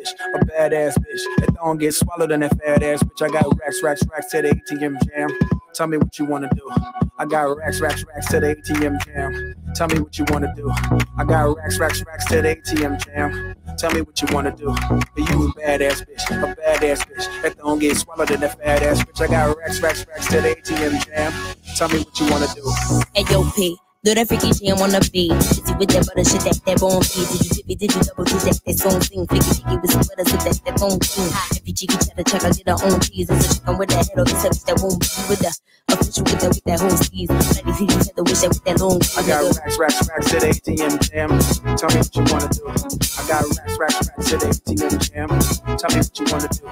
bitch, a badass bitch. That don't get swallowed in that fat ass bitch. I got racks, racks, racks to the ATM jam. Tell me what you wanna do. I got racks, racks, racks to the ATM jam. Tell me what you wanna do. I got racks, racks, racks to the ATM jam. Tell me what you wanna do. You a badass bitch, a badass bitch. That don't get swallowed in that fat ass bitch. I got racks, racks, racks to the ATM jam. Tell me what you wanna do. Hey yo, P. Do that freaky jam on the beat. Shitty with that butter shit, that bone feed. Did you double do that song thing? Flicky cheeky with some butter, so that bone thing. If you cheeky cheddar check, I get her own cheese. It's a chicken with that head, or it's a bitch that won't be with the official with that whole steez. Ready for each other with that long. I got racks, racks, racks to the ATM jam. Tell me what you wanna do. I got racks, racks, racks to the ATM jam. Tell me what you wanna do.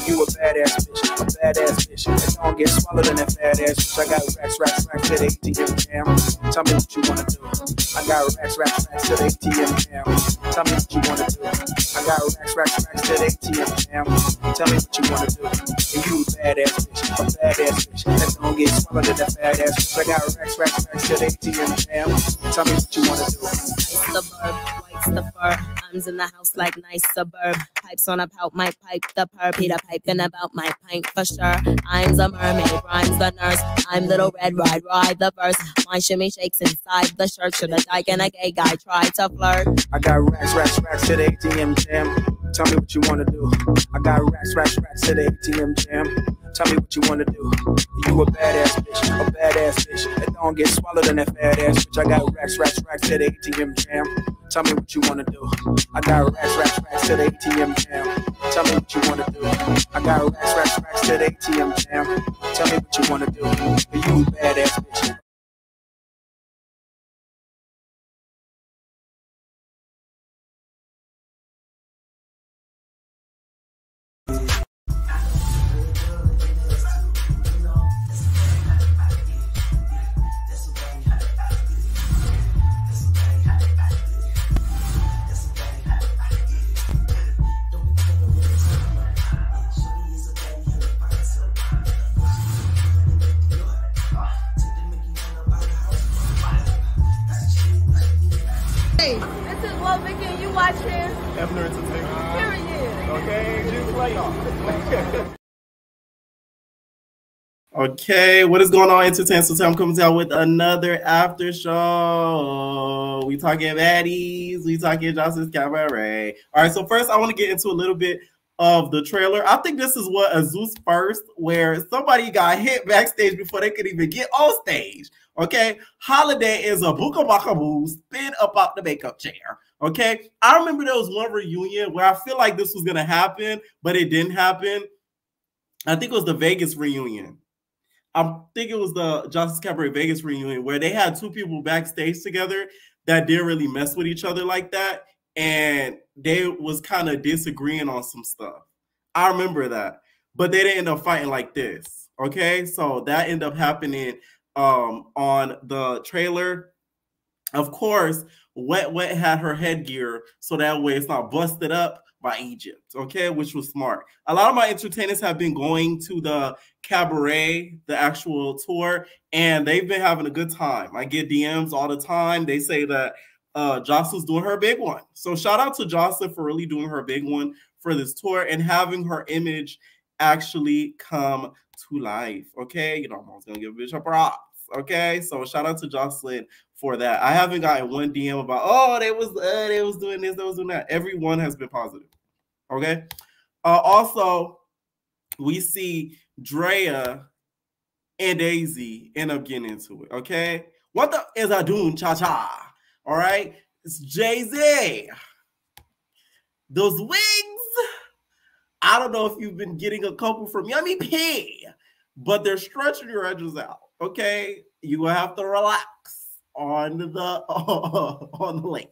You a badass bitch, a badass bitch. That don't get swallowed in that fat ass bitch. I got racks, racks, racks to the ATM jam. Tell me what you wanna do. I got racks, racks, racks to the ATM jam. Tell me what you wanna do. I got racks, racks, racks to the ATM jam. Tell me what you wanna do. And you a badass bitch, a badass bitch. That don't get swallowed in that fat ass bitch. I got racks, racks, racks to the ATM jam. Tell me what you wanna do. Suburb, white's the fur. I'm in the house like nice suburb. Pipes on a pout, my pipe the perp. Peter piping about my pint for sure. I'm the mermaid, rhymes the nurse. I'm little red, ride the verse. My shimmy shakes inside the shirt. Should a dyke and a gay guy try to flirt? I got racks, racks, racks to the ATM jam. Tell me what you wanna do. I got racks, racks, racks to the ATM jam. Tell me what you wanna do. You a badass bitch, a badass bitch. That don't get swallowed in that fat ass bitch. I got racks, racks, racks to the ATM jam. Tell me what you wanna do. I got racks, racks, racks to the ATM jam. Tell me what you wanna do. I got racks, racks, racks to the ATM jam. Tell me what you wanna do. You a badass bitch. Okay, what is going on, Entertainment? So I'm coming out with another after show. We talking baddies, we talking Johnson's Cabaret. All right, so first I want to get into a little bit of the trailer. I think this is what a Zeus first, where somebody got hit backstage before they could even get on stage. Okay, Holiday is a bookabakaboo spin up out the makeup chair. Okay, I remember there was one reunion where I feel like this was gonna happen, but it didn't happen. I think it was the Vegas reunion. I think it was the Johnson's Cabaret Vegas reunion where they had two people backstage together that didn't really mess with each other like that, and they was kind of disagreeing on some stuff. I remember that, but they didn't end up fighting like this. Okay, so that ended up happening on the trailer. Of course, Wet Wet had her headgear so that way it's not busted up by Egypt, okay, which was smart. A lot of my entertainers have been going to the cabaret, the actual tour, and they've been having a good time. I get DMs all the time. They say that Jocelyn's doing her big one. So shout out to Jocelyn for really doing her big one for this tour and having her image actually come to life, okay? You know, I'm always gonna give a bitch a props, okay? So shout out to Jocelyn for that. I haven't gotten one DM about, oh, they was doing this, they was doing that. Everyone has been positive. Okay. Also, we see Drea and Daisy end up getting into it. Okay. What the is I doing? Cha-cha. All right. It's Jay-Z. Those wings. I don't know if you've been getting a couple from Yummy P, but they're stretching your edges out. Okay. You're gonna have to relax on the lace.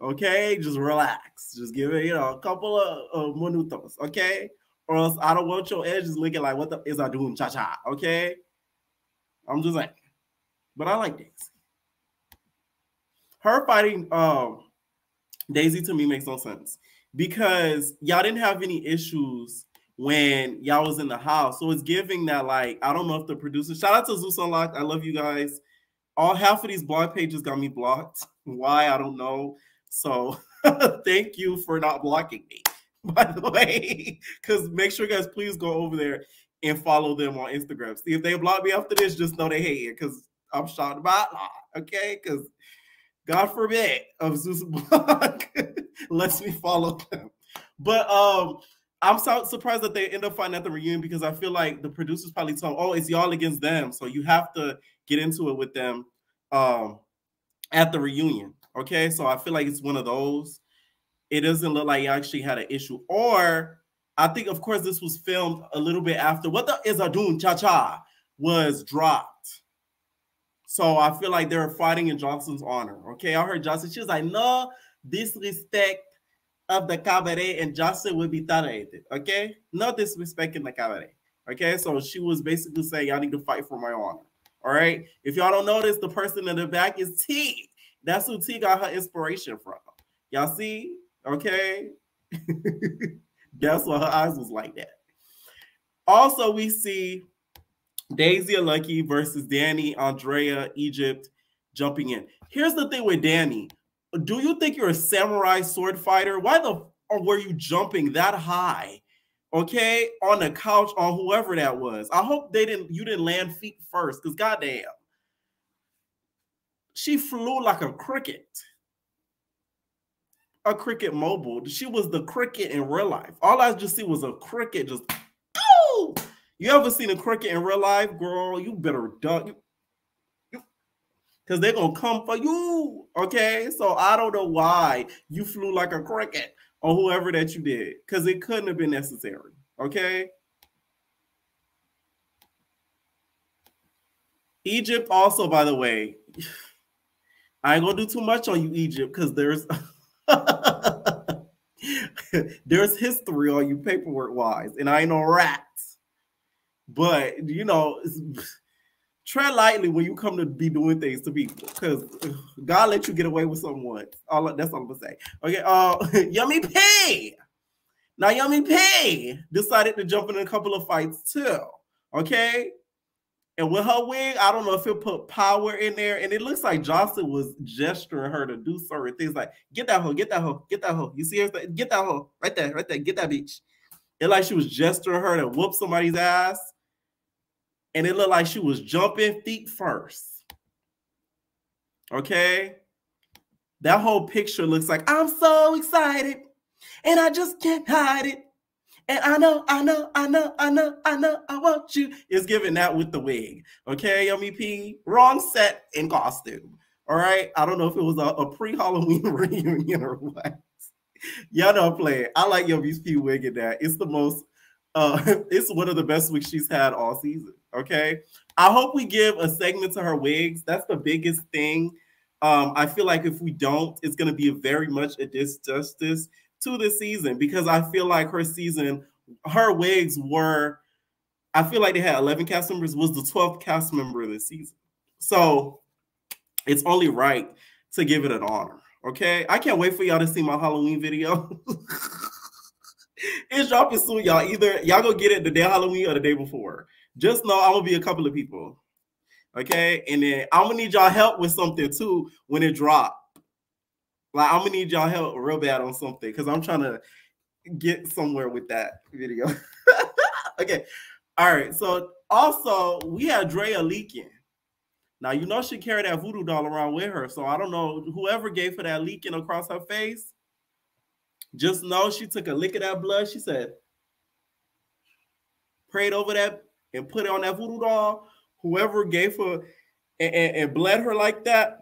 Okay, just relax. Just give it, a couple of minutos, okay? Or else I don't want your edges looking like, what the is I doing, cha-cha, okay? I'm just saying. But I like Daisy. Her fighting Daisy to me makes no sense because y'all didn't have any issues when y'all was in the house. So it's giving that, like, I don't know if the producer, shout out to Zeus Unlocked. I love you guys. All half of these blog pages got me blocked. Why? I don't know. So thank you for not blocking me. by the way, because make sure you guys please go over there and follow them on Instagram. See, if they block me after this, just know they hate it because I'm shocked about it, okay? Because God forbid of Zeus block lets me follow them. But I'm so surprised that they end up fighting at the reunion because I feel like the producers probably told, oh, it's y'all against them. So you have to get into it with them at the reunion. Okay, so I feel like it's one of those. It doesn't look like you actually had an issue. Or I think, of course, this was filmed a little bit after What the Is Adun Cha Cha was dropped. So I feel like they're fighting in Johnson's honor. Okay, I heard Johnson. She was like, no disrespect of the cabaret, and Johnson will be tolerated. Okay, no disrespect in the cabaret. Okay, so she was basically saying, y'all need to fight for my honor. All right, if y'all don't notice, the person in the back is T. That's who T got her inspiration from. Y'all see? Okay. That's why her eyes was like that. Also, we see Daisy and Lucky versus Danny, Andrea, Egypt jumping in. Here's the thing with Danny. Do you think you're a samurai sword fighter? Why the were you jumping that high? Okay, on the couch, on whoever that was. I hope you didn't land feet first, because goddamn. She flew like a cricket. A cricket mobile. She was the cricket in real life. All I just see was a cricket just, oh! You ever seen a cricket in real life? Girl, you better duck. Because they're going to come for you. Okay? So I don't know why you flew like a cricket or whoever that you did. Because it couldn't have been necessary. Okay? Egypt also, by the way, I ain't going to do too much on you, Egypt, because there's history on you paperwork-wise, and I ain't no rat. But, you know, tread lightly when you come to be doing things to people, because God let you get away with something once. That's all I'm going to say. Okay, Yummy P! Now, Yummy P decided to jump in a couple of fights, too. Okay? And with her wig, I don't know if it put power in there. And it looks like Johnson was gesturing her to do certain things like, get that hoe, get that hoe, get that hoe. You see her? Get that hoe. Right there, get that bitch. It like she was gesturing her to whoop somebody's ass. And it looked like she was jumping feet first. Okay? That whole picture looks like, I'm so excited. And I just can't hide it. And I know, I want you. It's giving that with the wig. Okay, Yummy P? Wrong set and costume. All right? I don't know if it was a pre-Halloween reunion or what. Y'all know I'm playing. I like Yummy P wig in that. It's the most, it's one of the best wigs she's had all season. Okay? I hope we give a segment to her wigs. That's the biggest thing. I feel like if we don't, it's going to be very much a disjustice to this season, because I feel like her season, her wigs were, I feel like they had 11 cast members, was the 12th cast member of this season. So it's only right to give it an honor. Okay, I can't wait for y'all to see my Halloween video. It's dropping soon, y'all. Either y'all gonna get it the day of Halloween or the day before. Just know I'm gonna be a couple of people. Okay, and then I'm gonna need y'all help with something too when it drops. Like, I'm gonna need y'all help real bad on something, because I'm trying to get somewhere with that video. Okay. All right. So also we had Drea leaking. Now, you know she carried that voodoo doll around with her. So I don't know, whoever gave her that leaking across her face, just know she took a lick of that blood. She said, prayed over that and put it on that voodoo doll. Whoever gave her and bled her like that,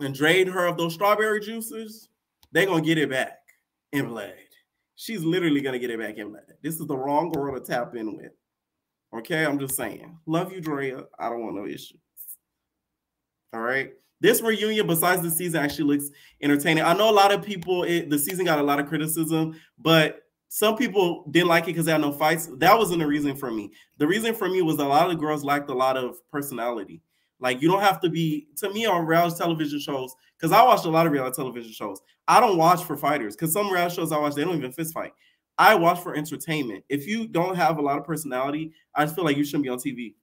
and drained her of those strawberry juices, they're going to get it back in blood. She's literally going to get it back in blood. This is the wrong girl to tap in with. Okay, I'm just saying. Love you, Drea. I don't want no issues. All right? This reunion, besides the season, actually looks entertaining. I know a lot of people, the season got a lot of criticism, but some people didn't like it because they had no fights. That wasn't the reason for me. The reason for me was a lot of the girls lacked a lot of personality. Like, you don't have to be, to me, on reality television shows, because I watched a lot of reality television shows. I don't watch for fighters, because some reality shows I watch, they don't even fist fight. I watch for entertainment. If you don't have a lot of personality, I just feel like you shouldn't be on TV,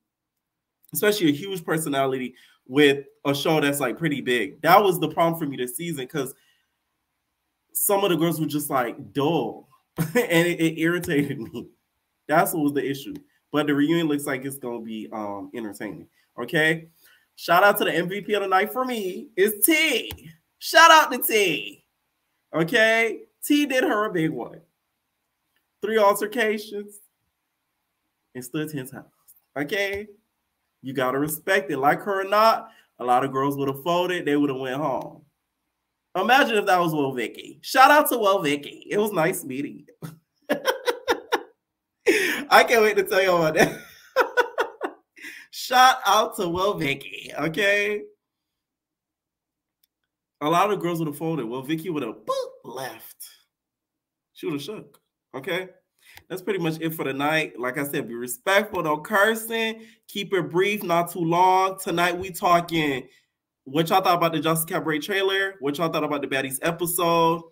especially a huge personality with a show that's like pretty big. That was the problem for me this season, because some of the girls were just like dull. and it irritated me. That's what was the issue. But the reunion looks like it's gonna be entertaining. Okay. Shout out to the MVP of the night for me is T. Shout out to T. Okay. T did her a big one. 3 altercations and stood 10 times. Okay. You gotta respect it. Like her or not, a lot of girls would have folded, they would have went home. Imagine if that was Will Vicky. Shout out to Will Vicky. It was nice meeting you. I can't wait to tell you about that. Shout out to Will Vicky, okay? A lot of girls would have folded. Well, Vicky would have left. She would have shook, okay? That's pretty much it for the night. Like I said, be respectful, no cursing. Keep it brief, not too long. Tonight we talking what y'all thought about the Justice Cabaret trailer, what y'all thought about the Baddies episode,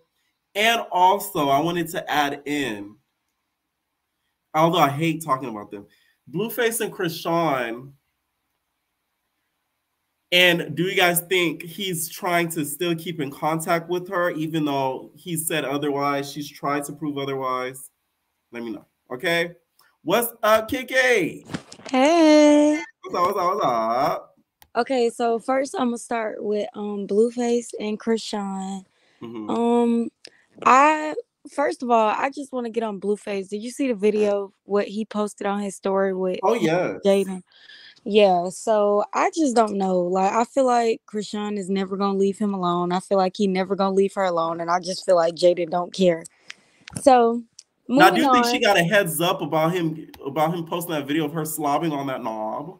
and also I wanted to add in, although I hate talking about them, Blueface and Krishan. And do you guys think he's trying to still keep in contact with her, even though he said otherwise? She's tried to prove otherwise. Let me know, okay? What's up, Kiki? Hey. What's up? Okay, so first I'm gonna start with Blueface and Krishan. I first of all, I just want to get on Blueface. Did you see the video what he posted on his story with Jaden? Yeah, so I just don't know. Like, I feel like Krishan is never gonna leave him alone. I feel like he never gonna leave her alone, and I just feel like Jaden don't care. So now, do you think she got a heads up about him posting that video of her slobbing on that knob?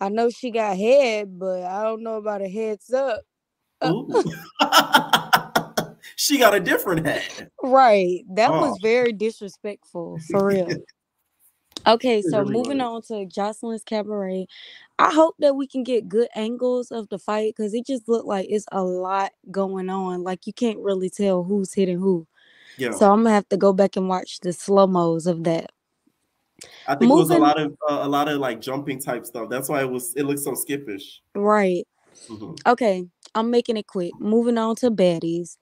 I know she got head, but I don't know about a heads up. Ooh. She got a different head. Right. That was very disrespectful, for real. Okay, so moving on to Jocelyn's Cabaret. I hope that we can get good angles of the fight because it just looked like it's a lot going on. Like, you can't really tell who's hitting who. Yeah. So I'm gonna have to go back and watch the slow-mos of that. I think it was a lot of like jumping type stuff. That's why it looked so skippish. Right. Okay, I'm making it quick. Moving on to Baddies.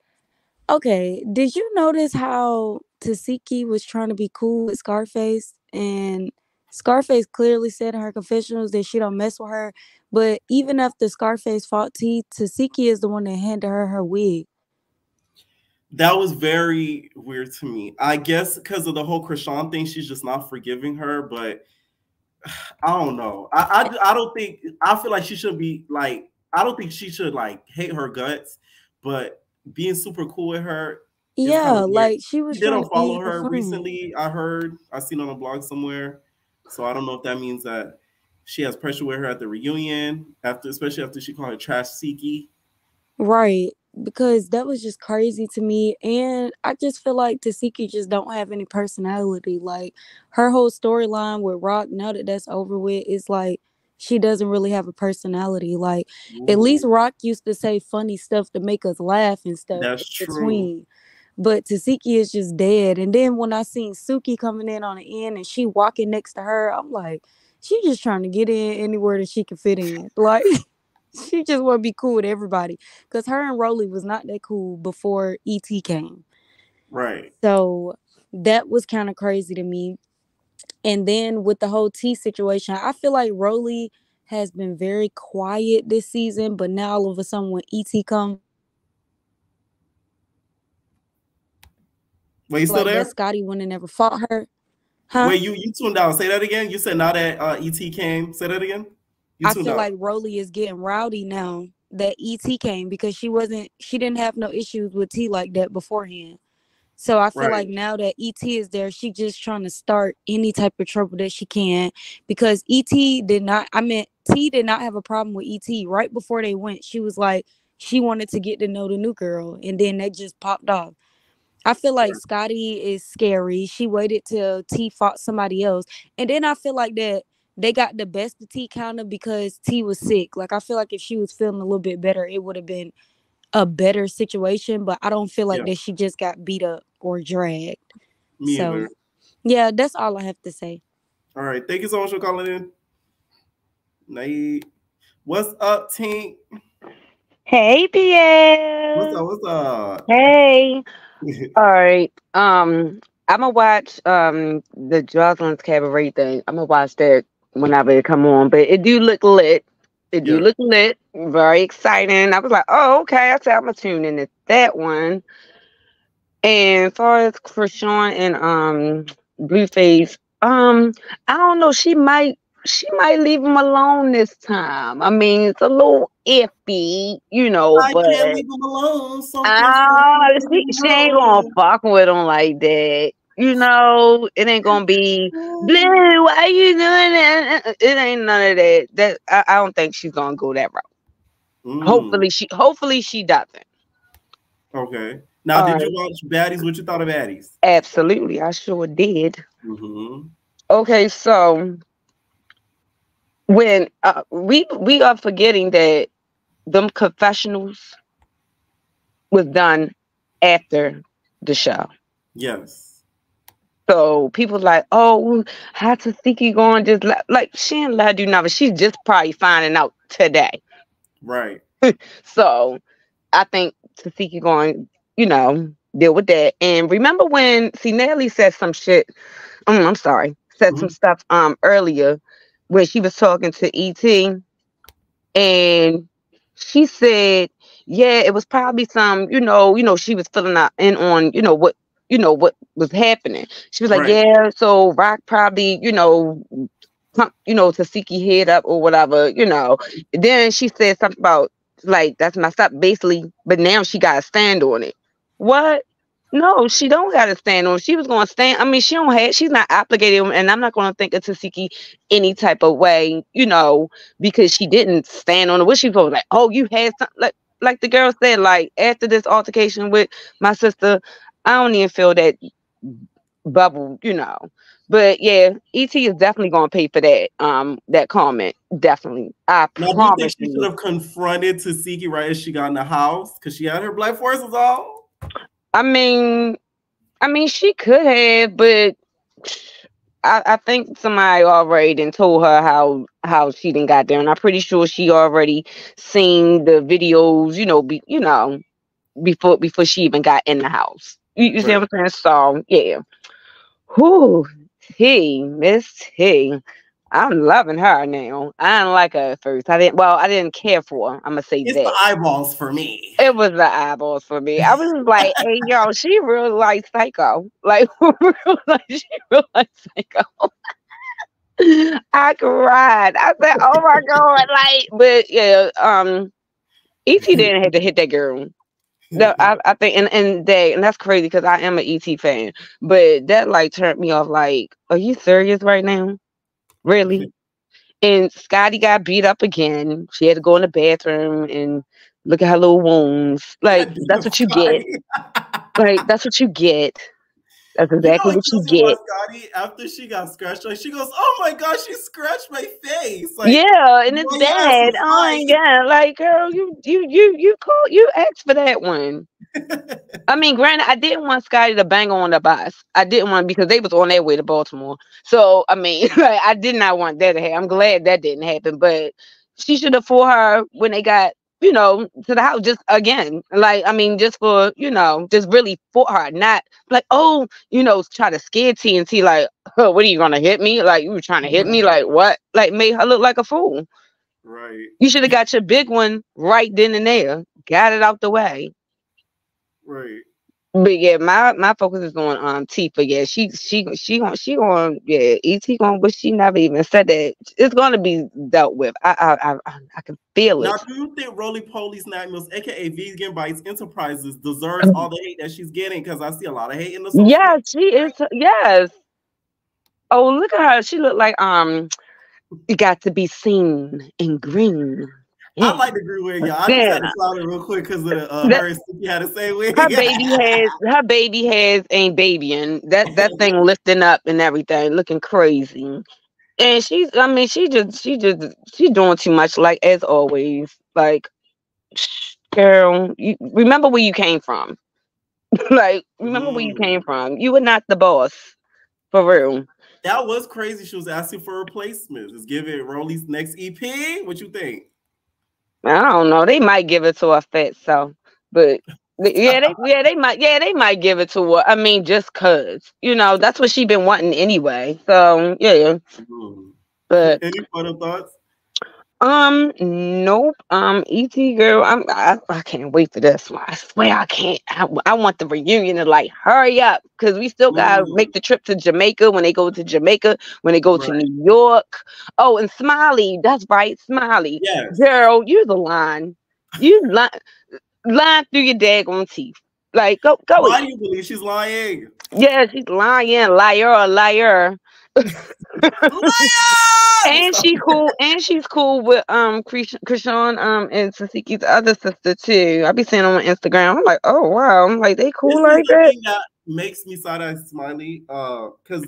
Okay, did you notice how Tasiki was trying to be cool with Scarface? And Scarface clearly said in her confessionals that she don't mess with her. But even after Scarface fought T, Tasiki is the one that handed her wig. That was very weird to me. I guess because of the whole Krishan thing, she's just not forgiving her. But I don't know. I don't think, I feel like she should be like, I don't think she should like hate her guts, but being super cool with her. Yeah, like she was. She didn't follow her recently. I seen on a blog somewhere. So I don't know if that means that she has pressure with her at the reunion, especially after she called her trash Siki. Right, because that was just crazy to me, and I just feel like Tasiki just don't have any personality. Like her whole storyline with Rock, now that that's over with, is like she doesn't really have a personality. Like at least Rock used to say funny stuff to make us laugh and stuff. That's true. But Tasiki is just dead. And then when I seen Suki coming in on the end and she walking next to her, I'm like, she just trying to get in anywhere that she can fit in. Like, she just want to be cool with everybody. Because her and Rolly was not that cool before E.T. came. Right. So that was kind of crazy to me. And then with the whole T situation, I feel like Rolly has been very quiet this season. But now all of a sudden when E.T. comes, wait, you still there? That Scotty wouldn't have never fought her. Huh? Wait, you tuned out. Say that again. You said now that E.T. came. Say that again. I feel like Rolly is getting rowdy now that E.T. came because she didn't have no issues with T like that beforehand. So I feel like now that E.T. is there, she just trying to start any type of trouble that she can because T did not have a problem with E.T. Right before they went, she was like, she wanted to get to know the new girl and then that just popped off. I feel like Scotty is scary. She waited till T fought somebody else. And then I feel like that they got the best of T kind of because T was sick. Like, I feel like if she was feeling a little bit better, it would have been a better situation. But I don't feel like that she just got beat up or dragged. Me either. Yeah, that's all I have to say. All right. Thank you so much for calling in. Nate. What's up, Tink? Hey, What's up? Hey. All right. I'm gonna watch the Jocelyn's Cabaret thing. I'm gonna watch that whenever it come on. But it do look lit. It do Yeah. look lit. Very exciting. I was like, oh, okay. I said I'm gonna tune into that one. And as far as Krishan and Blueface, I don't know. She might leave him alone this time. I mean, it's a little iffy, I but can't leave him alone. Something's she ain't gonna wrong. fuck with him like that. It ain't gonna be Blue. Why you doing that? It ain't none of that. I don't think she's gonna go that route. Mm, Hopefully she doesn't. okay. Now, All did you right, watch Baddies? What you thought of Baddies? absolutely, I sure did. Mm-hmm. Okay, so when we are forgetting that them confessionals was done after the show. Yes. So people like, oh, how Tasiki going? Just like she ain't let her do nothing. She's just probably finding out today. Right. So I think Tasiki going, deal with that. And remember when Nelly said some shit? I'm sorry, said some Mhm. stuff earlier when she was talking to ET, and she said, yeah, it was probably some, she was filling out in on, what was happening. She was like, Right. yeah, so Rock probably, Tasiki head up or whatever, Then she said something about like that's messed up, basically, but now she gotta stand on it. What? No, she don't gotta stand on it. She was gonna stand. I mean, she's not obligated, and I'm not gonna think of Tasiki any type of way, because she didn't stand on it. What she was like, oh, you had something like the girl said, like after this altercation with my sister, I don't even feel that bubble. But yeah, ET is definitely gonna pay for that comment. Definitely. I Now, do you think promise she should you. have confronted Tasiki right as she got in the house? Because she had her black forces on? I mean she could have, but I think somebody already done told her how she didn't got there, and I'm pretty sure she already seen the videos, before she even got in the house. You see Right. what I'm saying? So yeah. Whoo, Miss T. I'm loving her now. I didn't like her at first. I didn't care for her. I'm gonna say It's the that. eyeballs for me. It was the eyeballs for me. I was like, hey yo, she real like psycho. Like real like she real like psycho. I cried. I said, oh my god, but yeah, E.T. didn't have to hit that girl. No, I think and that's crazy because I am an ET fan, but that like turned me off. Like, are you serious right now? Really? And Scotty got beat up again. She had to go in the bathroom and look at her little wounds. Like, God that's damn, what you get. Scotty. Like, that's what you get. That's You know exactly what what you kills me about get. Scotty? After she got scratched, like she goes, "Oh my god, she scratched my face!" Like, Yeah, and it's boy, your ass bad. was Oh my god! Like, girl, you asked for that one. fine. I mean, granted, I didn't want Scotty to bang on the bus. I didn't want because they was on their way to Baltimore. So I mean, like, I did not want that to happen. I'm glad that didn't happen, but she should have fought her when they got to the house just again. Like I mean, just for just really fought her, not like try to scare TNT like, oh, what are you gonna hit me? Like you were trying to hit me? Right, Like what? Like made her look like a fool. right, You should have got your big one right then and there. Got it out the way. right. But yeah, my focus is on Tifa. Yeah, she going yeah, ET going, but she never even said that. It's gonna be dealt with. I can feel Now, it. do you think Roly Poly Snack Meals, aka Vegan Bites Enterprises, deserves all the hate that she's getting? Because I see a lot of hate in the social media. Yes, she is. Yes. Oh, look at her. She look like it got to be seen in green. I Yeah. like the green wig, y'all. I just Yeah. had to clown it real quick because of That her and Sticky had the same wig. her baby has ain't baby and that thing lifting up and everything, looking crazy. And she's doing too much, like as always. Like, girl, you remember where you came from. Like, remember where you came Mm. from. You were not the boss, for real. That was crazy. She was asking for replacements. Let's give it Rolly's next EP. What you think? I don't know. They might give it to a fat so, but they might give it to her. I mean, just cause that's what she been wanting anyway. So yeah, but Any final thoughts? nope. ET girl, I can't wait for this one. I swear I can't. I want the reunion to like hurry up because we still gotta make the trip to Jamaica when they go to Jamaica, when they go to Right. New York. Oh, and Smiley, that's right, Smiley. Yes. Girl, you the line. You lying through your daggone teeth. Like go. Why do you believe she's lying? Yeah, she's lying, liar. And she's cool with Krishan and Sasiki's other sister too. I be seeing them on Instagram. I'm like, oh wow. I'm like, they cool This like is the that. thing that makes me side-eye Smiley. Because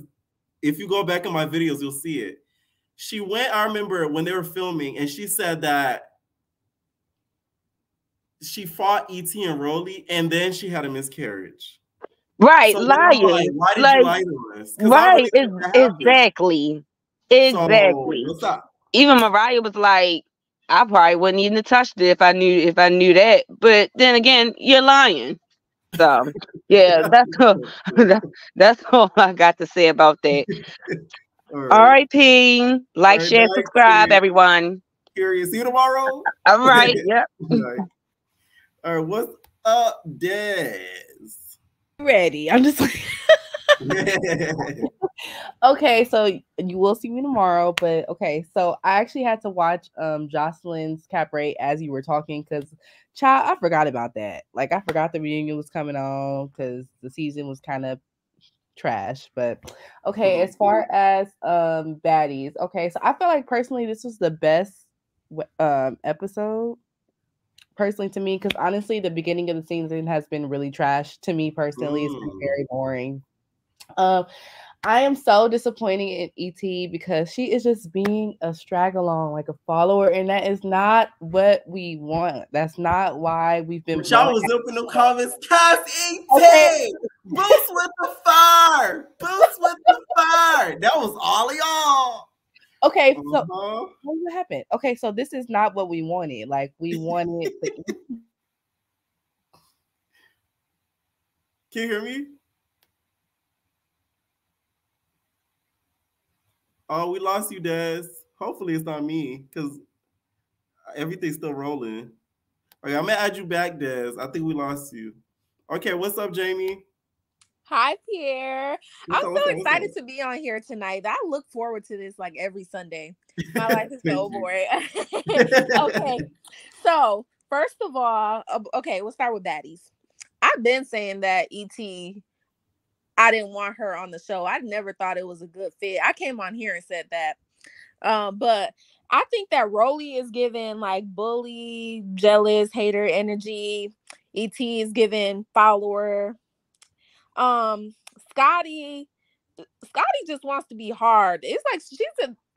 if you go back in my videos, you'll see it. She went, I remember when they were filming, and she said that she fought E.T. and Rolly, and then she had a miscarriage. Right, So lying. like, why did you lie to us? Right, exactly. So, what's up? Even Mariah was like, I probably wouldn't even have touched it if I knew that. But then again, you're lying. So yeah, that's all I got to say about that. All right, P. Like, share, subscribe, everyone. Curious. See you tomorrow. All right. Yep. All right. What's up, Des? Ready. I'm just like okay, so you will see me tomorrow, but okay, so I actually had to watch Jocelyn's Cabaret as you were talking because child, I forgot about that. Like I forgot the reunion was coming on because the season was kind of trash. But okay, as far as Baddies, okay, so I feel like personally this was the best episode personally to me, because honestly the beginning of the season has been really trash to me personally. It's been very boring. I am so disappointed in ET because she is just being a strag-along, like a follower, and that is not what we want. That's not why we've been. Y'all was up in the comments. Cast ET, boost with the fire, boost with the fire. That was all of y'all. Okay, so what happened? Okay, so this is not what we wanted. Like we wanted. Can you hear me? Oh, we lost you, Des. Hopefully it's not me, because everything's still rolling. Okay, I'm gonna add you back, Des. I think we lost you. Okay, what's up, Jamie? Hi, Pierre. I'm so excited to be on here tonight. I look forward to this like every Sunday. My life is so boring. Okay, so first of all, okay, we'll start with Baddies. I've been saying that E.T., I didn't want her on the show. I never thought it was a good fit. I came on here and said that. But I think that Rolly is giving like bully, jealous, hater energy. E.T. is giving follower. Scotty just wants to be hard. It's like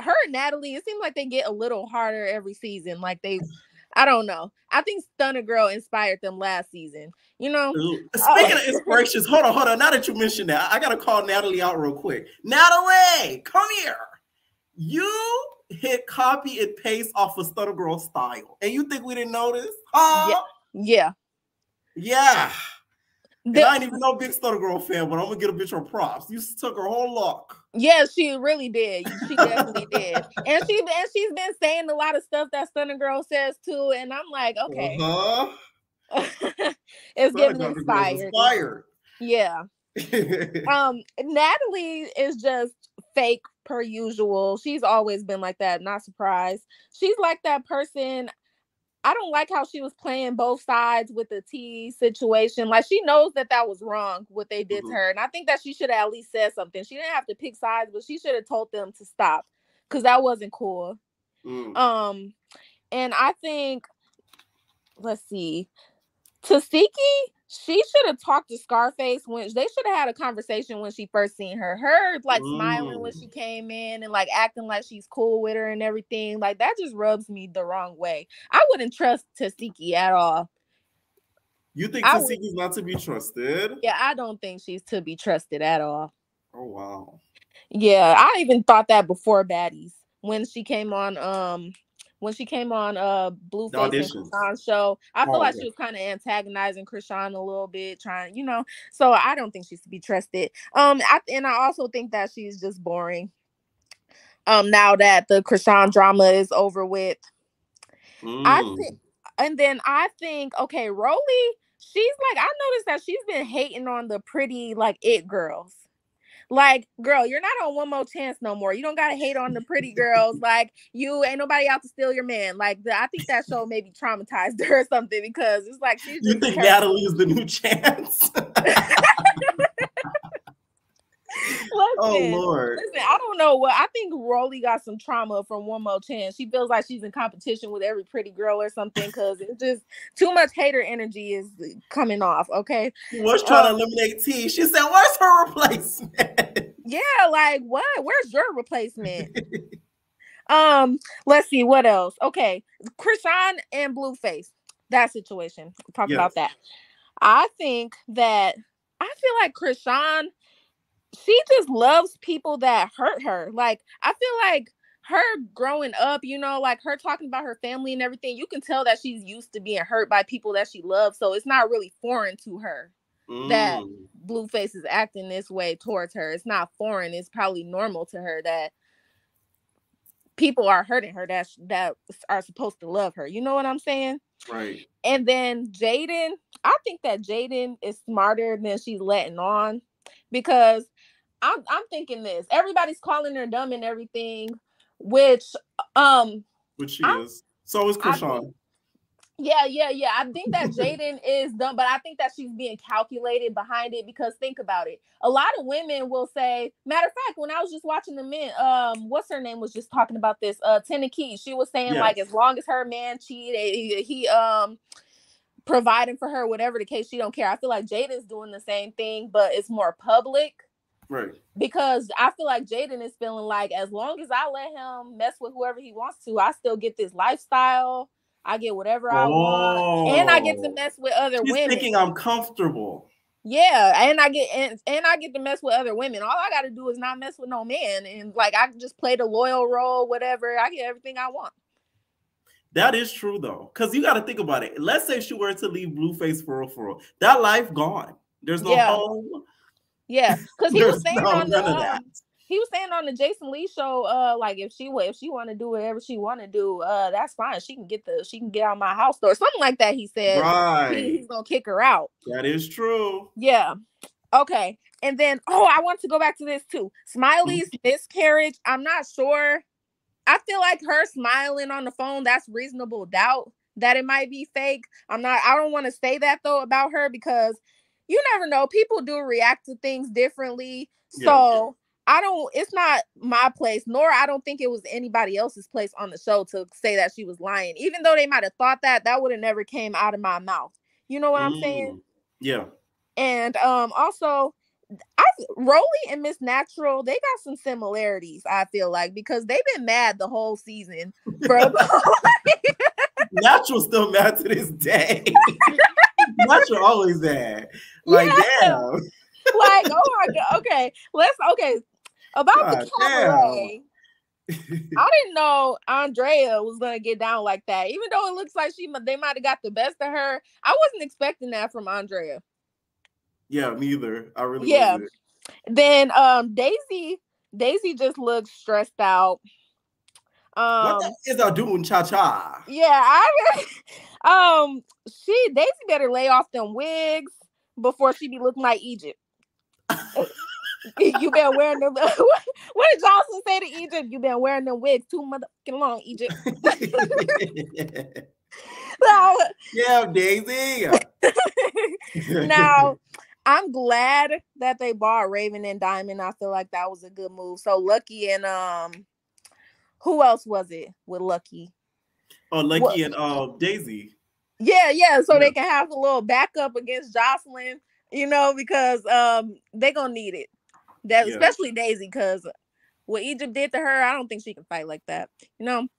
her and Natalie, it seems like they get a little harder every season. Like I don't know. I think Stunner Girl inspired them last season. Speaking of inspirations, hold on. Now that you mentioned that, I gotta call Natalie out real quick. Natalie, come here. You hit copy and paste off of Stunner Girl style, and you think we didn't notice? Yeah. And I ain't even no big Stunner Girl fan, but I'm gonna get a bitch her props. You took her whole look. Yeah, she really did. She definitely did. And she's been saying a lot of stuff that Stunner Girl says too. And I'm like, okay. It's getting inspired. Yeah. Natalie is just fake per usual. She's always been like that. Not surprised. She's like that person. I don't like how she was playing both sides with the T situation. Like, she knows that was wrong, what they did to her. And I think that she should have at least said something. She didn't have to pick sides, but she should have told them to stop, because that wasn't cool. And I think, let's see, Tasiki, she should have talked to Scarface when they should have had a conversation when she first seen her. Her like smiling when she came in and like acting like she's cool with her and everything. Like, that just rubs me the wrong way. I wouldn't trust Tasiki at all. You think Tasiki's not to be trusted? Yeah, I don't think she's to be trusted at all. Oh wow. Yeah, I even thought that before Baddies, when she came on when she came on The Blueface and auditions. Krishan's show. I feel Oh, like okay. she was kind of antagonizing Krishan a little bit, trying, you know. So I don't think she's to be trusted. And I also think that she's just boring. Now that the Krishan drama is over with, I think, and then I think, okay, Rolly, she's like, I noticed that she's been hating on the pretty like it girls. Like, girl, you're not on One More Chance no more. You don't gotta hate on the pretty girls. Like, you ain't nobody out to steal your man. Like, I think that show maybe traumatized her or something, because it's like she's just. You think Natalie is the new Chance? Oh Lord. Listen, I don't know what. I think Rolly got some trauma from One More Chance. She feels like she's in competition with every pretty girl or something, because it's just too much hater energy is coming off. Okay. She was trying to eliminate T. She said, where's her replacement? Yeah, like what? Where's your replacement? Let's see what else. Okay, Krishan and Blueface. That situation. Talk about that. I think that I feel like Krishan, she just loves people that hurt her. Like, I feel like her growing up, you know, like her talking about her family and everything, you can tell that she's used to being hurt by people that she loves. So it's not really foreign to her that Blueface is acting this way towards her. It's not foreign. It's probably normal to her that people are hurting her that are supposed to love her. You know what I'm saying? Right. And then Jaden, I think that Jaden is smarter than she's letting on, because I'm thinking this. Everybody's calling her dumb and everything, which she is. So is Krishan. Yeah. I think that Jaden is dumb, but I think that she's being calculated behind it, because think about it. A lot of women will say, matter of fact, when I was just watching the men, what's her name was just talking about this, Tina Key. She was saying, like, as long as her man cheated, he providing for her, whatever the case, she don't care. I feel like Jaden's doing the same thing, but it's more public. Right. Because I feel like Jaden is feeling like, as long as I let him mess with whoever he wants to, I still get this lifestyle. I get whatever I want, and I get to mess with other women. She's thinking I'm comfortable. Yeah, and I get to mess with other women. All I got to do is not mess with no man, and like I can just play the loyal role, whatever. I get everything I want. That is true though, because you got to think about it. Let's say she were to leave Blueface for real, that life gone. There's no home. Yeah, because he was saying on the he was saying on the Jason Lee show, like if she want to do whatever she want to do, that's fine. She can get out of my house or something like that. He said, right. He's gonna kick her out. That is true. Yeah. Okay. And then, I want to go back to this too. Smiley's miscarriage. I'm not sure. I feel like her smiling on the phone, that's reasonable doubt that it might be fake. I don't want to say that though about her, because you never know. People do react to things differently. So it's not my place, nor I don't think it was anybody else's place on the show to say that she was lying. Even though they might have thought that would have never came out of my mouth. You know what I'm saying? Yeah. And also, Rolly and Miss Natural, they got some similarities, I feel like, because they've been mad the whole season. Natural's still mad to this day. Natural always mad. Like, damn. Like, oh my God. Okay. About the cabaret. I didn't know Andrea was gonna get down like that. Even though it looks like they might have got the best of her. I wasn't expecting that from Andrea. Yeah, me either. I really wasn't. Then Daisy just looks stressed out. What is I doing, cha-cha? Yeah, Daisy better lay off them wigs before she be looking like Egypt. You been wearing them. What did Johnson say to Egypt? You been wearing them wigs too motherfucking long, Egypt. Yeah, Daisy. Now, I'm glad that they bought Raven and Diamond. I feel like that was a good move. So Lucky and who else was it with Lucky? Oh, Lucky and Daisy. Yeah. So they can have a little backup against Jocelyn, you know, because they're gonna need it. Especially Daisy, because what Egypt did to her, I don't think she can fight like that, you know.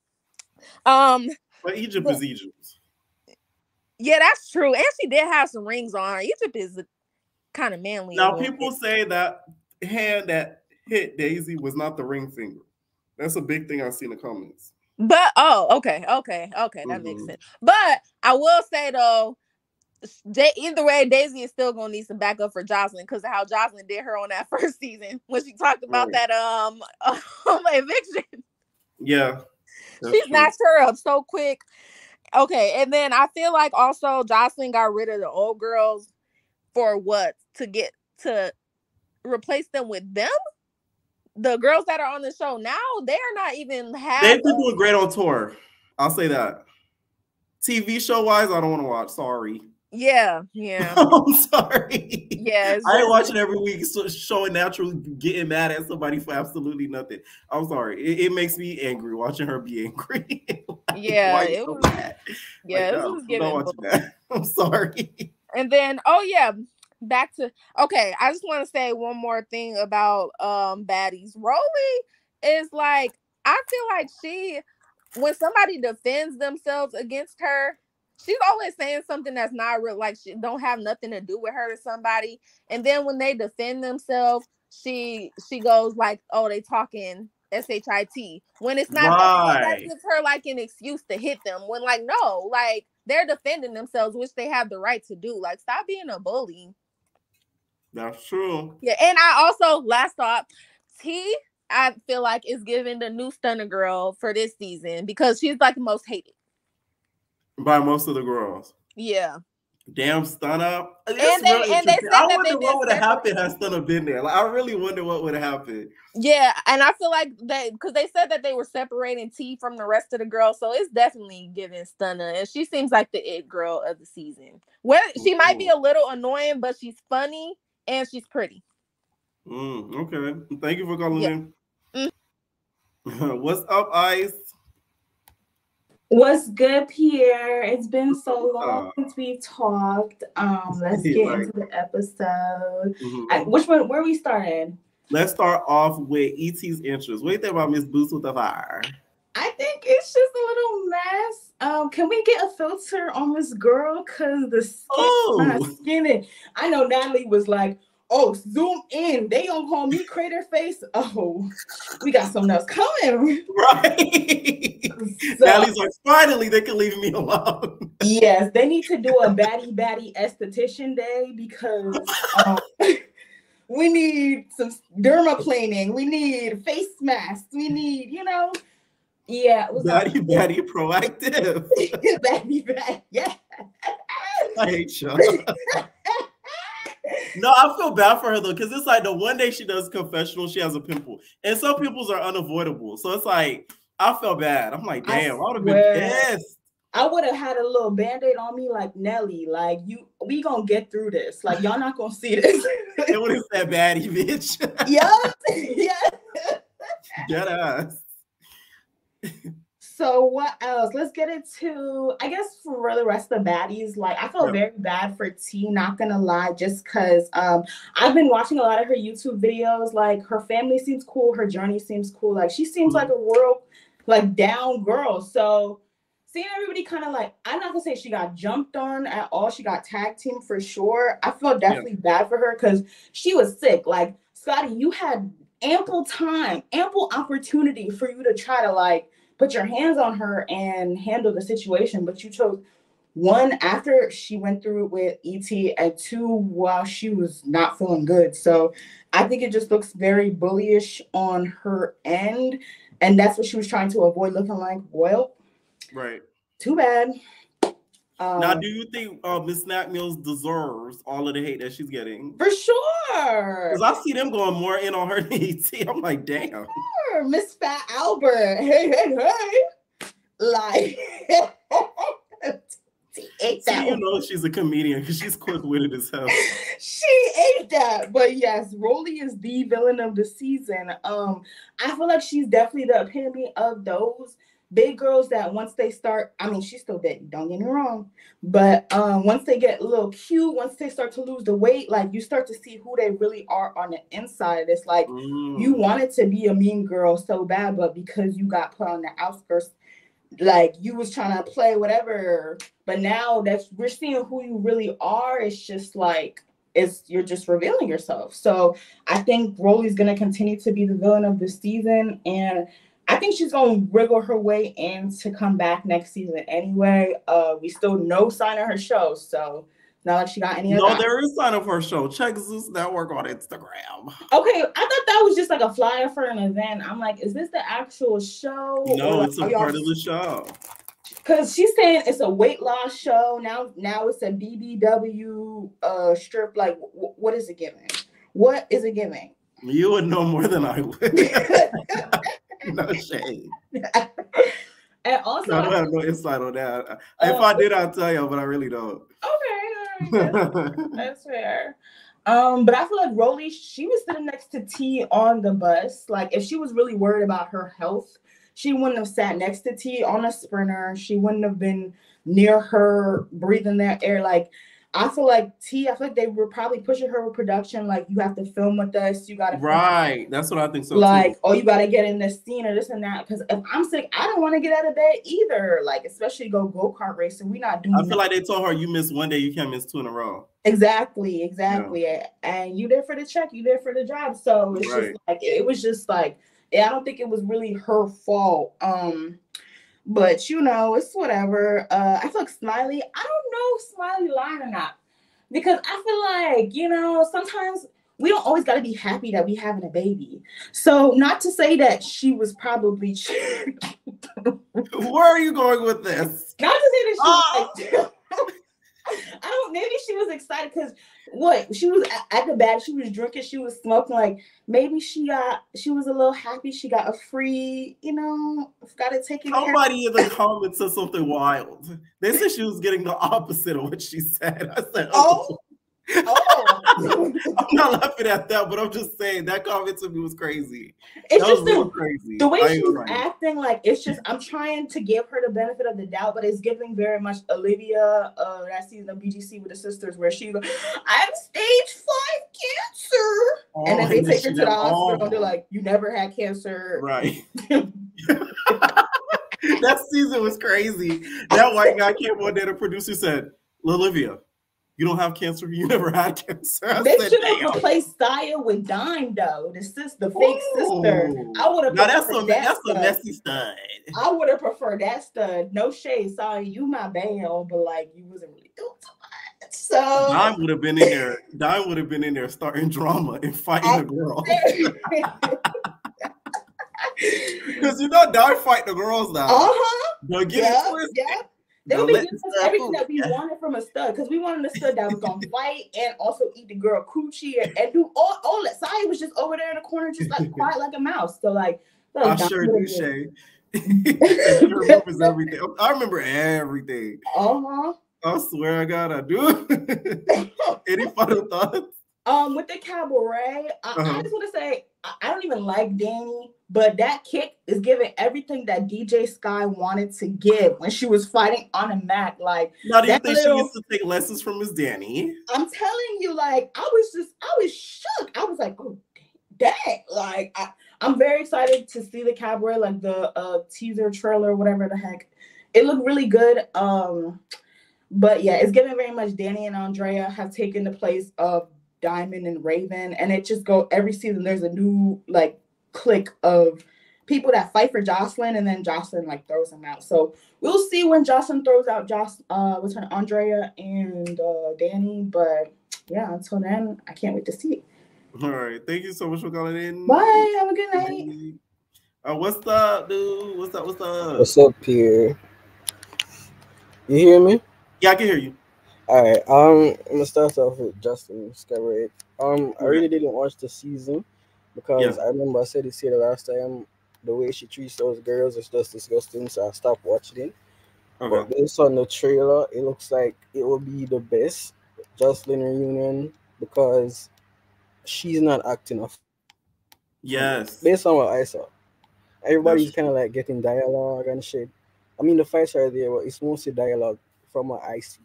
But Egypt is Egypt. Yeah, that's true. And she did have some rings on her. Egypt is kind of manly. Now people say that hand that hit Daisy was not the ring finger. That's a big thing I see in the comments. But okay, that makes sense. But I will say though, either way, Daisy is still gonna need some backup for Jocelyn because of how Jocelyn did her on that first season when she talked about that eviction. Yeah, she snatched her up so quick. Okay, and then I feel like also Jocelyn got rid of the old girls for what? To replace them with them? The girls that are on the show now, they're not even half. They've been doing great on tour. I'll say that. TV show wise, I don't want to watch. Sorry. Yeah. I'm sorry. Yeah, I ain't watching every week showing naturally getting mad at somebody for absolutely nothing. I'm sorry. It makes me angry watching her be angry. Yeah, it was bad. Yeah, it was giving. Don't watch that. I'm sorry. And then back to I just want to say one more thing about Baddies. Rolly is like, I feel like when somebody defends themselves against her, she's always saying something that's not real, like she don't have nothing to do with her to somebody. And then when they defend themselves, she goes like, oh, they talking SHIT when it's not. That gives her like an excuse to hit them when like, no, like they're defending themselves, which they have the right to do. Like, stop being a bully. That's true. Yeah, and I also, last thought, T, I feel like is giving the new Stunner girl for this season because she's like the most hated by most of the girls. Yeah. Damn, Stunner. And they said I wonder what would have happened had Stunner been there. Like, I really wonder what would have happened. Yeah, and I feel like because they said that they were separating T from the rest of the girls, so it's definitely giving Stunner, and she seems like the it girl of the season. Well, she might be a little annoying, but she's funny and she's pretty. Okay, thank you for calling in. What's up, Ice? What's good, Pierre? It's been so long since we've talked. Let's get into the episode. Which one? Where we started? Let's start off with E.T.'s interest. What do you think about Miss Boots with the Fire? I think it's just a little mess. Can we get a filter on this girl? Cause the skin kind of skinny. I know Natalie was like, "Oh, zoom in. They gonna call me crater face. Oh, we got something else coming." Right. So, Natalie's like, finally, they can leave me alone. Yes, they need to do a baddie esthetician day because we need some dermaplaning. We need face masks. We need, yeah. Baddie proactive. baddie, yeah. I hate y'all. No, I feel bad for her though, because it's like the one day she does confessional, she has a pimple, and some pimples are unavoidable. So it's like I felt bad. I'm like, damn, I would have been pissed. I would have had a little band-aid on me like Nelly. Like, we gonna get through this. Like, y'all not gonna see this. It would have said baddie, bitch. Yeah. Dead ass. So what else? Let's get into, I guess, for the rest of the baddies. Like, I felt very bad for T, not gonna lie, just because I've been watching a lot of her YouTube videos. Like, her family seems cool, her journey seems cool. Like, she seems like a real, like, down girl. So seeing everybody kind of like, I'm not gonna say she got jumped on at all. She got tag team for sure. I felt definitely bad for her because she was sick. Like, Scotty, you had ample time, ample opportunity for you to try to like put your hands on her and handle the situation, but you chose one after she went through it with ET and two while she was not feeling good. So I think it just looks very bullyish on her end, and that's what she was trying to avoid looking like. Well, right. Too bad. Now, do you think Miss Snack Mills deserves all of the hate that she's getting? For sure. Because I see them going more in on her than ET. I'm like, damn. Sure. Miss Fat Albert. Hey. Like, she ate that. You know she's a comedian because she's quick-witted as hell. She ate that. But yes, Rolly is the villain of the season. I feel like she's definitely the epitome of those big girls that once they start, I mean, she's still big, don't get me wrong, but once they get a little cute, once they start to lose the weight, like you start to see who they really are on the inside. It's like you wanted to be a mean girl so bad, but because you got put on the outskirts, like you was trying to play whatever, but now that we're seeing who you really are, it's just like you're just revealing yourself. So I think Rolly's gonna continue to be the villain of the season, and I think she's gonna wriggle her way in to come back next season anyway. We still no sign of her show, so not like she got any of No, that. there is sign of her show. Check Zeus Network on Instagram. Okay, I thought that was just like a flyer for an event. I'm like, is this the actual show? No, or it's a part of the show. Because she's saying it's a weight loss show. Now it's a BBW strip. Like, what is it giving? What is it giving? You would know more than I would. No shade. And also, I don't have no insight on that. If I did, I'd tell you, but I really don't. Okay, all right, that's fair. But I feel like Rolly, she was sitting next to T on the bus. Like, if she was really worried about her health, she wouldn't have sat next to T on a sprinter. She wouldn't have been near her, breathing that air. Like, I feel like they were probably pushing her with production. Like, you have to film with us. You got to. Right. That's what I think so, like, too. Oh, you got to get in this scene or this and that. Because if I'm sick, I don't want to get out of bed either. Like, especially go-kart racing. We're not doing I feel like they told her you miss one day, you can't miss 2 in a row. Exactly. Yeah. And you there for the check, you there for the job. So it's just like, it was just like, I don't think it was really her fault. But you know, it's whatever. I feel like Smiley, I don't know if Smiley lying or not. Because I feel like, you know, sometimes we don't always got to be happy that we having a baby. So not to say that she was probably Where are you going with this? Not to say that she was like, maybe she was excited because she was at the back, she was drinking, she was smoking. Like, maybe she was a little happy she got a free, you know, got to take it. Somebody in the comments said something wild. They said she was getting the opposite of what she said. I said, oh. I'm not laughing at that, but I'm just saying that comment to me was crazy. It's that just was crazy. The way she was acting, like, it's just, I'm trying to give her the benefit of the doubt, but it's giving very much Olivia that season of BGC with the sisters where she goes, I have stage 5 cancer. And then they take her to the hospital and they're like, you never had cancer. Right. That season was crazy. That white guy came one day, the producer said, Olivia, you don't have cancer. You never had cancer. They should have replaced Saya with Dime, though. The fake sister. I would have. That's a messy stud. I would have preferred that stud. No shade, Saya, you my bail, but like you wasn't really doing so much. So Dime would have been in there. Dime would have been in there starting drama and fighting the girls. Because you know Dime fight the girls now. But get it twisted. Yeah. They would be giving us everything that we wanted from a stud, because we wanted a stud that was gonna fight and also eat the girl coochie and do all that. Saya was just over there in the corner, just like quiet like a mouse. So like, I sure do, Shay. She remembers everything. I remember everything. I swear I God, I do. Any final thoughts? With the cabaret, I just want to say I don't even like Danny, but that kick is giving everything that DJ Sky wanted to give when she was fighting on a mat. Like, now, do you think she needs to take lessons from Miss Danny? I'm telling you, like, I was shook. I was like, oh, dang! Like, I'm very excited to see the cabaret, like the teaser trailer, whatever the heck. It looked really good. But yeah, it's giving very much. Danny and Andrea have taken the place of Diamond and Raven, and it just every season there's a new like clique of people that fight for Jocelyn, and then Jocelyn like throws them out. So we'll see when Jocelyn throws out what's her Andrea and Danny. But yeah, until then, I can't wait to see it. All right, thank you so much for calling in. Bye, have a good night. What's up, dude? What's up? What's up, Pierre? You hear me? Yeah, I can hear you. All right. I'm gonna start off with Justin Skyway. I really didn't watch the season because I remember I said the last time. The way she treats those girls is just disgusting, so I stopped watching it. But based on the trailer, it looks like it will be the best Jocelyn reunion because she's not acting off. Yes. Based on what I saw, everybody's kind of like getting dialogue and shit. I mean, the fights are there, but it's mostly dialogue from what I see.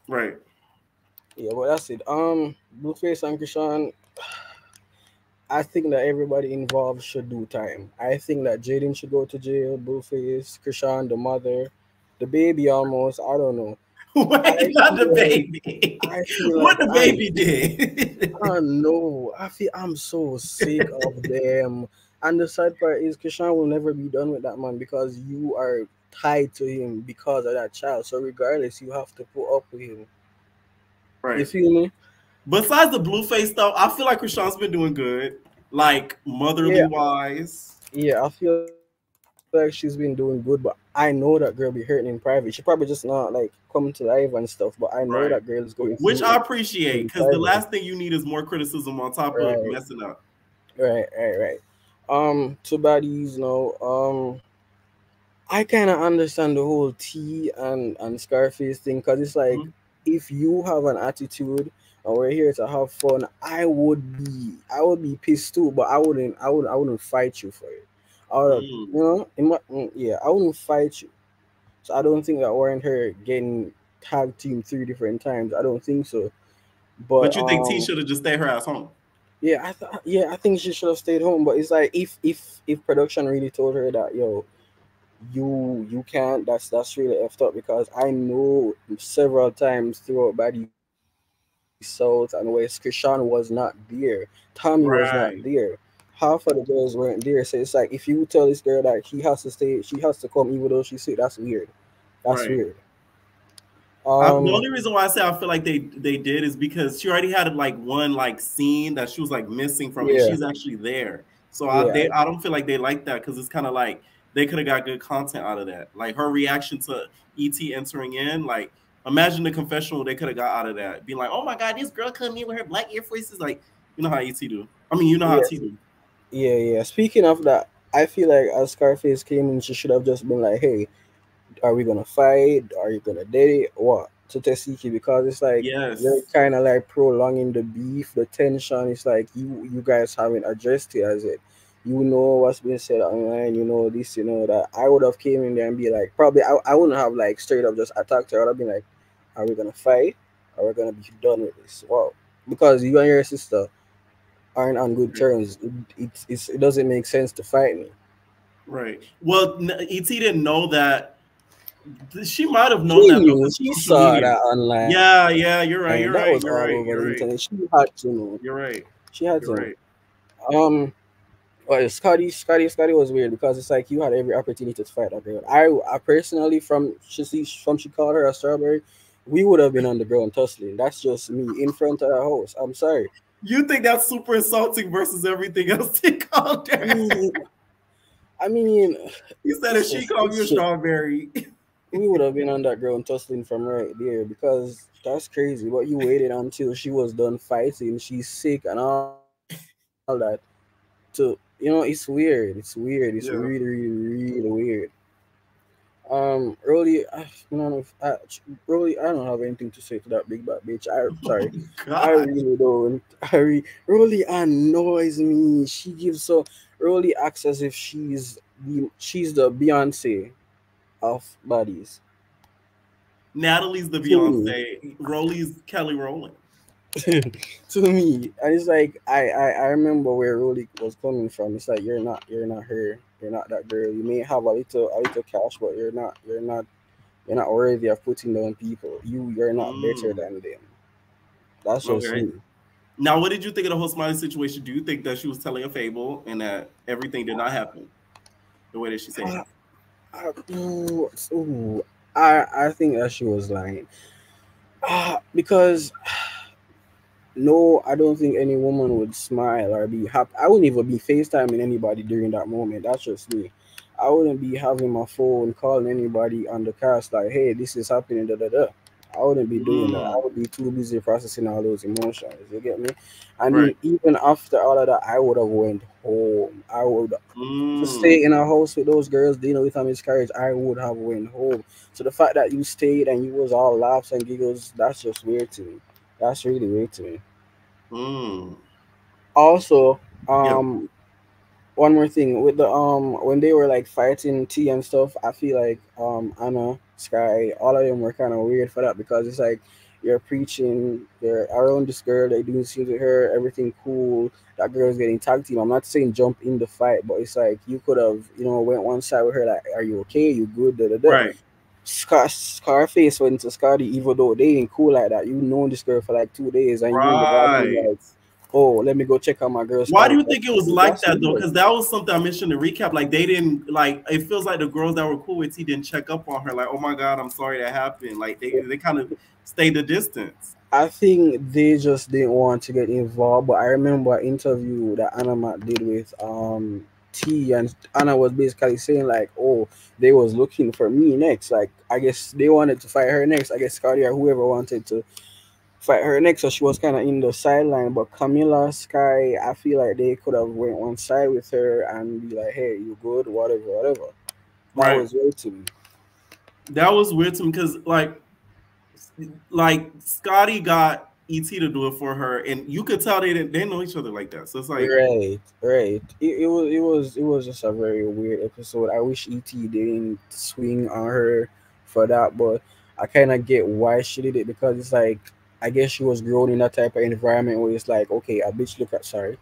Right. Yeah, but that's it. Blueface and Krishan, I think that everybody involved should do time. I think that Jaden should go to jail, Blueface, Krishan, the mother, the baby almost. I don't know. Wait, not the baby. What the baby did. I don't know. I'm so sick of them. And the sad part is Krishan will never be done with that man because you are tied to him because of that child. So regardless, you have to put up with him. You Right. feel me? Besides the Blueface though, I feel like Krishan's been doing good, like motherly Yeah, wise. yeah. I feel like she's been doing good, but I know that girl be hurting in private. She probably just not like coming to live and stuff, but I know that girl is Right. going through it Which I in appreciate because the private. last thing you need is more criticism on top of Right, messing up. right. To baddies, I kind of understand the whole T and Scarface thing because it's like Mhm. if you have an attitude and we're here to have fun, I would be pissed too, but I wouldn't fight you for it. I would, Mm. yeah, I wouldn't fight you. So I don't think that warrant her getting tag team 3 different times. I don't think so. But But you think T should have just stayed her ass home? I think she should have stayed home. But it's like if production really told her that yo you can't, that's really effed up because I know several times throughout Baddies South and West Krishan was not there, Tommy was not there, Right. half of the girls weren't there. So it's like if you tell this girl that he has to stay, she has to come even though she's sick, that's weird. That's Right. weird. The um only reason why I say I feel like they did is because she already had like one like scene that she was like missing from, and yeah she's actually there. So yeah I don't feel like they like that because it's kind of like they could have got good content out of that. Like her reaction to ET entering in, like imagine the confessional they could have got out of that, being like, "Oh my god, this girl come in with her black Air Forces," like you know how ET do. I mean, you know how yeah T do. yeah. Speaking of that, I feel like as Scarface came in, she should have just been like, hey, are we gonna fight? Are you gonna date it? What? To Tesiki because it's like you're Yes, kind of like prolonging the beef, the tension. It's like you guys haven't addressed it as it. You know what's been said online. You know this. You know that. I would have came in there and be like, probably I wouldn't have like straight up just attacked her. I would have been like, are we gonna fight? Are we gonna be done with this? Wow. Because you and your sister aren't on good terms. It doesn't make sense to fight me. right. Well, ET didn't know that. She might have known She that though knew. because She social saw media. that online. Yeah, That was yeah, all you're right, you're over the right, internet. you're right, She you're had right, to know. you're She right, had to know. you're right. Well, Scotty was weird because it's like you had every opportunity to fight that girl. I personally, from she called her a strawberry, we would have been on the ground tussling. That's just me in front of her house. I'm sorry. You think that's super insulting versus everything else he called I her? mean, I mean, You said if it's she just called you a strawberry. we would have been on that ground tussling from right there because that's crazy. But you waited until she was done fighting, she's sick and all that to it's weird. It's weird. It's really, really, Yeah. really, really weird. Really, really, I don't have anything to say to that big bad bitch. Sorry, I God. really don't. Really annoys me. She gives so really acts as if she's the Beyonce of bodies Natalie's the to me. Beyonce. Rolly's Kelly Rowland. To me, and it's like I remember where Rolly was coming from. It's like you're not her. You're not that girl. You may have a little cash, but you're not worthy of putting down people. You're not better Mm, than them. That's just okay. me. Now, what did you think of the whole Smiley situation? Do you think that she was telling a fable and that everything did not happen the way that she said? I, ooh, I think that she was lying. Because no, I don't think any woman would smile or be happy. I wouldn't even be FaceTiming anybody during that moment. That's just me. I wouldn't be having my phone calling anybody on the cast like, hey, this is happening, da da da. I wouldn't be doing that. I Mm, would be too busy processing all those emotions. You get me? And then right. even after all of that, I would have went home. I would to Mm, stay in a house with those girls dealing with a miscarriage. I would have went home. So the fact that you stayed and you was all laughs and giggles, that's just weird to me. That's really weird to me. mm. Also, Yeah. one more thing with the when they were like fighting T and stuff, I feel like Anna, Sky, all of them were kind of weird for that because it's like you're preaching, you're around this girl, they doing scenes with her, everything cool. That girl's getting tag team. I'm not saying jump in the fight, but it's like you could have, went one side with her like, are you okay? You good? Da da da. Right. Scarface went to Scotty, even though they ain't cool like that. You known this girl for like 2 days, and you in the bathroom Right. like oh, let me go check out my girl Why do Scotty. you think it was like that though? Because that was something I mentioned in the recap. Like they didn't like. It feels like the girls that were cool with T didn't check up on her. Like, oh my god, I'm sorry that happened. Like they kind of stayed the distance. I think they just didn't want to get involved. But I remember an interview that Anna Matt did with T, and Anna was basically saying like, oh, they was looking for me next. Like I guess they wanted to fight her next. I guess Scotty or whoever wanted to fight her next, so she was kind of in the sideline. But Camilla, Sky, I feel like they could have went one side with her and be like, "Hey, you good? Whatever." That was weird to me. That was weird to me because like Scotty got ET to do it for her, and you could tell they didn't know each other like that. So it's like right. It was just a very weird episode. I wish ET didn't swing on her for that, but I kind of get why she did it, because it's like, I guess she was grown in that type of environment where it's like, okay, a bitch look at sorry.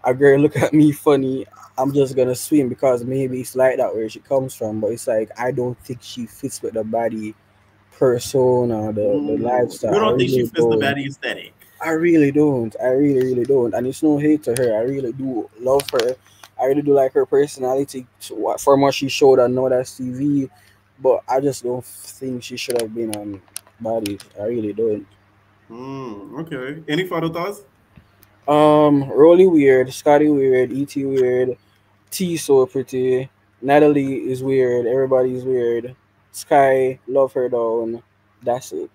A girl look at me funny, I'm just gonna swim because maybe it's like that where she comes from. But it's like, I don't think she fits with the body persona, the lifestyle. You don't think she fits the baddie aesthetic? I really don't. I really don't. And it's no hate to her. I really do love her. I really do like her personality from what she showed on Know That's TV. But I just don't think she should have been on Baddies. I really don't. Okay. Any final thoughts? Rolly weird, Scotty weird, ET weird, T so pretty, Natalie is weird, everybody's weird, Sky, love her down. That's it.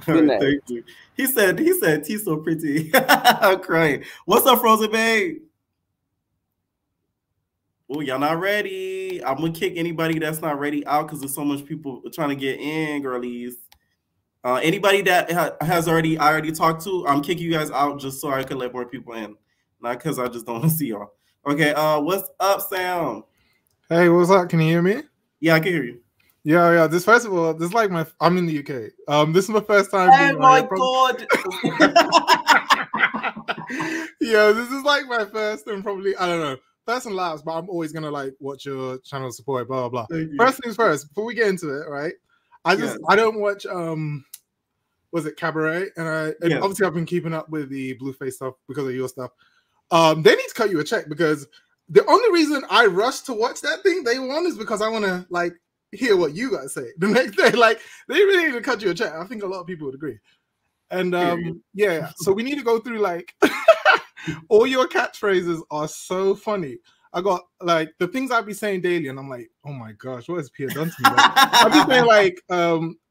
Good night. Thank you. He said T so pretty. I'm crying. What's up, Frozen Babe? Oh, y'all not ready. I'm gonna kick anybody that's not ready out because there's so much people trying to get in, girlies. Anybody that I already talked to, I'm kicking you guys out just so I can let more people in. Not because I just don't want to see y'all. Okay, what's up, Sam? Hey, what's up? Can you hear me? Yeah, I can hear you. Yeah. First of all, this is like I'm in the UK. This is my first time. Oh my god. Yeah, this is like my first and probably, I don't know, first and last, but I'm always gonna like watch your channel, support, blah blah blah. First things first, before we get into it, right? I don't watch was it Cabaret? And obviously I've been keeping up with the Blueface stuff because of your stuff. They need to cut you a check, because the only reason I rushed to watch that thing day one is because I want to like hear what you guys say the next day. Like, they really need to cut you a check. I think a lot of people would agree. And yeah, so we need to go through like all your catchphrases are so funny. I got like the things I'd be saying daily, and I'm like, oh my gosh, what has Pierre done to me? Like, I'd be saying like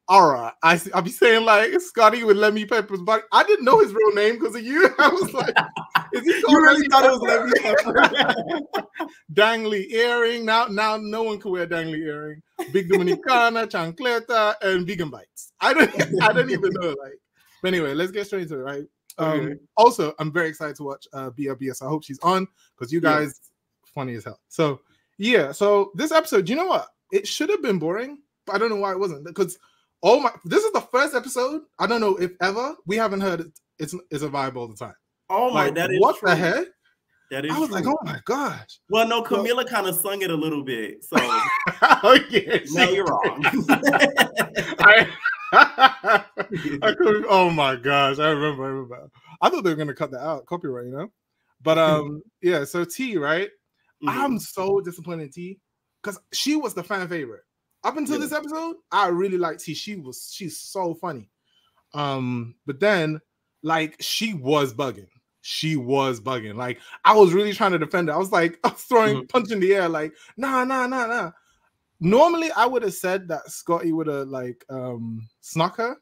Aura. I'll be saying like Scotty with Lemmy Pepper's body. I didn't know his real name because of you. I was like, is he you really thought it was Lemmy Pepper? Dangly earring. Now no one can wear dangly earring. Big Dominicana, chancleta, and vegan bites. I don't even know. Like, but anyway, let's get straight into it, right? Okay. Also, I'm very excited to watch BRBS. I hope she's on because you guys funny as hell. So yeah, so this episode, you know what? It should have been boring, but I don't know why it wasn't. Because this is the first episode. I don't know if ever we haven't heard it's a vibe all the time. Oh my, like, that is what true. The heck? That is I was true. like, oh my gosh. Well, no, Camila kind of sung it a little bit. So oh yeah, no, you're wrong. Oh my gosh, I remember. I thought they were gonna cut that out, copyright, you know. But yeah. So T, right? I'm so disappointed in T because she was the fan favorite up until this episode. I really liked T. She's so funny. But then like she was bugging. Like I was really trying to defend her. I was like, I was throwing punch in the air, like nah. Normally I would have said that Scotty would have like snuck her,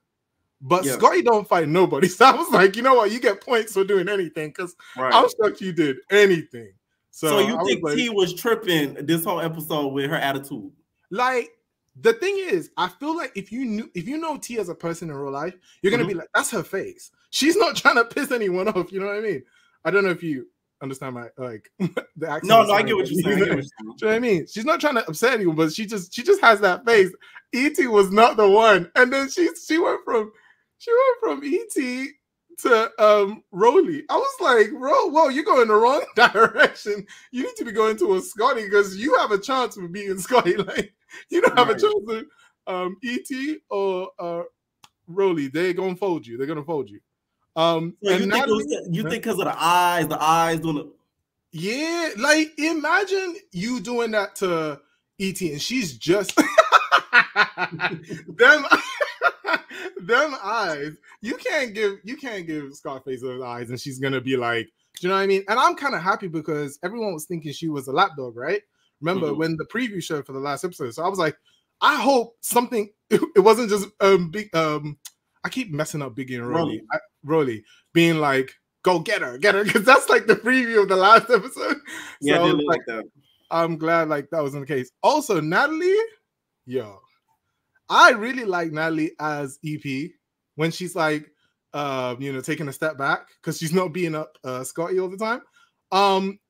but Scotty don't fight nobody. So I was like, you know what, you get points for doing anything because I was shocked you did anything. So you think T was tripping this whole episode with her attitude? Like, the thing is, I feel like if you know T as a person in real life, you're gonna be like, that's her face. She's not trying to piss anyone off. You know what I mean? I don't know if you understand my like the accent. No, I get what you're saying. You know what I mean? She's not trying to upset anyone, but she just has that face. E.T. was not the one, and then she went from E.T. to Rolly. I was like, whoa, you're going the wrong direction. You need to be going to a Scotty because you have a chance of beating Scotty. Like, you don't have a chance of E.T. or Rolly. They're gonna fold you. So you think you think because of the eyes doing it? Yeah, like imagine you doing that to E.T. and she's just them eyes. You can't give Scarface those eyes, and she's gonna be like, do you know what I mean? And I'm kind of happy because everyone was thinking she was a lapdog, right? Remember when the preview showed for the last episode? So I was like, I hope something. It wasn't just big. I keep messing up Biggie and Rolly being like, go get her, because that's like the preview of the last episode. Yeah, so like that. I'm glad like that wasn't the case. Also, Natalie, I really like Natalie as EP when she's like, taking a step back because she's not beating up Scotty all the time.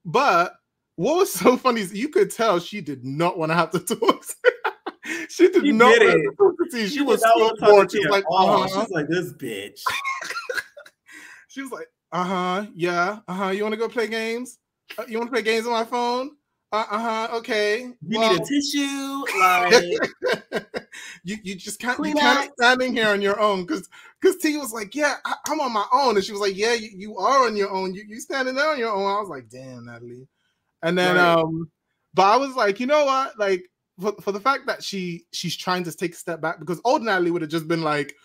But what was so funny is you could tell she did not want to have to talk. She did not want to talk to T. She was so bored. She was like, she's like, this bitch. She was like, yeah, you want to go play games? You want to play games on my phone? Okay. You need a tissue, like you just can't. You can't standing here on your own because T was like, yeah, I'm on my own, and she was like, yeah, you are on your own. You standing there on your own. I was like, damn, Natalie. And then but I was like, you know what, like for the fact that she's trying to take a step back, because old Natalie would have just been like,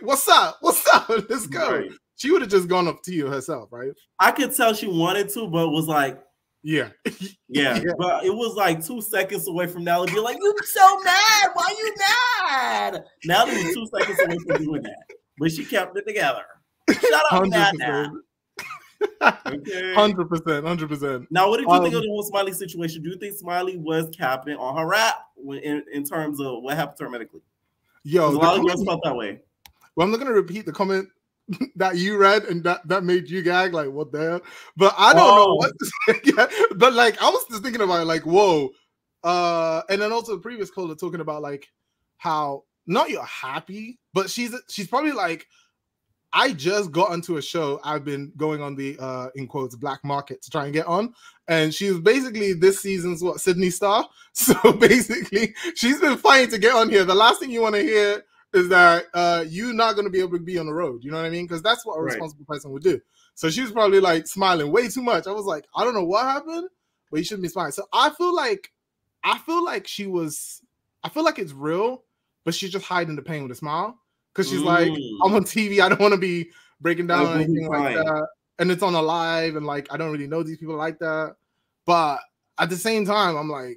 what's up, let's go. Right. She would have just gone up to you herself, right? I could tell she wanted to, but was like, yeah. But it was like 2 seconds away from Natalie being like, you so mad, why you mad? Natalie was 2 seconds away from doing that, but she kept it together. Shut up, now. Okay. 100%. Now, what did you think of the whole Smiley situation? Do you think Smiley was capping on her rap in terms of what happened to her medically? Yo, a lot of girls felt that way. Well, I'm not gonna repeat the comment that you read and that made you gag, like what the hell? But I don't know what to say. But like I was just thinking about it, like, whoa. And then also the previous caller talking about like how not you're happy, but she's probably like, I just got onto a show I've been going on the in quotes black market to try and get on, and she's basically this season's Sydney Star. So basically she's been fighting to get on here. The last thing you want to hear is that you're not going to be able to be on the road. You know what I mean? Because that's what a responsible person would do. So she was probably like smiling way too much. I was like, I don't know what happened, but you shouldn't be smiling. So I feel like it's real, but she's just hiding the pain with a smile. Because she's like, I'm on TV. I don't want to be breaking down or anything like that. And it's on a live, and like I don't really know these people like that. But at the same time, I'm like,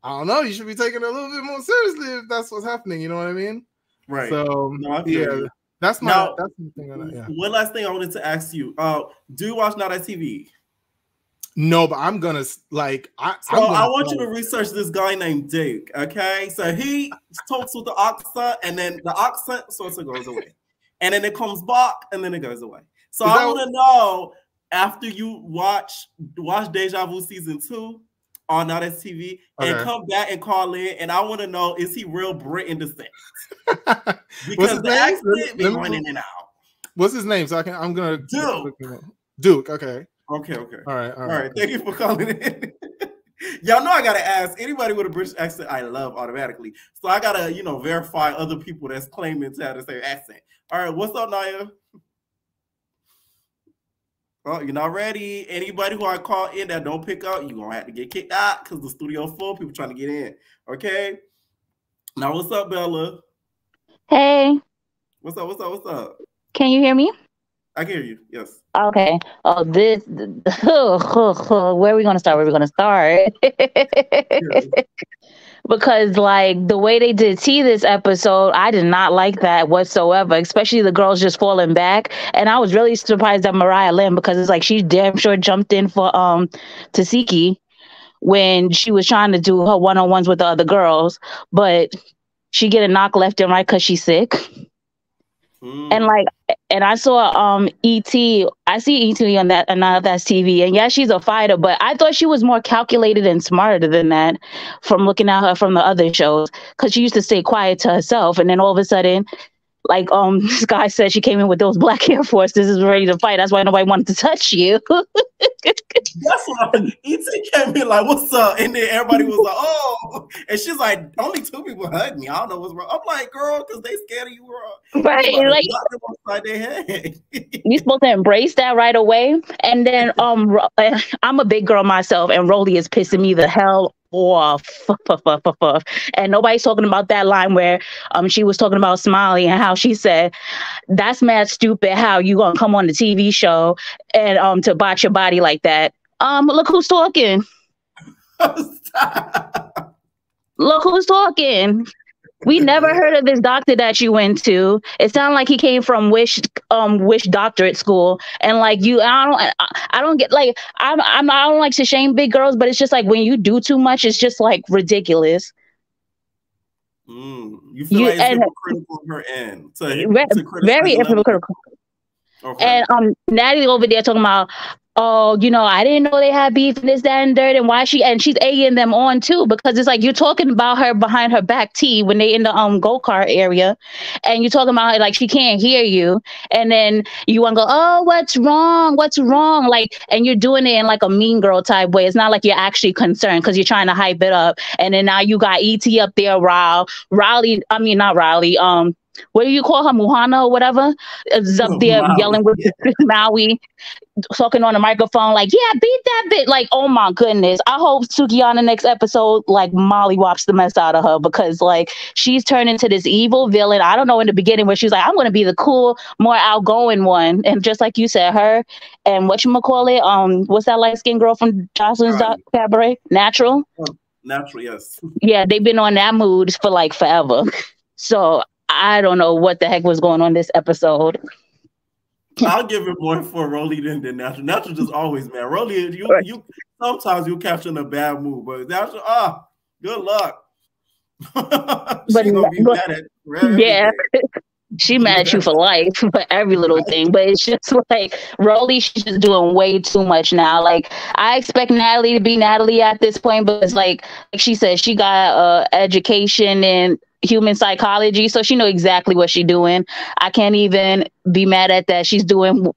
I don't know. You should be taking it a little bit more seriously if that's what's happening. You know what I mean? Right. So that's my thing on that. Yeah. One last thing I wanted to ask you. Do you watch Now That's TV? No, but I'm gonna like. I want you to research this guy named Duke. Okay, so he talks with the accent, and then the accent sort of goes away, and then it comes back, and then it goes away. So I want to know, after you watch Deja Vu season 2 on Now That's TV, and come back and call in, and I want to know, is he real Britain descent? Because the accent be running in and out. What's his name? So I'm gonna Duke. Okay. Okay. All right. Thank you for calling in. Y'all know I gotta ask anybody with a British accent. I love automatically, so I gotta verify other people that's claiming to have the same accent. All right, what's up, Naya? Oh, you're not ready. Anybody who I call in that don't pick up, you're gonna have to get kicked out because the studio full. People trying to get in. Okay. Now, what's up, Bella? Hey. What's up? Can you hear me? I can hear you. Yes. Okay. Oh, where are we going to start? Because like the way they did T this episode, I did not like that whatsoever, especially the girls just falling back. And I was really surprised at Mariah Lynn, because it's like she damn sure jumped in for Tasiki when she was trying to do her one-on-ones with the other girls, but she get a knock left and right because she's sick. And I saw E.T. I see E.T. on that That's TV, and yeah, she's a fighter, but I thought she was more calculated and smarter than that from looking at her from the other shows, because she used to stay quiet to herself, and then all of a sudden Like this guy said, she came in with those black Air Force. This is ready to fight. That's why nobody wanted to touch you. That's what E.T. came in like, what's up? And then everybody was like, oh. And she's like, only 2 people hugged me. I don't know what's wrong. I'm like, girl, because they scared of you, girl. Right. Like, you're supposed to embrace that right away. And then I'm a big girl myself, and Rolly is pissing me the hell off. And nobody's talking about that line where she was talking about Smiley and how she said, that's mad stupid how you gonna come on the TV show and to botch your body like that. Look who's talking. Look who's talking. We never heard of this doctor that you went to. It sounded like he came from Wish doctorate school. And like I don't get, like, I don't like to shame big girls, but it's just like when you do too much, it's just like ridiculous. You feel like it's hypocritical on her end. Very hypocritical. Okay. And Natty over there talking about, oh, you know, I didn't know they had beef and this, that, and dirt, and why she's egging them on too, because it's like you're talking about her behind her back, T, when they in the go-kart area, and you're talking about her like she can't hear you, and then you want to go, oh, what's wrong, like, and you're doing it in like a mean girl type way. It's not like you're actually concerned because you're trying to hype it up, and then now you got E.T. up there, not Riley, what do you call her, Muhana or whatever, is up there yelling with Maui, talking on the microphone like, yeah, beat that bitch. Like, oh my goodness. I hope Suki on the next episode like Molly whops the mess out of her, because like she's turned into this evil villain. I don't know, in the beginning where she was like, I'm going to be the cool, more outgoing one. And just like you said, her and whatchamacallit, what's that light-skinned girl from Jocelyn's Cabaret? Natural? Natural, yes. Yeah, they've been on that mood for like forever. So I don't know what the heck was going on this episode. I'll give it more for Rolly than Natural. Natural just always, man. Rolly, you sometimes you catch in a bad mood, but Natural, good luck. She's gonna be mad at yeah. She mad at you for life for every little thing, but it's just like Rolly, she's just doing way too much now. Like, I expect Natalie to be Natalie at this point, but it's like she said, she got education in human psychology, so she know exactly what she's doing. I can't even be mad at that. She's doing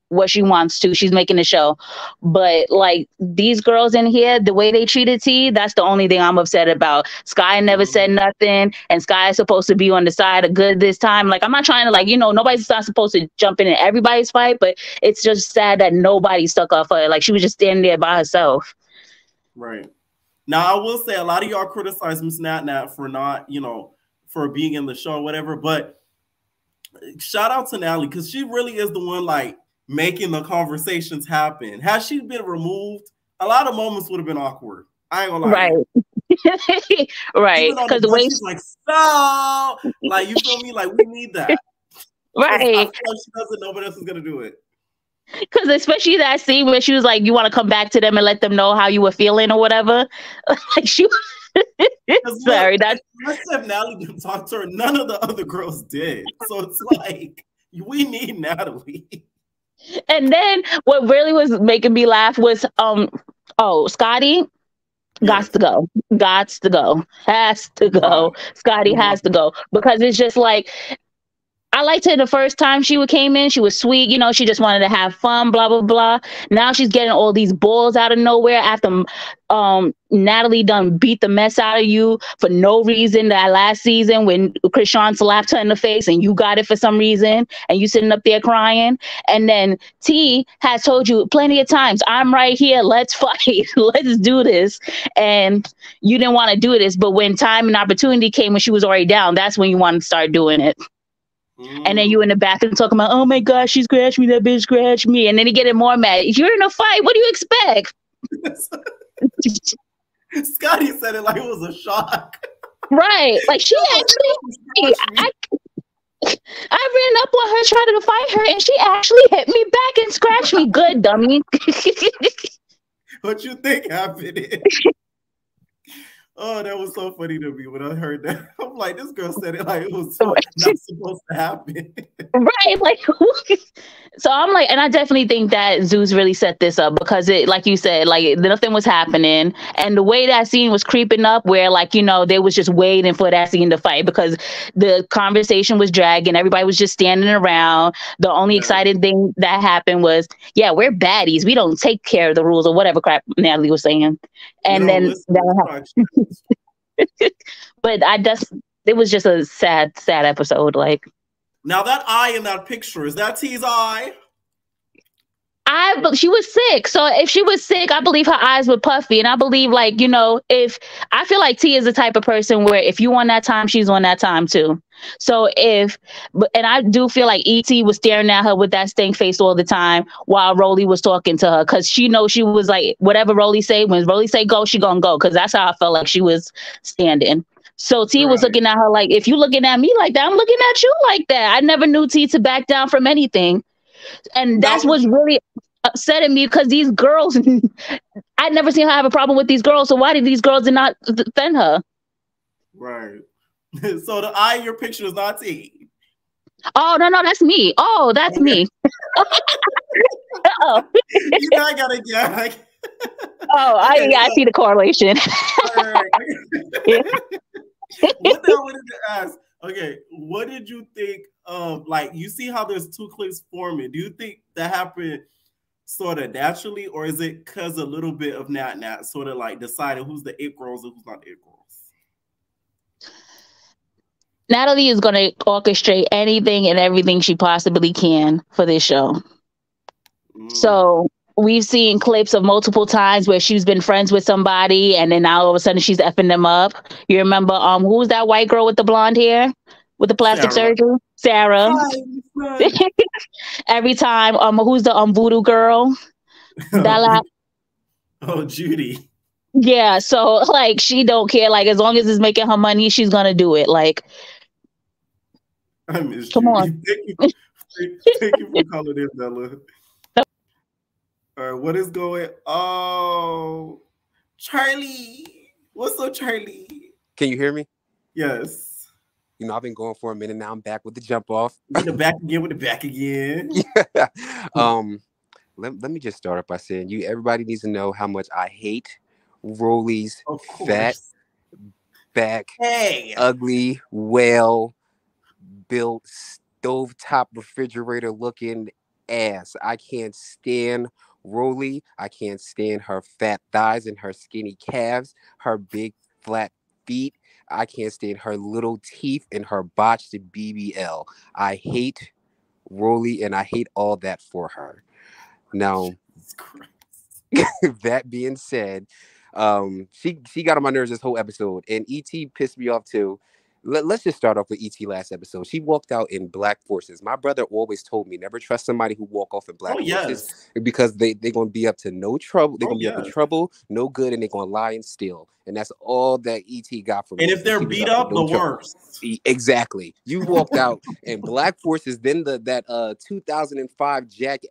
what she wants to. She's making the show. But like these girls in here, the way they treated T, that's the only thing I'm upset about. Sky never said nothing, and Sky is supposed to be on the side of good this time. Like, I'm not trying to, like, you know, nobody's not supposed to jump in everybody's fight, but it's just sad that nobody stuck up for her. Like, she was just standing there by herself. Right. Now, I will say a lot of y'all criticize Miss Nat for not, you know, for being in the show or whatever, but shout out to Natalie, because she really is the one, like, making the conversations happen. Had she been removed, a lot of moments would have been awkward. I ain't gonna lie. Right. Right. Because the way she's like, so, like, you feel me? Like, we need that. Right. I feel like she doesn't know nobody else is gonna do it. Because especially that scene where she was like, you want to come back to them and let them know how you were feeling or whatever. Like, she sorry, that's if Natalie didn't talk to her, none of the other girls did. So it's like, we need Natalie. And then what really was making me laugh was Scotty has to go. Scotty has to go, because it's just like, I liked her the first time she came in. She was sweet. You know, she just wanted to have fun, blah, blah, blah. Now she's getting all these balls out of nowhere after Natalie done beat the mess out of you for no reason that last season when Krishan slapped her in the face and you got it for some reason and you sitting up there crying. And then T has told you plenty of times, I'm right here. Let's fight. Let's do this. And you didn't want to do this. But when time and opportunity came, when she was already down, that's when you wanted to start doing it. And then you in the bathroom talking about, oh my gosh, she scratched me, that bitch scratched me. And then you getting more mad. If you're in a fight, what do you expect? Scotty said it like it was a shock. Right. Like, she actually, I ran up on her trying to fight her, and she actually hit me back and scratched me good, dummy. What you think happened? Oh, that was so funny to me when I heard that. I'm like, this girl said it like it was so not supposed to happen. Right, like so I'm like, and I definitely think that Zeus really set this up because it, like you said, like nothing was happening, and the way that scene was creeping up, where like they was just waiting for that scene to fight because the conversation was dragging, everybody was just standing around. The only exciting thing that happened was, yeah, we're baddies, we don't take care of the rules or whatever crap Natalie was saying, and then but it was just a sad episode, like. Now that eye in that picture, is that T's eye? She was sick. So if she was sick, I believe her eyes were puffy. And I believe if I feel like T is the type of person where if you on that time, she's on that time too. So and I do feel like E.T. was staring at her with that stink face all the time while Rolly was talking to her. Cause she knows she was like, whatever Rolly say, when Rolly say go, she gonna go. Cause that's how I felt like she was standing. So T was looking at her like, if you looking at me like that, I'm looking at you like that. I never knew T to back down from anything. And that's what's really upsetting me because these girls, I'd never seen her have a problem with these girls. So why did these girls not defend her? Right. So the eye in your picture is not T. Oh, no, that's me. Oh, that's me. Oh. You know I gotta gag. Oh, I see the correlation. What the hell wanted to ask? Okay, what did you think of, like, you see how there's two clips forming? Do you think that happened sort of naturally, or is it because a little bit of Nat sort of like deciding who's the it girls and who's not the it girls? Natalie is going to orchestrate anything and everything she possibly can for this show. So we've seen clips of multiple times where she's been friends with somebody and then now all of a sudden she's effing them up. You remember who was that white girl with the blonde hair with the plastic surgery? Sarah. Hi, every time who's the voodoo girl? Judy. Yeah, so like she don't care, like as long as it's making her money, she's gonna do it. Like I miss come Judy. on. Thank you for calling in, Bella. All right, what is going? Oh, Charlie. What's up, Charlie? Can you hear me? Yes. You know, I've been going for a minute now. I'm back with the jump off. With the back again. Yeah. Let me just start up by saying everybody needs to know how much I hate Rolly's fat back, ugly, well-built, stovetop refrigerator looking ass. I can't stand Rolly. I can't stand her fat thighs and her skinny calves, her big flat feet. I can't stand her little teeth and her botched BBL. I hate Rolly and I hate all that for her. Now, that being said, she got on my nerves this whole episode, and E.T. pissed me off too. Let's just start off with E.T. last episode. She walked out in black forces. My brother always told me never trust somebody who walk off in black forces because they're going to be up to no trouble. They're going to be up to trouble, no good, and they're going to lie and steal. And that's all that E.T. got from me. And if they're beat up, the worst. Exactly. You walked out in black forces, then that 2005 jacket.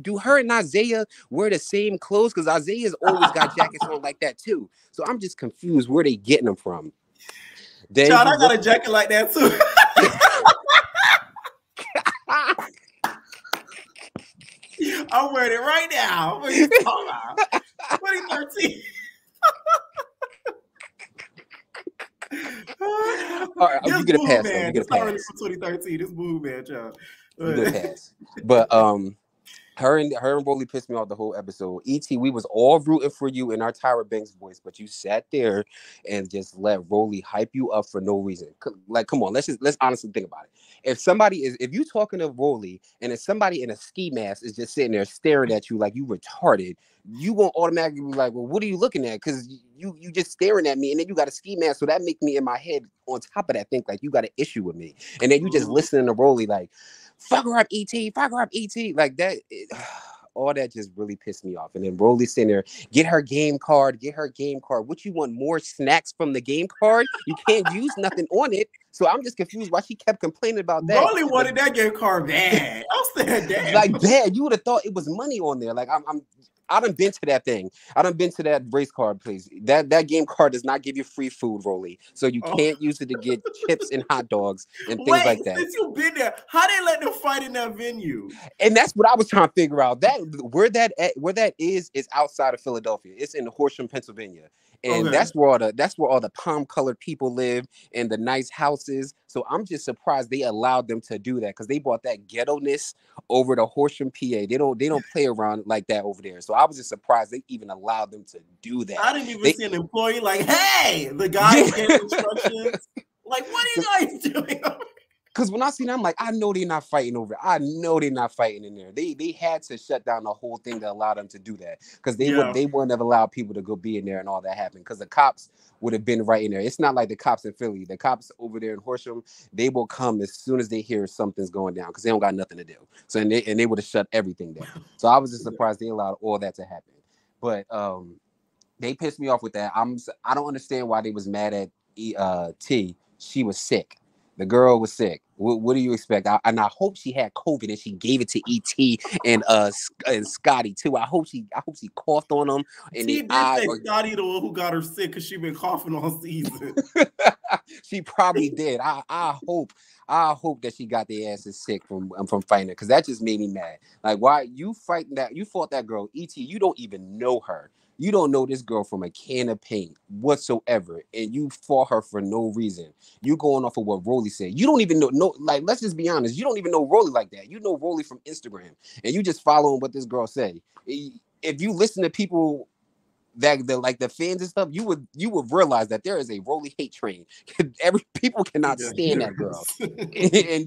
Do her and Isaiah wear the same clothes? Because Isaiah's always got jackets on like that too. So I'm just confused where they getting them from. Child, I got a jacket like that too. I'm wearing it right now. What are you talking about? 2013. All right, you get a pass. Man. It's not really from 2013. This move, man, child. You get a pass. But her and Rolly pissed me off the whole episode. E.T., we was all rooting for you in our Tyra Banks voice, but you sat there and just let Rolly hype you up for no reason. Like, come on, let's honestly think about it. If you talking to Rolly and if somebody in a ski mask is just sitting there staring at you like you retarded, you won't automatically be like, well, what are you looking at? Because you just staring at me, and then you got a ski mask, so that make me in my head on top of that think like you got an issue with me, and then you just listening to Rolly like, fuck her up, E.T., fuck her up, E.T. Like that, all that just really pissed me off. And then Rolly sitting there, get her game card. What you want, more snacks from the game card? You can't use nothing on it. So I'm just confused why she kept complaining about that. Rolly wanted that game card bad. I was saying that. Like bad. You would have thought it was money on there. Like I'm I done been to that thing. I done been to that race card place. That game card does not give you free food, Rolly. So you can't use it to get chips and hot dogs and things like that. Since you've been there, how they let them fight in that venue? And that's what I was trying to figure out. Where that is outside of Philadelphia. It's in Horsham, Pennsylvania. And that's where all the palm-colored people live and the nice houses. So I'm just surprised they allowed them to do that because they brought that ghetto-ness over to Horsham, PA. They don't play around like that over there. So I was just surprised they even allowed them to do that. I didn't even see an employee like, hey, the guy gave instructions. Like, what are you guys doing? Because when I see them, I'm like, I know they're not fighting over it. I know they're not fighting in there. They had to shut down the whole thing to allow them to do that. Because they wouldn't have allowed people to go be in there and all that happened. Because the cops would have been right in there. It's not like the cops in Philly. The cops over there in Horsham, they will come as soon as they hear something's going down because they don't got nothing to do. So and they would have shut everything down. So I was just surprised they allowed all that to happen. But they pissed me off with that. I don't understand why they was mad at T. She was sick. The girl was sick. What do you expect? And I hope she had COVID and she gave it to ET and Scotty too. I hope she coughed on them. And T did say Scotty the one who got her sick because she been coughing all season. She probably did. I hope that she got their asses sick from fighting her because that just made me mad. Like, why you fighting that? You fought that girl, ET. You don't even know her. You don't know this girl from a can of paint whatsoever, and you fought her for no reason. You going off of what Rolly said. You don't even know. Like, let's just be honest. You don't even know Rolly like that. You know Rolly from Instagram, and you just following what this girl say. If you listen to people that like the fans and stuff, you would realize that there is a Rolly hate train. People cannot stand that girl, and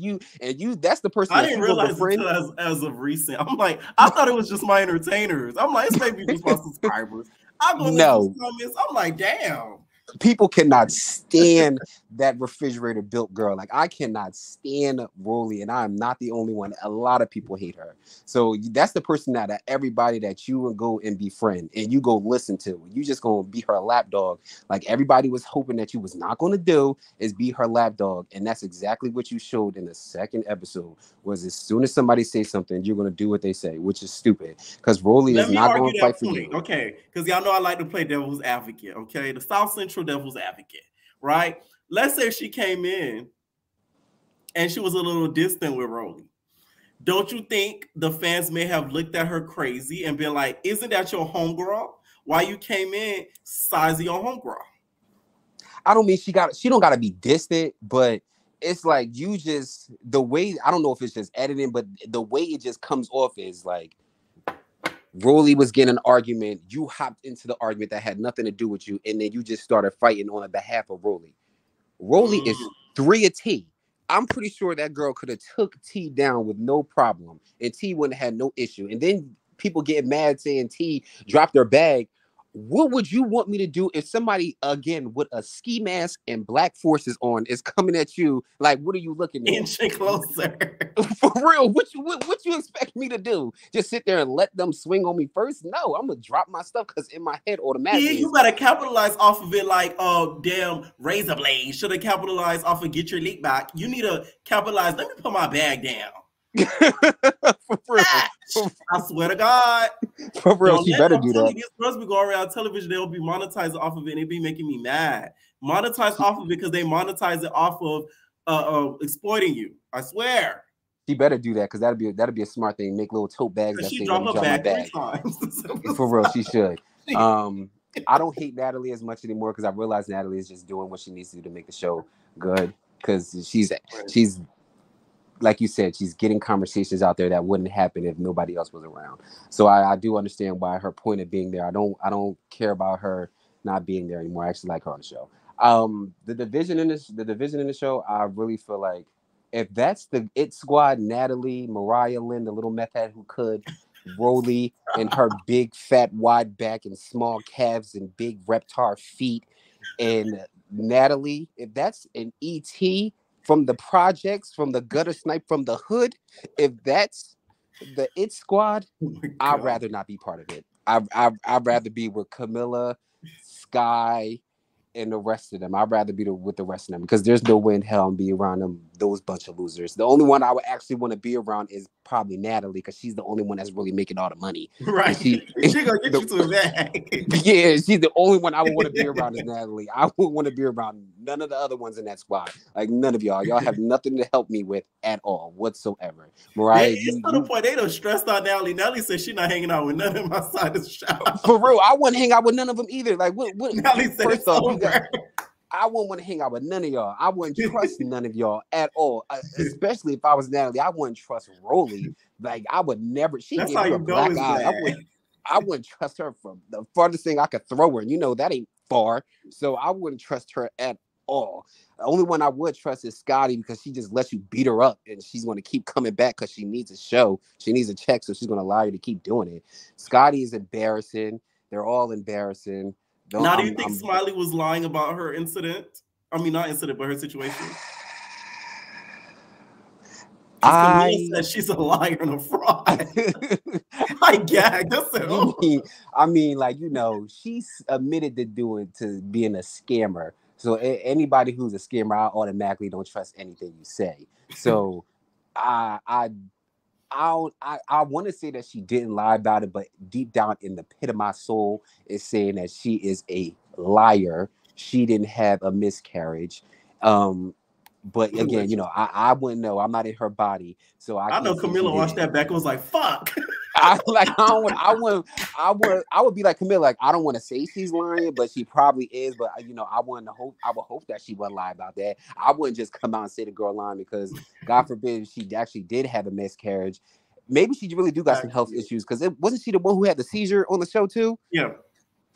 you that's the person. I didn't realize until as of recent. I'm like, I thought it was just my entertainers. I'm like, it's maybe just my subscribers. I go to comments. I'm like, damn. People cannot stand that refrigerator built girl. Like, I cannot stand Rolly, and I'm not the only one. A lot of people hate her. So that's the person that everybody that you would go and befriend and you go listen to. You just gonna be her lapdog. Like everybody was hoping that you was not gonna do is be her lapdog, and that's exactly what you showed in the second episode. Was as soon as somebody says something, you're gonna do what they say, which is stupid. Because Rolly is not going to fight for you. Okay, because y'all know I like to play devil's advocate. Okay, the South Central devil's advocate, right? Let's say she came in and she was a little distant with Rolly. Don't you think the fans may have looked at her crazy and been like, isn't that your homegirl? Why you came in sizing your homegirl? I don't mean she don't gotta be distant, but it's like you just the way, I don't know if it's just editing, but the way it just comes off is like Rolly was getting an argument, you hopped into the argument that had nothing to do with you, and then you just started fighting on behalf of Rolly. Rolly is 3 of T. I'm pretty sure that girl could have took T down with no problem, and T wouldn't have had no issue. And then people get mad saying T dropped her bag. What would you want me to do if somebody, again, with a ski mask and black forces on is coming at you? Like, what are you looking at? Inching closer. For real, what you expect me to do? Just sit there and let them swing on me first? No, I'm going to drop my stuff because in my head automatically. Yeah, you got to capitalize off of it like, oh, damn, razor blade. Should have capitalized off of get your leak back. You need to capitalize. Let me put my bag down. For real. I swear to God. For real, she better do that. These girls be going around television, they'll be monetizing off of it, and it be making me mad. Monetize off of it because they monetize it off of exploiting you. I swear. She better do that because that'd be a smart thing. Make little tote bags that she say drop her bag 3 times. For real, she should. I don't hate Natalie as much anymore because I realize Natalie is just doing what she needs to do to make the show good. Because she's like you said, she's getting conversations out there that wouldn't happen if nobody else was around. So I do understand why her point of being there. I don't care about her not being there anymore. I actually like her on the show. The division in the show, I really feel like if that's the It Squad, Natalie, Mariah Lynn, the little meth head who could, Rolly and her big fat wide back and small calves and big reptar feet, and Natalie, if that's an ET from the projects, from the gutter snipe, from the hood, if that's the It Squad, I'd rather not be part of it. I'd rather be with Camilla, Sky, and the rest of them. I'd rather be with the rest of them because there's no way in hell I'm be around them, those bunch of losers. The only one I would actually want to be around is probably Natalie, because she's the only one that's really making all the money. Right. She gonna get you to a bag. Yeah, she's the only one I would want to be around is Natalie. I wouldn't want to be around none of the other ones in that squad. Like none of y'all. Y'all have nothing to help me with at all whatsoever. Mariah, it's to the point they don't stress out Natalie. Natalie said she's not hanging out with none of my side of the shop. For real, I wouldn't hang out with none of them either. Like what Natalie said first off, I wouldn't want to hang out with none of y'all. I wouldn't trust none of y'all at all. Especially if I was Natalie, I wouldn't trust Rolly. Like I would never. She gave me a black eye. I wouldn't trust her from the farthest thing I could throw her. And you know that ain't far, so I wouldn't trust her at all. The only one I would trust is Scotty, because she just lets you beat her up, and she's going to keep coming back because she needs a show. She needs a check, so she's going to allow you to keep doing it. Scotty is embarrassing. They're all embarrassing. Now, do you think Smiley was lying about her incident? I mean, not incident, but her situation. Camilla said she's a liar and a fraud. I gagged. I mean, like, you know, she's admitted to being a scammer. So anybody who's a scammer, I automatically don't trust anything you say. So I want to say that she didn't lie about it, but deep down in the pit of my soul is saying that she is a liar. She didn't have a miscarriage. But again, you know, I wouldn't know. I'm not in her body, so I know Camilla watched that back and was like, "Fuck." I would be like Camilla, like I don't want to say she's lying, but she probably is. But you know, I would hope that she wouldn't lie about that. I wouldn't just come out and say the girl lying, because God forbid she actually did have a miscarriage. Maybe she really do got some health issues, because wasn't she the one who had the seizure on the show too? Yeah.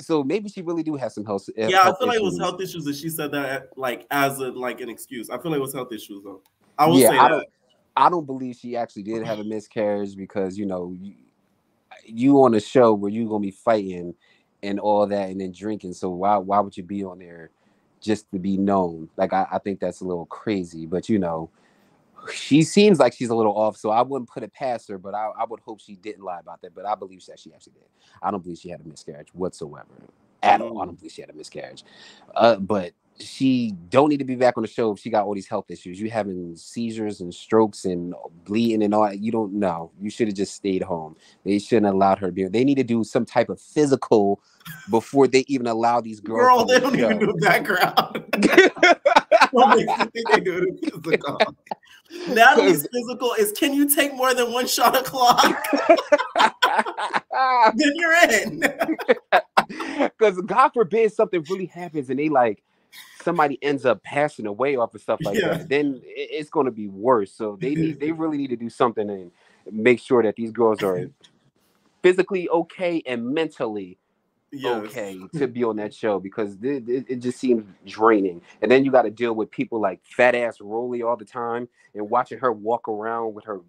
So maybe she really do have some health. I feel like it was health issues, and she said that like as an excuse. I feel like it was health issues though. I will say that. I don't believe she actually did have a miscarriage, because you know you on a show where you're gonna be fighting and all that and then drinking. So why would you be on there just to be known? Like I think that's a little crazy, but you know, she seems like she's a little off, so I wouldn't put it past her, but I would hope she didn't lie about that. But I believe that she actually did. I don't believe she had a miscarriage whatsoever at all. I don't believe she had a miscarriage. But she don't need to be back on the show if she got all these health issues. You having seizures and strokes and bleeding and all that. You don't know. You should have just stayed home. They shouldn't have allowed her to be. They need to do some type of physical before they even allow these girls. Girl, they don't even do a background. What makes you think they do it physical? Natalie's physical is, can you take more than one shot o'clock? Then you're in. Because God forbid something really happens and they like somebody ends up passing away off of stuff like that, then it's going to be worse. So they really need to do something and make sure that these girls are physically okay and mentally okay to be on that show, because it just seems draining. And then you got to deal with people like fat ass Rolly all the time and watching her walk around with her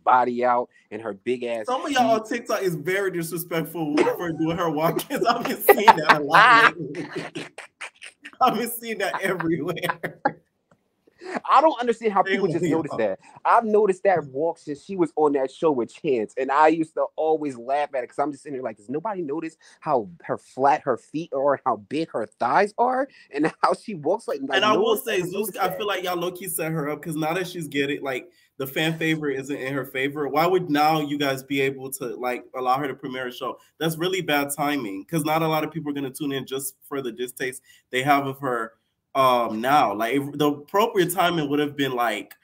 body out and her big ass. Some of y'all on TikTok is very disrespectful for doing her walk-ins. I've been seeing that a lot lately. I've been seeing that everywhere. I don't understand how people just notice that. I've noticed that walk since she was on that show with Chance, and I used to always laugh at it because I'm just sitting there like, does nobody notice how flat her feet are, or how big her thighs are, and how she walks like? And I will say, Zeus, I feel like y'all low-key set her up, because now that she's getting like the fan favorite isn't in her favor. Why would now you guys be able to like allow her to premiere a show? That's really bad timing, because not a lot of people are going to tune in just for the distaste they have of her. Now, like the appropriate timing would have been like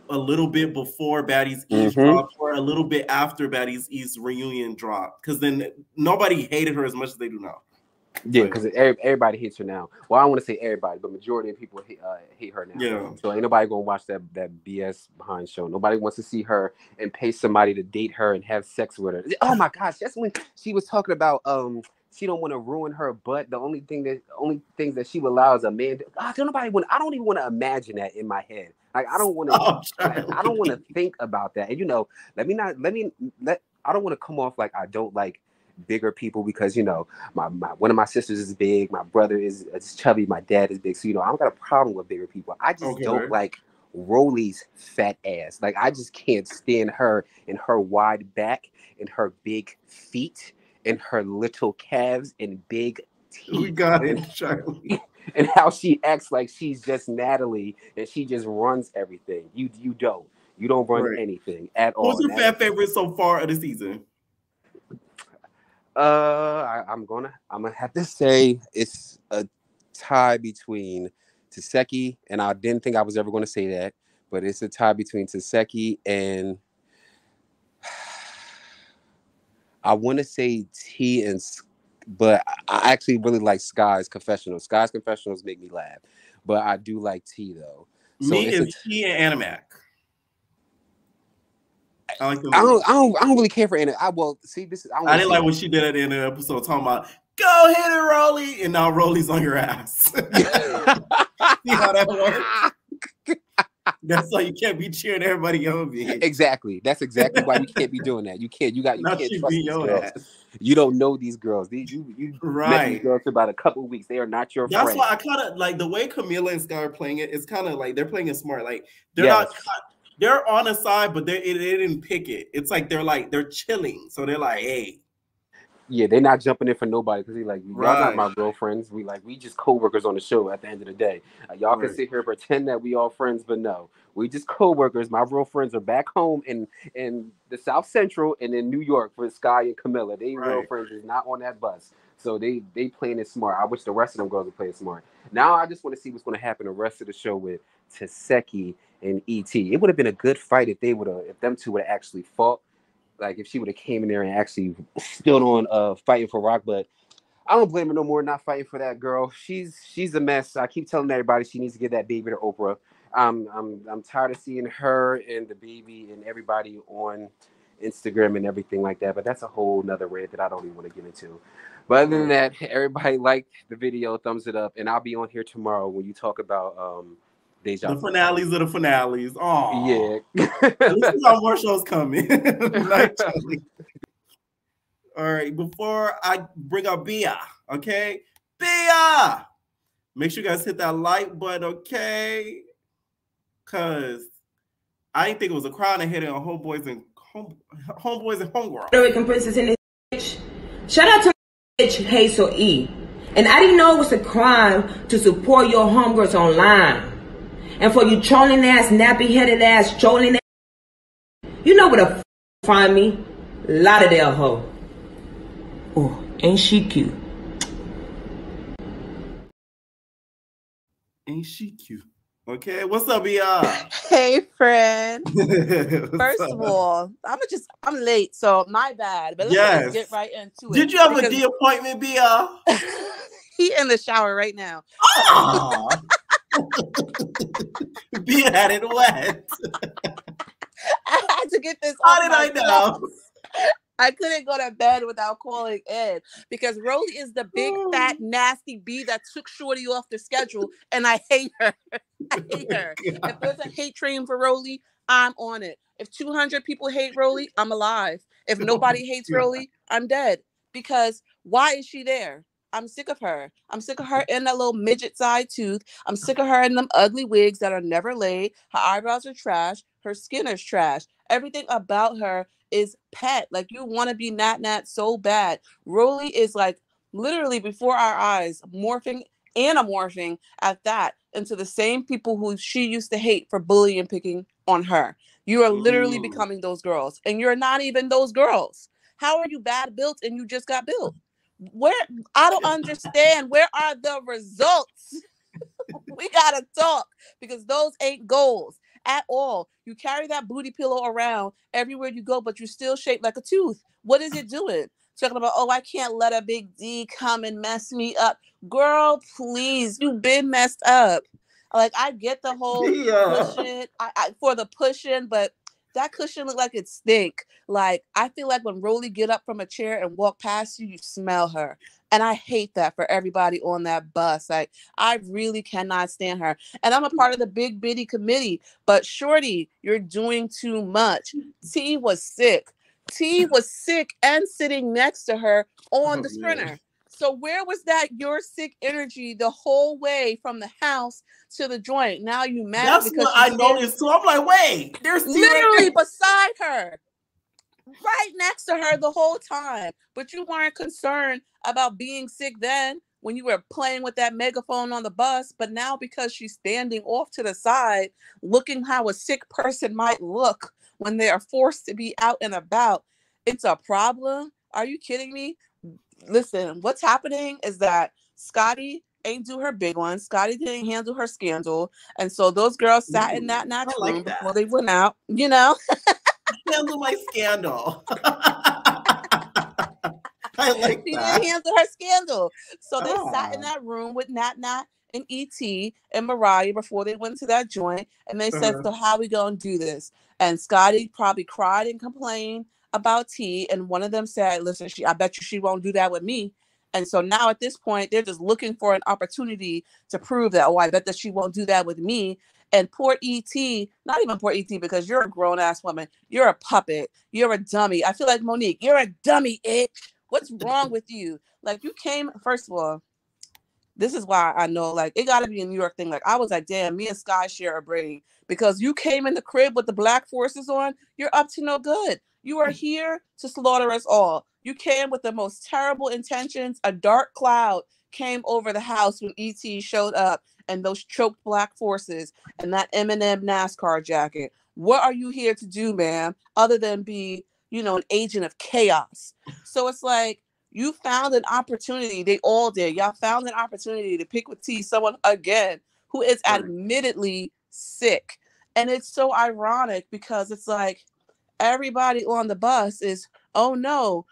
a little bit before Baddies East dropped, or a little bit after Baddies East reunion dropped, because then nobody hated her as much as they do now. Yeah, because everybody hates her now. Well, I don't want to say everybody, but majority of people hate her now. Yeah. So ain't nobody gonna watch that BS behind show. Nobody wants to see her and pay somebody to date her and have sex with her. Oh my gosh, that's when she was talking about she don't want to ruin her butt. The only things that she would allow is a man. I don't even want to imagine that in my head. Like I don't want to. I don't want to think about that. And you know, I don't want to come off like I don't like bigger people, because you know my one of my sisters is big, my brother is chubby, my dad is big, so you know I don't got a problem with bigger people. I just don't like Rolly's fat ass. Like I just can't stand her and her wide back and her big feet and her little calves and big teeth. We got it, Charlie. And how she acts like she's just Natalie and she just runs everything. You don't. You don't run anything at all. Who's your fan favorite so far of the season? I'm gonna have to say it's a tie between Taseki, and I didn't think I was ever gonna say that, but it's a tie between Taseki and I want to say T and, but I actually really like Sky's Confessionals. Sky's Confessionals make me laugh, but I do like T though. So me is T and Animac. I like them. I don't really care for Anna. I didn't like what she did at the end of the episode, talking about go hit it, Rolly, and now Rolly's on your ass. See how that works? That's why you can't be cheering everybody on me. Exactly. That's exactly why you can't be doing that. You can't. You can't trust these girls. Ass. You don't know these girls. You met these girls for about a couple of weeks. They are not your friends. That's why I kind of like the way Camila and Sky are playing it. It's kind of like they're playing it smart. Like they're not. They're on a side, but they didn't pick it. It's like they're chilling. So they're like, hey. Yeah, they're not jumping in for nobody because like y'all not my girlfriends. We just co-workers on the show at the end of the day. Y'all can sit here and pretend that we all friends, but no, we just co-workers. My real friends are back home in the South Central and in New York for Sky and Camilla. They real friends is not on that bus. So they playing it smart. I wish the rest of them girls would play it smart. Now I just want to see what's going to happen the rest of the show with Taseki and ET. It would have been a good fight if them two would have actually fought. Like if she would have came in there and actually stood on fighting for Rock, but I don't blame her no more not fighting for that girl. She's a mess. I keep telling everybody she needs to give that baby to Oprah. I'm tired of seeing her and the baby and everybody on Instagram and everything like that. But that's a whole nother rant that I don't even want to get into. But other than that, everybody liked the video, thumbs it up, and I'll be on here tomorrow when you talk about the finales of the finales. Oh, yeah. At least we got more shows coming. All right, before I bring up Bia, okay? Bia! Make sure you guys hit that like button, okay? Because I didn't think it was a crime to hit it on homeboys and homegirls. Puerto Rican princess in this bitch. Shout out to my bitch Hazel E. And I didn't know it was a crime to support your homegirls online. And for you trolling ass, nappy headed ass, trolling ass, you know where to find me. Lauderdale hoe. Oh, ain't she cute? Ain't she cute? Okay, what's up, Bia? Hey, friend. First of all, I'm late, so my bad. But let's just get right into it. Did you have a D appointment, Bia? He in the shower right now. Oh. Bia had it wet. I had to get this. How did I know? I couldn't go to bed without calling in because Rolly is the big fat nasty bee that took Shorty off the schedule, and I hate her. I hate her. If there's a hate train for Rolly, I'm on it. If 200 people hate Rolly, I'm alive. If nobody hates Rolly, I'm dead. Because why is she there? I'm sick of her. I'm sick of her in that little midget side tooth. I'm sick of her in them ugly wigs that are never laid. Her eyebrows are trash. Her skin is trash. Everything about her is pet. Like you want to be Nat so bad. Rolly is like literally before our eyes morphing at that into the same people who she used to hate for bullying and picking on her. You are literally becoming those girls, and you're not even those girls. How are you bad built and you just got built? I don't understand. Where are the results? We gotta talk because those ain't goals at all. You carry that booty pillow around everywhere you go, but you're still shaped like a tooth. What is it doing? Talking about, I can't let a big D come and mess me up. Girl, please, you've been messed up. Like, I get the whole pushing, I for the pushing, but that cushion look like it stink. Like, I feel like when Rolly get up from a chair and walk past you, you smell her. And I hate that for everybody on that bus. Like, I really cannot stand her. And I'm a part of the big bitty committee. But Shorty, you're doing too much. T was sick. T was sick and sitting next to her on the sprinter. Man. So where was that your sick energy the whole way from the house to the joint? Now you mad? That's what I noticed too. I'm like, wait, there's literally beside her, right next to her the whole time. But you weren't concerned about being sick then. when you were playing with that megaphone on the bus, but now because she's standing off to the side, looking how a sick person might look when they are forced to be out and about, it's a problem. Are you kidding me? Listen, what's happening is that Scotty ain't do her big one. Scotty didn't handle her scandal. And so those girls sat in that room before they went out, you know? Handle my scandal. I like she that. didn't handle her scandal. So they sat in that room with Nat and E.T. and Mariah before they went to that joint. And they said, so how we going to do this? And Scotty probably cried and complained about T. And one of them said, listen, I bet you she won't do that with me. And so now at this point, they're just looking for an opportunity to prove that, I bet that she won't do that with me. And poor E.T., not even poor E.T., because you're a grown-ass woman. You're a puppet. You're a dummy. I feel like Monique, you're a dummy, itch. What's wrong with you? Like, you came, first of all, this is why I know, like, it got to be a New York thing. Like, I was like, damn, me and Sky share a brain. Because you came in the crib with the black forces on, you're up to no good. You are here to slaughter us all. You came with the most terrible intentions. A dark cloud came over the house when E.T. showed up, and those choked black forces and that Eminem NASCAR jacket. What are you here to do, ma'am, other than be, an agent of chaos? So it's like, you found an opportunity. They all did. Y'all found an opportunity to pick with T, someone, again, who is admittedly sick. And it's so ironic because it's like, everybody on the bus is, oh no.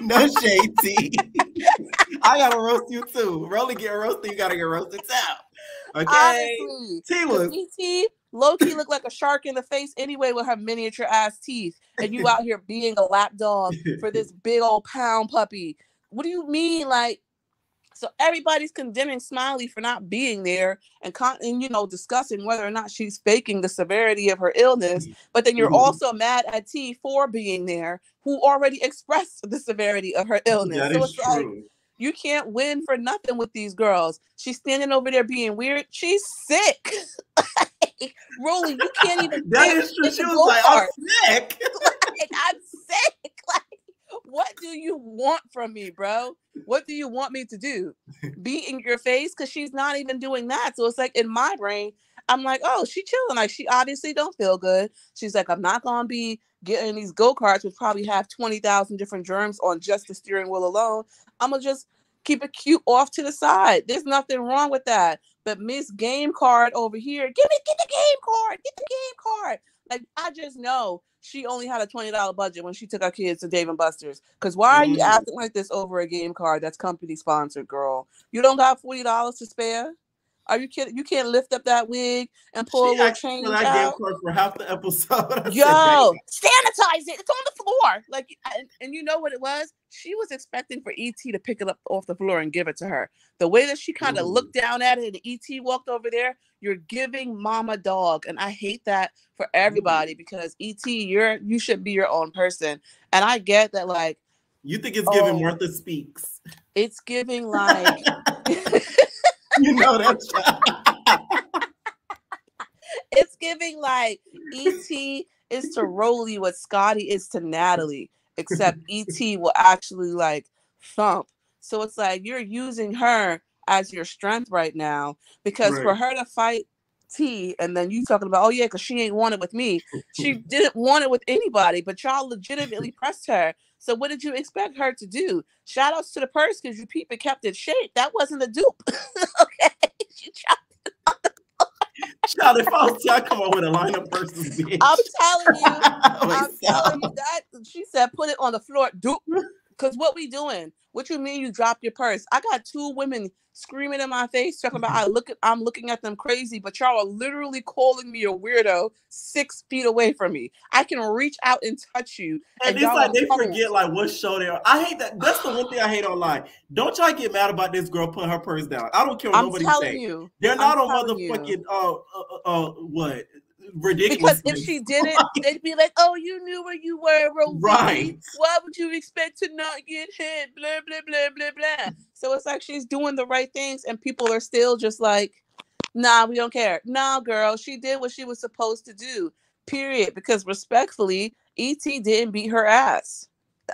No shade, T. I gotta roast you too. Rolly get roasted, you gotta get roasted too. Okay. Honestly, T was E.T. low-key looked like a shark in the face anyway with her miniature ass teeth. And you out here being a lap dog for this big old pound puppy. What do you mean? Like, so everybody's condemning Smiley for not being there and discussing whether or not she's faking the severity of her illness. But then you're also mad at T for being there, who already expressed the severity of her illness. That so is it's true. like, you can't win for nothing with these girls. She's standing over there being weird. She's sick. Rolly, you can't even. That is true. She was like, I'm sick. I'm sick. Like, what do you want from me, bro? What do you want me to do? Be in your face? Because she's not even doing that. So it's like, in my brain, I'm like, oh, she chilling. Like, she obviously don't feel good. She's like, I'm not going to be getting these go-karts, which probably have 20,000 different germs on just the steering wheel alone. I'm going to just keep it cute off to the side. There's nothing wrong with that. But Miss Game Card over here, get the game card. Get the game card. Like, I just know she only had a $20 budget when she took our kids to Dave & Buster's. Because why are you acting like this over a game card that's company sponsored, girl? You don't got $40 to spare? Are you kidding? You can't lift up that wig and pull a little change for that out? game card for half the episode. Yo, sanitize it. It's on the floor. Like, and you know what it was? She was expecting for E.T. to pick it up off the floor and give it to her. The way that she kind of looked down at it and E.T. walked over there, you're giving mama dog. And I hate that for everybody because E.T., you should be your own person. And I get that, like, you think it's giving Martha Speaks. It's giving like you know that. It's giving like E.T. is to Rolly what Scotty is to Natalie, except E.T. will actually like thump. So it's like you're using her as your strength right now because for her to fight T, and then you talking about, oh yeah, because she ain't want it with me. She didn't want it with anybody, but y'all legitimately pressed her. So what did you expect her to do? Shout outs to the purse because you people kept it shape. That wasn't a dupe. Okay. She tried. Child, if I was come on with a line of purses, bitch. I'm telling you that she said put it on the floor. Dupe. Because what we doing? What you mean you dropped your purse? I got two women screaming in my face talking about I'm looking at them crazy, but y'all are literally calling me a weirdo 6 feet away from me. I can reach out and touch you. And it's like they forget like what show they are. I hate that. That's the one thing I hate online. Don't y'all get mad about this girl putting her purse down. I don't care what nobody say. They're not on motherfucking what? Ridiculous. Because if she didn't, they'd be like, "Oh, you knew where you were, Rosie. Right? Why would you expect to not get hit?" Blah blah blah blah blah. So it's like she's doing the right things, and people are still just like, "Nah, we don't care." Nah, girl, she did what she was supposed to do. Period. Because respectfully, E.T. didn't beat her ass.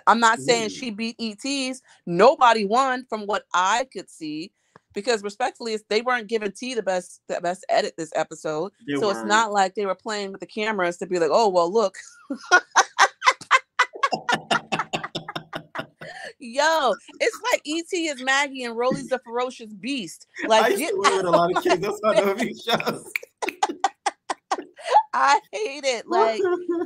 I'm not saying she beat ET's. Nobody won from what I could see, because respectfully, they weren't giving T the best edit this episode. So it's not like they were playing with the cameras to be like, oh well, look. Yo, it's like E.T. is Maggie and Rolly's the ferocious beast. Like, I used to work with a lot of kids. That's why I know these shows. I hate it. Like,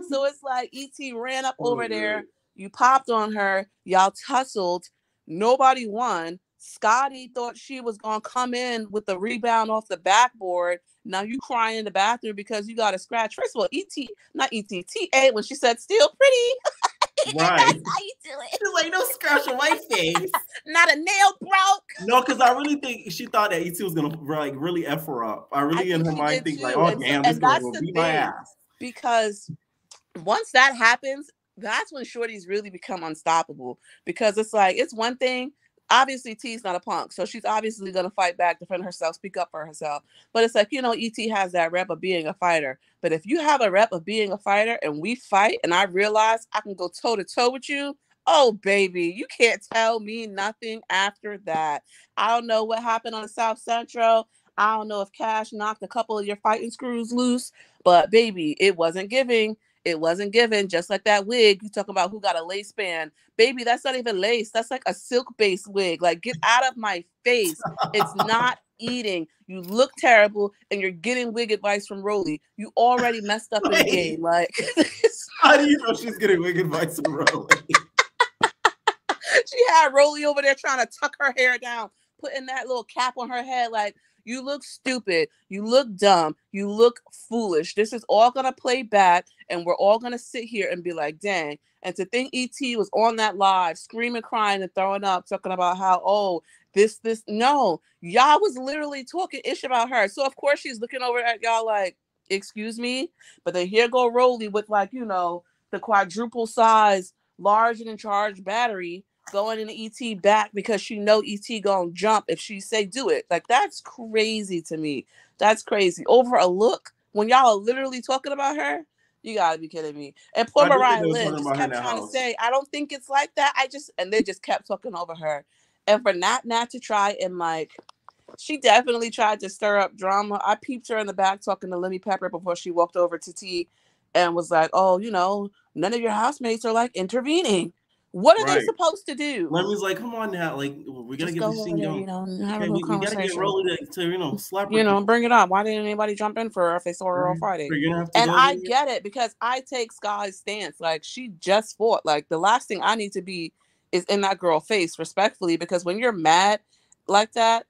so it's like E.T. ran up over there. You popped on her. Y'all tussled. Nobody won. Scotty thought she was going to come in with the rebound off the backboard. Now you crying in the bathroom because you got a scratch. First of all, T.A. when she said still pretty. Right. That's how you do it. She's like, no scratch on my face. Not a nail broke. No, because I really think she thought that E.T. was gonna like really F her up. I really in her mind think like, oh damn, this girl will beat my ass. Because once that happens, that's when shorties really become unstoppable. Because it's like, it's one thing. Obviously, T's not a punk, so she's obviously going to fight back, defend herself, speak up for herself. But it's like, you know, E.T. has that rep of being a fighter. But if you have a rep of being a fighter and we fight and I realize I can go toe-to-toe with you, oh, baby, you can't tell me nothing after that. I don't know what happened on the South Central. I don't know if Cash knocked a couple of your fighting screws loose. But, baby, it wasn't giving. It wasn't given. Just like that wig you talk about who got a lace band. Baby, that's not even lace. That's like a silk-based wig. Like, get out of my face. It's not eating. You look terrible, and you're getting wig advice from Rolly. You already messed up in the game. Like, how do you know she's getting wig advice from Rolly? She had Rolly over there trying to tuck her hair down, putting that little cap on her head like, you look stupid. You look dumb. You look foolish. This is all going to play back, and we're all going to sit here and be like, dang. And to think E.T. was on that live, screaming, crying, and throwing up, talking about how, oh, this. No, y'all was literally talking ish about her. So, of course, she's looking over at y'all like, excuse me? But then here go Rolly with, like, you know, the quadruple size, large and in charge battery, going into ET back because she know ET gonna jump if she say do it. Like, that's crazy to me. That's crazy. Over a look when y'all are literally talking about her, you gotta be kidding me. And poor Mariah Lynn just kept trying to say, I don't think it's like that. And they just kept talking over her. And for Nat to try and like, she definitely tried to stir up drama. I peeped her in the back talking to Lemmy Pepper before she walked over to T and was like, oh, you know, none of your housemates are like intervening. What are they supposed to do? Lemmy's like, come on now, like we're gonna get this thing going. You know, have a little conversation. We gotta get Rolly to you know slap her. You know, bring it up. Why didn't anybody jump in for her if they saw her on Friday? And I get it because I take Sky's stance. Like, she just fought. Like, the last thing I need to be is in that girl face, respectfully, because when you're mad like that,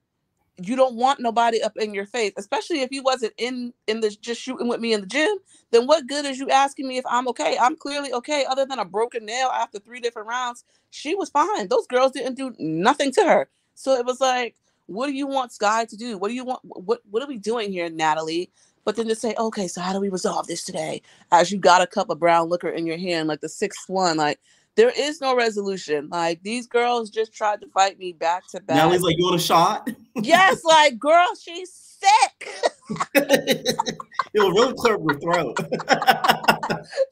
you don't want nobody up in your face, especially if you wasn't in the just shooting with me in the gym. Then what good is you asking me if I'm okay? I'm clearly okay, other than a broken nail after 3 different rounds. She was fine. Those girls didn't do nothing to her. So it was like, what do you want Sky to do? What do you want? What are we doing here, Natalie? But then to say, okay, so how do we resolve this today? As you got a cup of brown liquor in your hand, like the 6th one, like, there is no resolution. Like, these girls just tried to fight me back to back. Natalie's like, you want a shot? Yes, like, girl, she's sick. It'll really clear her throat.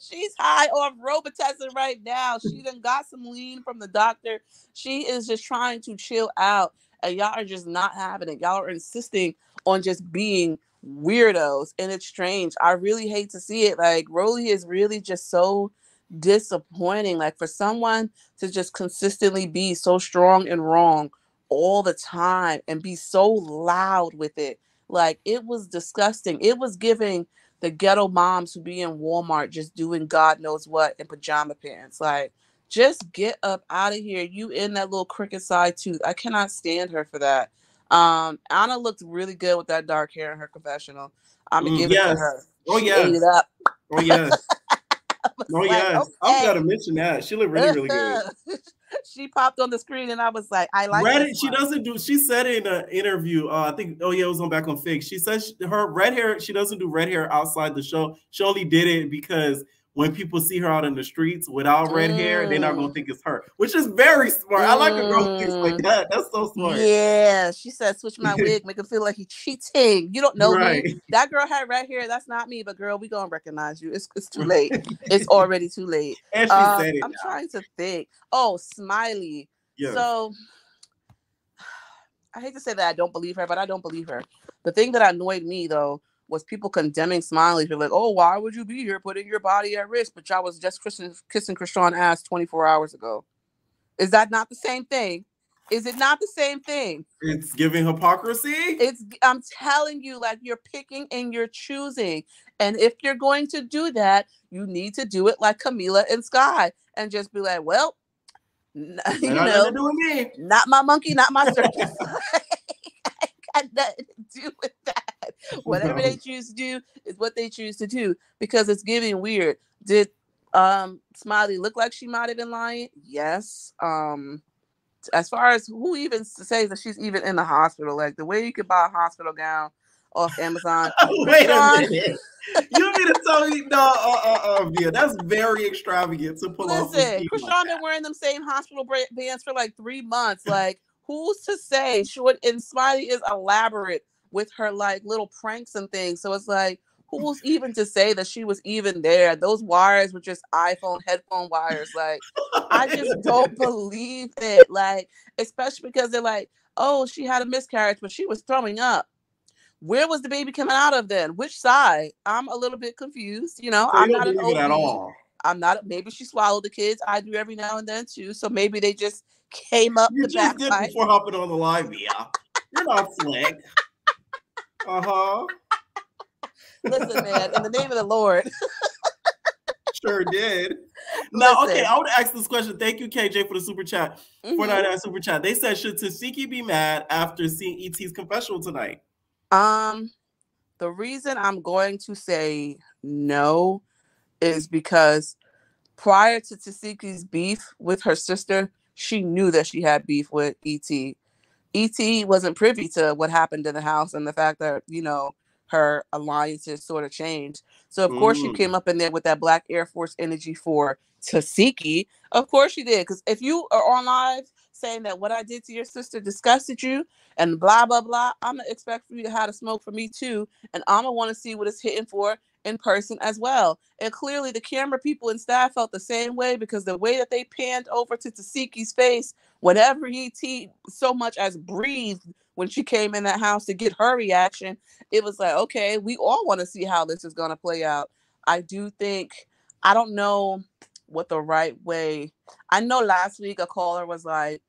She's high off Robitussin right now. She done got some lean from the doctor. She is just trying to chill out. And y'all are just not having it. Y'all are insisting on just being weirdos. And it's strange. I really hate to see it. Like, Rolly is really just so disappointing. Like, for someone to just consistently be so strong and wrong all the time and be so loud with it, like, it was disgusting. It was giving the ghetto moms who be in Walmart just doing God knows what in pajama pants. Like, just get up out of here. You in that little crooked side tooth. I cannot stand her for that. Anna looked really good with that dark hair in her confessional. I'm gonna give it to her. She ate it up. Oh yes. Oh yes, okay. I've got to mention that she looked really, really good. She popped on the screen, and I was like, "I like red." She doesn't do. She said in an interview, I think. Oh yeah, it was on Back on Fig. She says her red hair. She doesn't do red hair outside the show. She only did it because when people see her out in the streets without red hair, they're not gonna think it's her, which is very smart. I like a girl who thinks like that. That's so smart. Yeah, she said, switch my wig, make him feel like he's cheating. You don't know Right. me. That girl had red hair. That's not me. But girl, we gonna recognize you. It's too late. It's already too late. And she said it. I'm trying to think. Oh, Smiley. Yes. So I hate to say that I don't believe her, but I don't believe her. The thing that annoyed me though was people condemning Smiley. They're like, oh, why would you be here putting your body at risk? But y'all was just kissing Krishan ass 24 hours ago. Is that not the same thing? Is it not the same thing? It's giving hypocrisy. I'm telling you, like, you're picking and you're choosing. And if you're going to do that, you need to do it like Camila and Sky and just be like, well, you know, do with me. Not my monkey, not my circus. I got nothing to do with that. Whatever they choose to do is what they choose to do because it's giving weird. Did Smiley look like she might have been lying? Yes. As far as who even says that she's even in the hospital, like the way you could buy a hospital gown off Amazon. Wait a minute. You mean to tell me yeah, that's very extravagant to pull off. Listen, Krishan been wearing them same hospital bands for like 3 months. Like, who's to say? And Smiley is elaborate with her like little pranks and things. So it's like, who's even to say that she was even there? Those wires were just iPhone headphone wires. Like, I just don't believe it. Like, especially because they're like, oh, she had a miscarriage, but she was throwing up. Where was the baby coming out of then? Which side? I'm a little bit confused. You know, so I'm not an OB. At all. I'm not. Maybe she swallowed the kids. I do every now and then too. So maybe they just came up you the just did backside. Before hopping on the live, yeah. You're not slick. Listen, man, in the name of the Lord. Sure did. Now, okay, I want to ask this question. Thank you, KJ, for the super chat. For that super chat. They said, should Tasiki be mad after seeing ET's confessional tonight? The reason I'm going to say no is because prior to Tasiki's beef with her sister, she knew that she had beef with ET. ET wasn't privy to what happened in the house and the fact that, you know, her alliances sort of changed. So, of course, she came up in there with that Black Air Force energy for Tasiki. Of course she did. Because if you are on live saying that what I did to your sister disgusted you and blah, blah, blah, I'm going to expect for you to have a smoke for me too. And I'm going to want to see what it's hitting for in person as well. And clearly the camera people and staff felt the same way because the way that they panned over to Tasiki's face whenever ET so much as breathed when she came in that house to get her reaction, it was like, okay, we all want to see how this is going to play out. I do think, I don't know what the right way. I know last week a caller was like,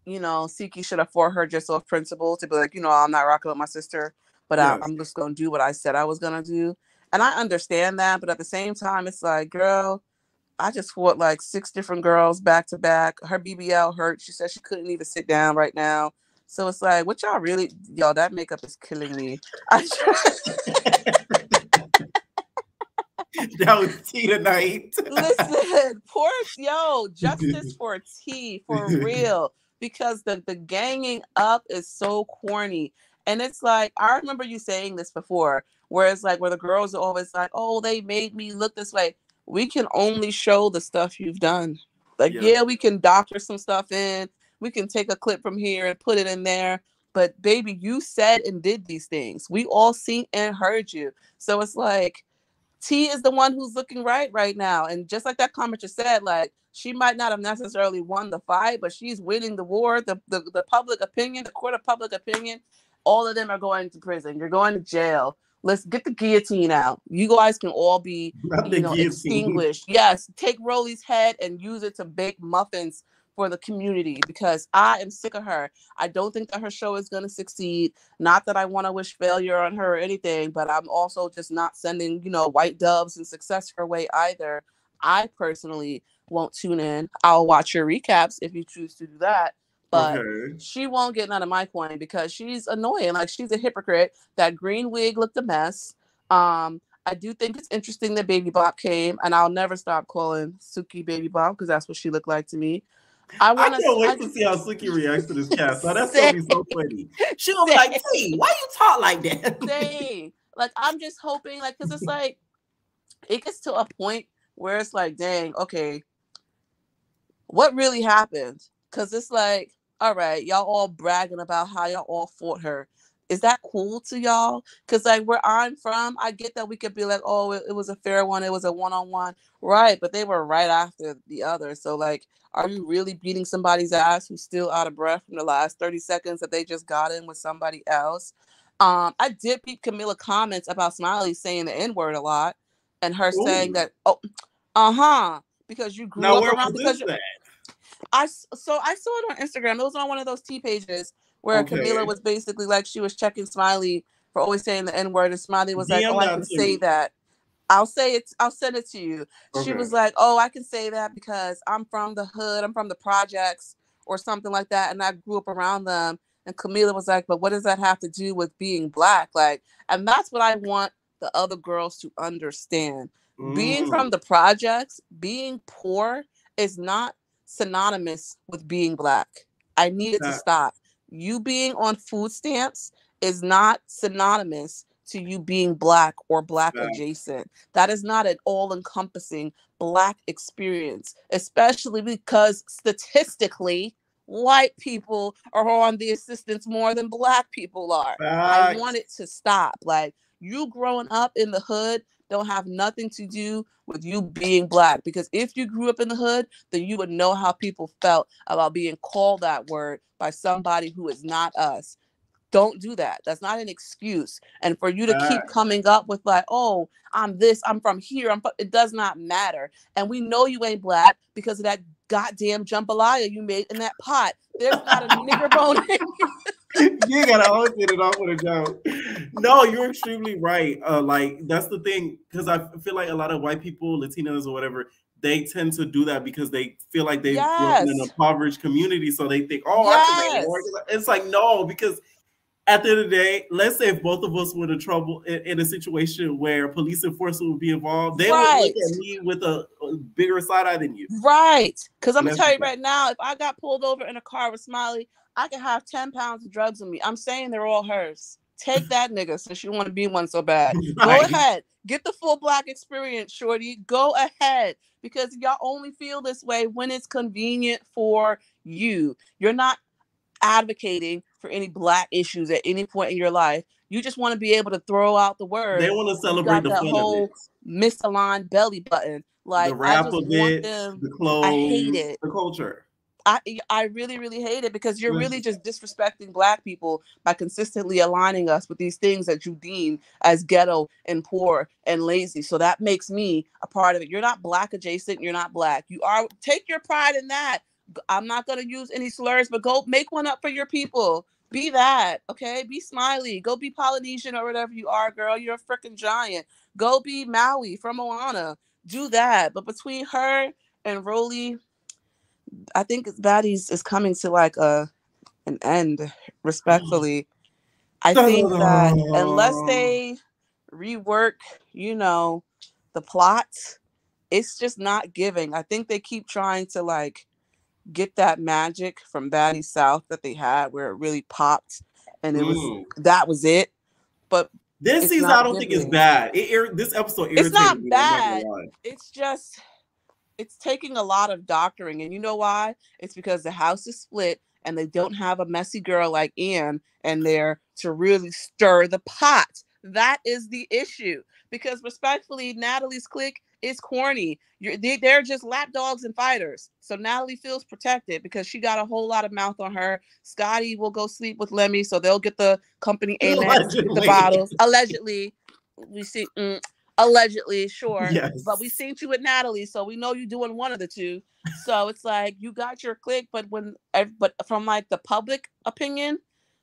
you know, Siki should have fought her just off principle to be like, you know, I'm not rocking with my sister, but I'm just going to do what I said I was going to do. And I understand that, but at the same time, it's like, girl, I just fought like 6 different girls back to back. Her BBL hurt. She said she couldn't even sit down right now. So it's like, what y'all really, y'all, that makeup is killing me. That was T tonight. Listen, justice for T, for real. Because the ganging up is so corny. And it's like, I remember you saying this before, where it's like, where the girls are always like, oh, they made me look this way. We can only show the stuff you've done. Like, yeah, we can doctor some stuff in. We can take a clip from here and put it in there. But baby, you said and did these things. We all seen and heard you. So it's like, T is the one who's looking right now. And just like that comment you said, like, she might not have necessarily won the fight, but she's winning the war. The public opinion, the court of public opinion, all of them are going to prison. You're going to jail. Let's get the guillotine out. You guys can all be, extinguished. Yes, take Rolly's head and use it to bake muffins for the community because I am sick of her. I don't think that her show is going to succeed. Not that I want to wish failure on her or anything, but I'm also just not sending, white doves and success her way either. I personally won't tune in. I'll watch your recaps if you choose to do that. But she won't get none of my coin because she's annoying. Like, she's a hypocrite. That green wig looked a mess. I do think it's interesting that Baby Bop came, and I'll never stop calling Suki Baby Bop because that's what she looked like to me. I can't wait to see how Suki reacts to this cast. Now, that's going to be so funny. She's going to be like, hey, why you talk like that? Dang. Like, I'm just hoping, like, because it's like, it gets to a point where it's like, dang, okay, what really happened? Because it's like, all right, y'all all bragging about how y'all all fought her. Is that cool to y'all? Because like where I'm from, I get that we could be like, oh, it was a fair one. It was a one-on-one. Right. But they were right after the other. So like, are you really beating somebody's ass who's still out of breath from the last 30 seconds that they just got in with somebody else? I did peep Camilla comments about Smiley saying the N-word a lot and her saying that, because you grew now, up where around, was because this at? I saw it on Instagram. It was on one of those T pages where Camila was basically like, she was checking Smiley for always saying the N-word, and Smiley was like, DM oh, I that can to say me. that. I'll send it to you. She was like, oh, I can say that because I'm from the hood, I'm from the projects or something like that, and I grew up around them. And Camila was like, but what does that have to do with being Black? Like, and that's what I want the other girls to understand. Being from the projects, being poor is not synonymous with being Black. I need it to stop. You being on food stamps is not synonymous to you being Black or Black adjacent. That is not an all-encompassing Black experience, especially because statistically, white people are on the assistance more than Black people are. I want it to stop. Like, you growing up in the hood don't have nothing to do with you being Black, because if you grew up in the hood, then you would know how people felt about being called that word by somebody who is not us. Don't do that. That's not an excuse. And for you to keep coming up with like, oh, I'm this, I'm from here, it does not matter. And we know you ain't Black because of that goddamn jambalaya you made in that pot. There's not a nigger bone in you. You gotta always get it off with a joke. No, you're extremely right. Like that's the thing, because I feel like a lot of white people, Latinos or whatever, they tend to do that because they feel like they grew up in an impoverished community, so they think, oh, I can make it work. It's like, no, because at the end of the day, let's say if both of us were in trouble in a situation where police enforcement would be involved, they would look at me with a bigger side eye than you. Right. Because I'm going to tell you right now, if I got pulled over in a car with Smiley, I could have 10 pounds of drugs on me. I'm saying they're all hers. Take that nigga since you want to be one so bad. Go ahead. Get the full Black experience, shorty. Go ahead. Because y'all only feel this way when it's convenient for you. You're not advocating for any Black issues at any point in your life. You just want to be able to throw out the word. They want to celebrate the fun of it. Misaligned belly button. Like, the rap I just of it, the clothes, I hate it. The culture. I really, really hate it, because you're really just disrespecting Black people by consistently aligning us with these things that you deem as ghetto and poor and lazy. So that makes me a part of it. You're not Black adjacent. You're not Black. You are. Take your pride in that. I'm not going to use any slurs, but go make one up for your people. Be that, okay? Be Smiley. Go be Polynesian or whatever you are, girl. You're a freaking giant. Go be Maui from Moana. Do that. But between her and Rolly, I think Baddies is coming to like an end, respectfully. I think that unless they rework, the plot, it's just not giving. I think they keep trying to like get that magic from Baddies South that they had where it really popped and that was it. But this season I don't think it's bad. This episode irritated me. It's not bad. It's just it's taking a lot of doctoring, and you know why? It's because the house is split and they don't have a messy girl like Anne and there to really stir the pot. That is the issue. Because respectfully, Natalie's clique is corny. They're just lapdogs and fighters. So Natalie feels protected because she got a whole lot of mouth on her. Scotty will go sleep with Lemmy, so they'll get the company Amex, the bottles. Allegedly, we see. Allegedly, sure. Yes. But we seen you with Natalie, so we know you're doing one of the two. So it's like you got your clique, but from like the public opinion,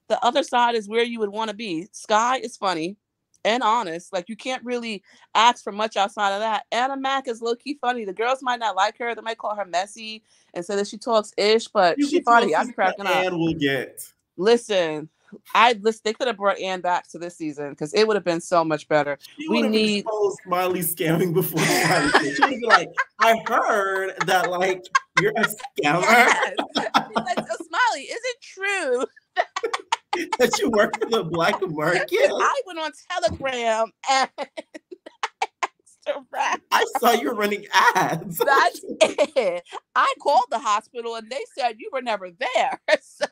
the other side is where you would want to be. Sky is funny and honest. Like, you can't really ask for much outside of that. Anna Mac is low-key funny. The girls might not like her. They might call her messy and say that she talks ish, but she's funny. I'm cracking up. Anne will get. Listen, they could have brought Anne back to this season because it would have been so much better. She would have exposed Smiley scamming before Smiley. She would be like, I heard that like you're a scammer. Yes. Like, so Smiley, is it true that you work for the black market? I went on Telegram and asked direct. I saw you running ads. That's it. I called the hospital and they said you were never there. So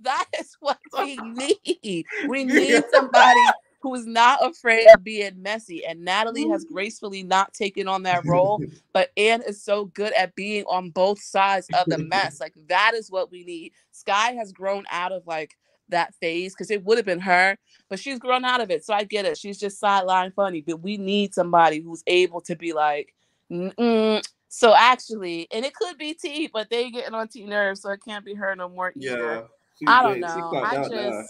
that is what we need. We need somebody who is not afraid of being messy. And Natalie has gracefully not taken on that role, but Anne is so good at being on both sides of the mess. Like, that is what we need. Sky has grown out of like that phase because it would have been her, but she's grown out of it. So I get it. She's just sideline funny, but we need somebody who's able to be like, so actually, and it could be T, but they getting on T nerves, so it can't be her no more either. I don't know.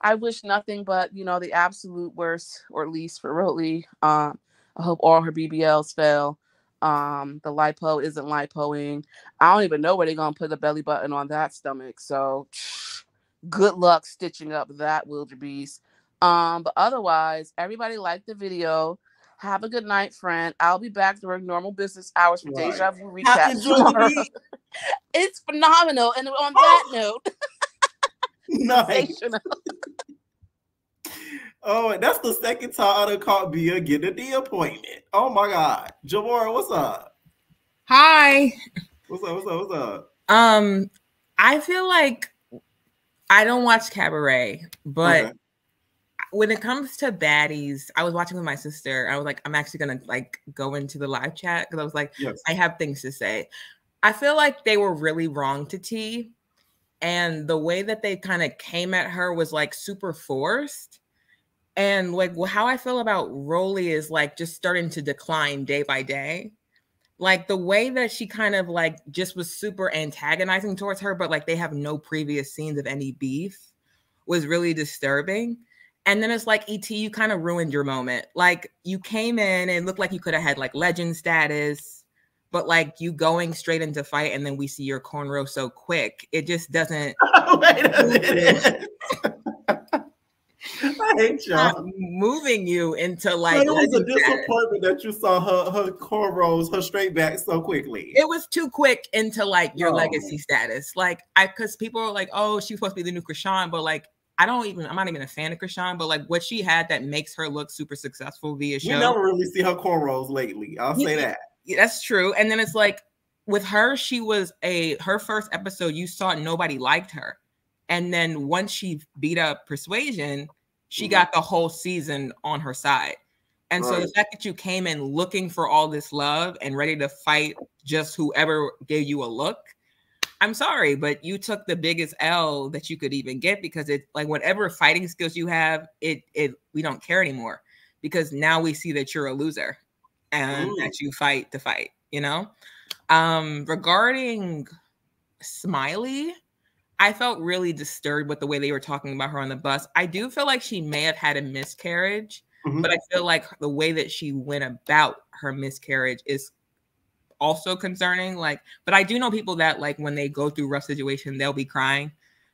I wish nothing but, you know, the absolute worst, or at least for Rolly. I hope all her BBLs fail. The lipo isn't lipoing. I don't even know where they're gonna put a belly button on that stomach. So good luck stitching up that wildebeest. But otherwise, everybody liked the video. Have a good night, friend. I'll be back during normal business hours for Deja Vu recap tomorrow. It's phenomenal. And on that note, nice. Oh, that's the second time I caught Bia getting the appointment. Oh my God. Jamora, what's up? Hi. What's up? I feel like I don't watch Cabaret, but when it comes to Baddies, I was watching with my sister. I was like, I'm actually gonna like go into the live chat because I was like, I have things to say. I feel like they were really wrong to T, and the way that they kind of came at her was like super forced. And like how I feel about Rolly is like just starting to decline day by day. Like the way that she kind of like just was super antagonizing towards her, but like they have no previous scenes of any beef was really disturbing. And then it's like, E.T., you kind of ruined your moment. Like you came in and it looked like you could have had like legend status, but like you going straight into fight and then we see your cornrow so quick. It just doesn't. Wait a minute. I hate y'all. Moving you into like. But it was a disappointment that you saw her cornrows, her straight back so quickly. It was too quick into like your legacy status. Like because people are like, oh, she's supposed to be the new Krishan, but like I'm not even a fan of Krishan, but like what she had that makes her look super successful via show. We never really see her cornrows lately. I'll say that. That's true. And then it's like with her, she was her first episode, you saw nobody liked her. And then once she beat up Persuasion, she got the whole season on her side. And so the fact that you came in looking for all this love and ready to fight just whoever gave you a look, I'm sorry, but you took the biggest L that you could even get because it's like whatever fighting skills you have, we don't care anymore because now we see that you're a loser and that you fight to fight, you know? Regarding Smiley, I felt really disturbed with the way they were talking about her on the bus. I do feel like she may have had a miscarriage, but I feel like the way that she went about her miscarriage is also concerning. Like, but I do know people that like when they go through rough situation, they'll be crying,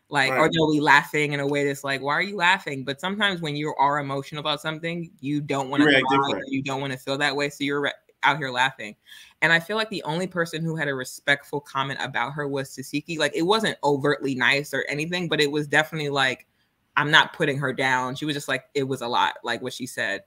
like, or they'll be laughing in a way that's like, why are you laughing? But sometimes when you are emotional about something, you don't want to cry, you don't want to feel that way. So you're out here laughing. And I feel like the only person who had a respectful comment about her was Tasiki. Like it wasn't overtly nice or anything, but it was definitely like, I'm not putting her down. She was just like, it was a lot, like what she said.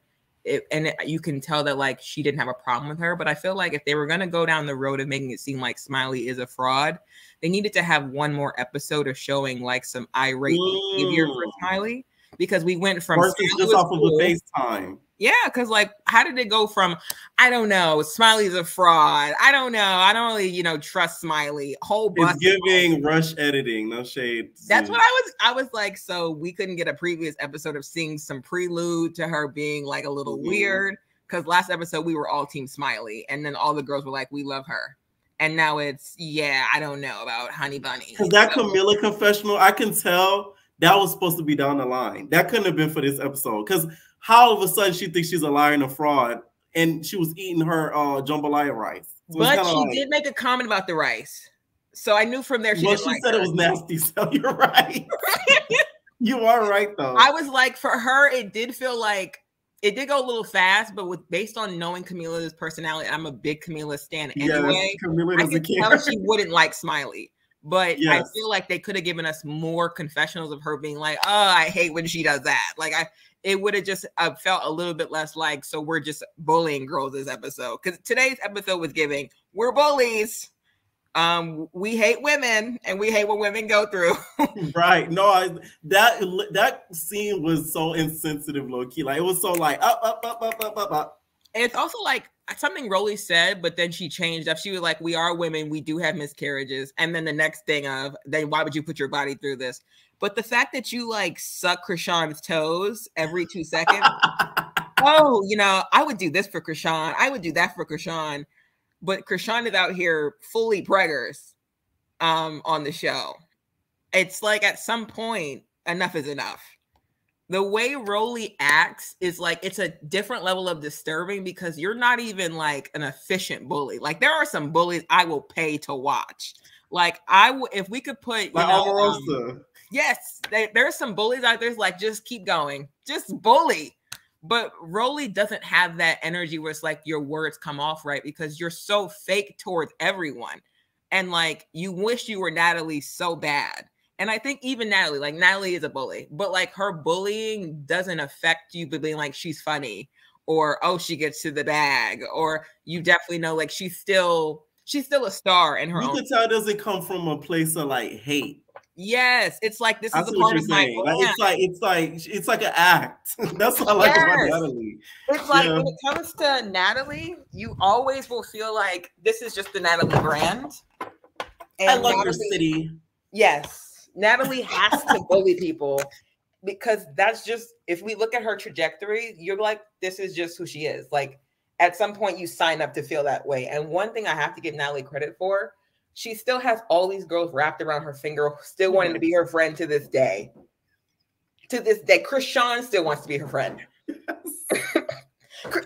You can tell that like she didn't have a problem with her. But I feel like if they were going to go down the road of making it seem like Smiley is a fraud, they needed to have one more episode of showing like some irate behavior for Smiley. Because we went from just off of the FaceTime. Yeah, because like, how did it go from, I don't know, Smiley's a fraud. I don't know. I don't really, trust Smiley. Whole bus. It's giving rush editing, no shade. That's what I was like, so we couldn't get a previous episode of seeing some prelude to her being like a little weird. Because last episode, we were all team Smiley. And then all the girls were like, we love her. And now it's, I don't know about Honey Bunny. Because that Camilla confessional, I can tell that was supposed to be down the line. That couldn't have been for this episode. Because how all of a sudden she thinks she's a liar and a fraud, and she was eating her jambalaya rice. So but she did make a comment about the rice. So I knew from there she didn't like said it was nasty, so you're right. You are right, though. I was like, for her, it did feel like, it did go a little fast, but based on knowing Camila's personality, I'm a big Camila stan anyway. Camila I could tell she wouldn't like Smiley. But I feel like they could have given us more confessionals of her being like, oh, I hate when she does that. Like it would have just felt a little bit less like, so we're just bullying girls this episode. Because today's episode was giving, we're bullies. We hate women and we hate what women go through. Right. No, that scene was so insensitive, low key. Like it was so like up. And it's also like something Rolly said, but then she changed up. She was like, we are women, we do have miscarriages. And then the next thing of, then why would you put your body through this? But the fact that you like suck Krishan's toes every 2 seconds. Oh, you know, I would do this for Krishan. I would do that for Krishan. But Krishan is out here fully preggers on the show. It's like at some point, enough is enough. The way Rolly acts is like, it's a different level of disturbing because you're not even like an efficient bully. Like there are some bullies I will pay to watch. Like if we could put, like Omarosa. Yes, there's some bullies out there like, just keep going, just bully. But Rolly doesn't have that energy where it's like your words come off right because you're so fake towards everyone. And like, you wish you were Natalie so bad. And I think even Natalie, like Natalie is a bully, but like her bullying doesn't affect you being like, she's funny or, oh, she gets to the bag, or you definitely know, like, she's still a star in her own. You can tell it doesn't come from a place of like hate. Yes, it's like this is a part of my brand. It's like an act. That's what I like about Natalie. It's like when it comes to Natalie, you always will feel like this is just the Natalie brand. And I love your city. Yes. Natalie has to bully people because that's just, if we look at her trajectory, you're like, this is just who she is. Like at some point you sign up to feel that way. And one thing I have to give Natalie credit for, she still has all these girls wrapped around her finger, still wanting to be her friend to this day. To this day, Krishan still wants to be her friend. Yes.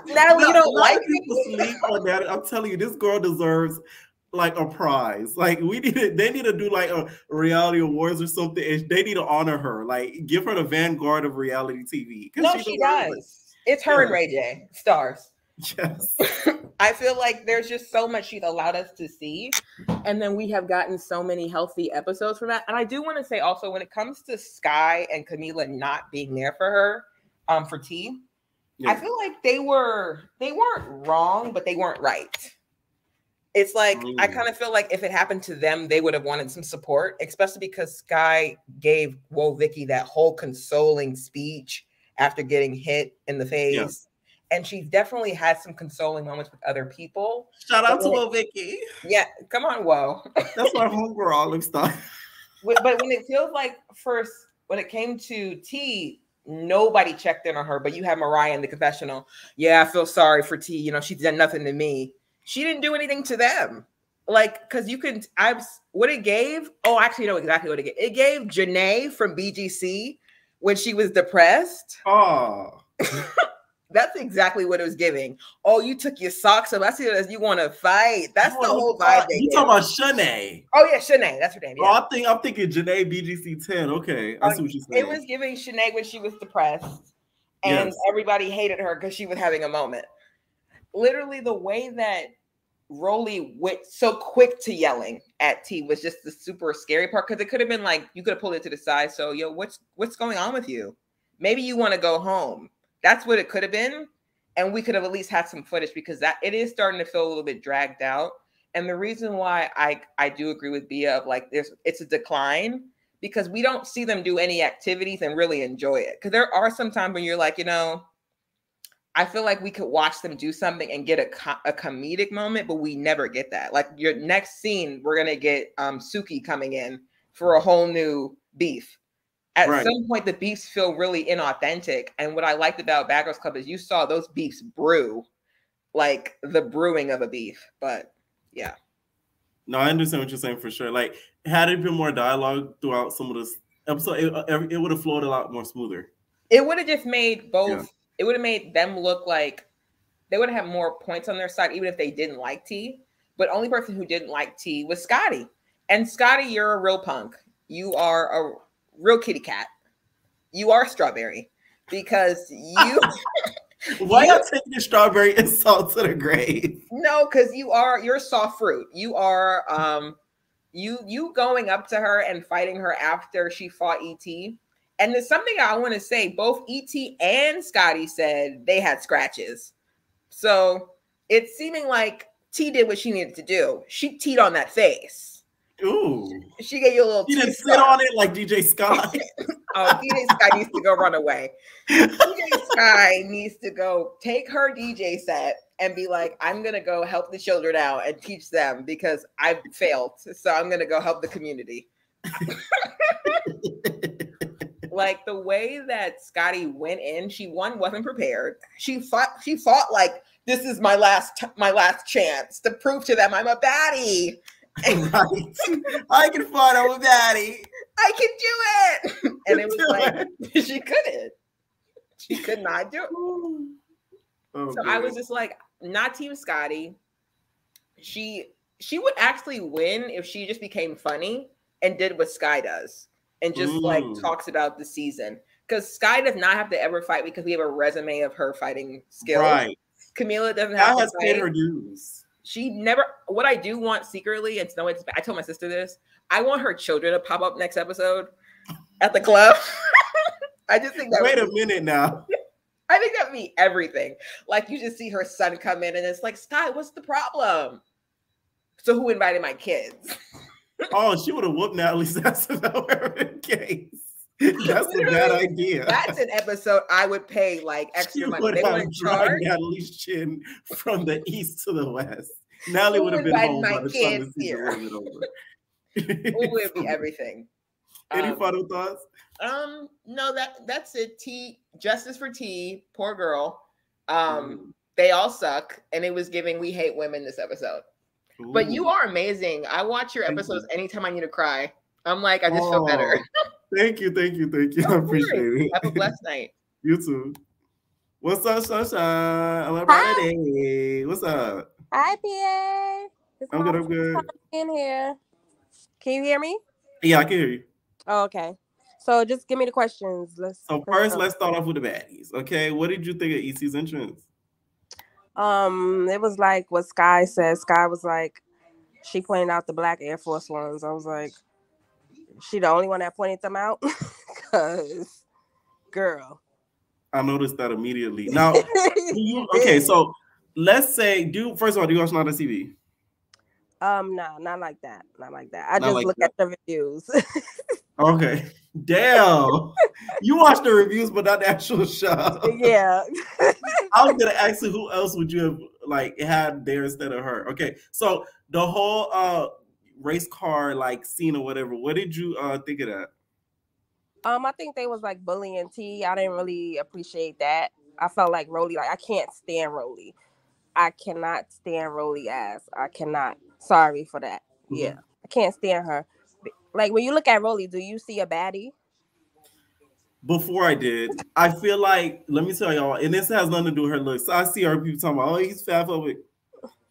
Natalie, you don't like people sleep on that. I'm telling you, this girl deserves like a prize. Like they need to do like a reality awards or something, and they need to honor her. Like give her the vanguard of reality TV. No, she does. It's her and Ray J, stars. Yes. I feel like there's just so much she's allowed us to see. And then we have gotten so many healthy episodes from that. And I do want to say also, when it comes to Sky and Camila not being there for her, for T, I feel like they weren't wrong, but they weren't right. It's like, I kind of feel like if it happened to them, they would have wanted some support, especially because Sky gave Vicky that whole consoling speech after getting hit in the face. Yeah. And she's definitely had some consoling moments with other people. Shout out to Vicky. Yeah, come on, Woe. That's my homegirl Olive Star. But when it feels like first, when it came to T, nobody checked in on her, but you have Mariah in the confessional. Yeah, I feel sorry for T. You know, she's done nothing to me. She didn't do anything to them. Like, because you can, what it gave, oh, I actually know exactly what it gave. It gave Janae from BGC when she was depressed. Oh. That's exactly what it was giving. Oh, you took your socks off. I see it as you want to fight. That's the whole vibe. You talking about Shanae? Oh yeah, Shanae. That's her name. Yeah. Oh, I'm thinking Janae BGC 10. Okay, I see what you're saying. It was giving Shanae when she was depressed, and everybody hated her because she was having a moment. Literally, the way that Rolly went so quick to yelling at T was just the super scary part, because it could have been like, you could have pulled it to the side. So, yo, what's going on with you? Maybe you want to go home. That's what it could have been. And we could have at least had some footage, because it is starting to feel a little bit dragged out. And the reason why I do agree with Bia of like, it's a decline, because we don't see them do any activities and really enjoy it. Because there are some times when you're like, you know, I feel like we could watch them do something and get a comedic moment, but we never get that. Like your next scene, we're going to get Suki coming in for a whole new beef. At some point, the beefs feel really inauthentic. And what I liked about Bad Girls Club is you saw those beefs brew, like the brewing of a beef. But yeah. No, I understand what you're saying for sure. Like, had it been more dialogue throughout some of this episode, it would have flowed a lot more smoother. It would have just made both. Yeah. It would have made them look like they would have had more points on their side, even if they didn't like T. But only person who didn't like T was Scotty. And Scotty, you're a real punk. You are a real kitty cat. You are Strawberry, because you. Why y'all taking the strawberry insult to the grave? No, because you're soft fruit. You are you going up to her and fighting her after she fought E.T. And there's something I want to say. Both E.T. and Scotty said they had scratches. So it's seeming like T did what she needed to do. She teed on that face. Ooh. She gave you a little. She didn't sit on it like DJ Sky. Oh, DJ Sky needs to go run away. DJ Sky needs to go take her DJ set and be like, I'm going to go help the children out and teach them because I've failed. So I'm going to go help the community. Like the way that Scotty went in, she wasn't prepared. She fought like this is my last chance to prove to them I'm a baddie. Right. I can fight, I'm a baddie. I can do it. And it was like she couldn't. She could not do it. Oh, so I was just like, not Team Scotty. She would actually win if she just became funny and did what Sky does and just like talks about the season. Because Sky does not have to ever fight because we have a resume of her fighting skills. Right. Camila doesn't have to fight. Her dues. She never. What I do want secretly, and no, I told my sister this. I want her children to pop up next episode at the club. I just think that. Wait a minute now. I think that'd be everything. Like you just see her son come in, and it's like, Sky, what's the problem? So who invited my kids? Oh, she would have whooped Natalie's ass if that were the case. That's a bad idea. That's an episode I would pay like extra money. They would charge Natalie's chin from the east to the west. Natalie would have been home by the time the season was over. It would be everything. Any final thoughts? No, that's it. T, justice for T, poor girl. They all suck, and it was giving we hate women this episode. Ooh. But you are amazing. I watch your episodes anytime I need to cry. I'm like, I just feel better. Thank you. I appreciate it. Have a blessed night. You too. What's up, Sunshine? I'm ready. What's up? Hi, PA. I'm good. In here. Can you hear me? Yeah, I can hear you. Oh, okay. So just give me the questions. Let's start off with the baddies. Okay, what did you think of EC's entrance? It was like what Sky said. Sky was like, she pointed out the black Air Force Ones. I was like, she the only one that pointed them out? Because, girl. I noticed that immediately. Now, okay, so let's say, first of all, do you watch Not a TV? No, not like that. I just look at the reviews. Okay. Damn. You watch the reviews, but not the actual show. Yeah. I was gonna ask you, who else would you have like had there instead of her? Okay, so the whole race car like scene or whatever. What did you think of that? I think they was like bullying T. I didn't really appreciate that. I felt like Rolly, like I can't stand Rolly. I cannot stand Rolly ass. I cannot. Sorry for that. Mm-hmm. Yeah, I can't stand her. Like when you look at Rolly, do you see a baddie? Before I did, I feel like, let me tell y'all, and this has nothing to do with her looks. So I see our people talking about, oh, he's fat.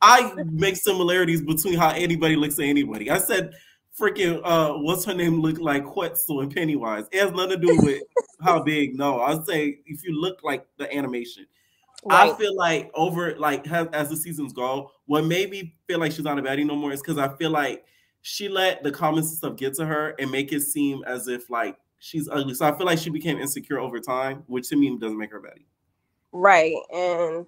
I make similarities between how anybody looks at anybody. I said freaking, what's her name look like Quetzal and Pennywise. It has nothing to do with how big. No, I'd say if you look like the animation. Right. I feel like as the seasons go, what made me feel like she's not a baddie no more is because I feel like she let the comments and stuff get to her and make it seem as if like she's ugly. So I feel like she became insecure over time, which to me doesn't make her baddie. Right. And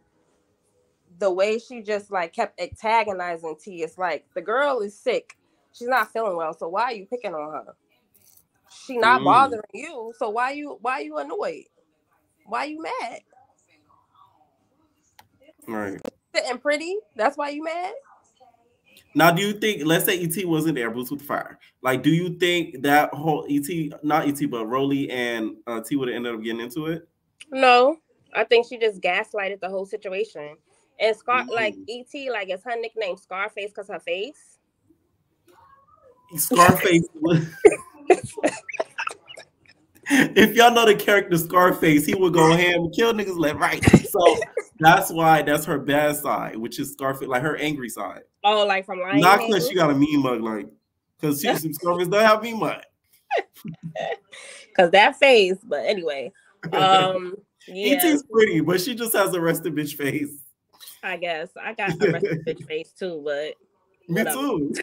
the way she just like kept antagonizing T, it's like the girl is sick. She's not feeling well. So why are you picking on her? She not bothering you. So why you annoyed? Why you mad? Right. Sitting pretty. That's why you mad? Now, do you think, let's say E.T. wasn't there, Boots with Fire. Like, do you think that whole E.T., not E.T., but Rolly and T would have ended up getting into it? No. I think she just gaslighted the whole situation. And like E.T., like, is her nickname Scarface because her face? Scarface. If y'all know the character Scarface, he would go ham and kill niggas left, right. So that's why that's her bad side, which is Scarface, like her angry side. Oh, like from Lion Not because she got a mean mug, like because Scarface don't have mean mug. Because that face, but anyway. Yeah. E.T.'s pretty, but she just has a rested bitch face. I guess. I got a rested bitch face too, but me too.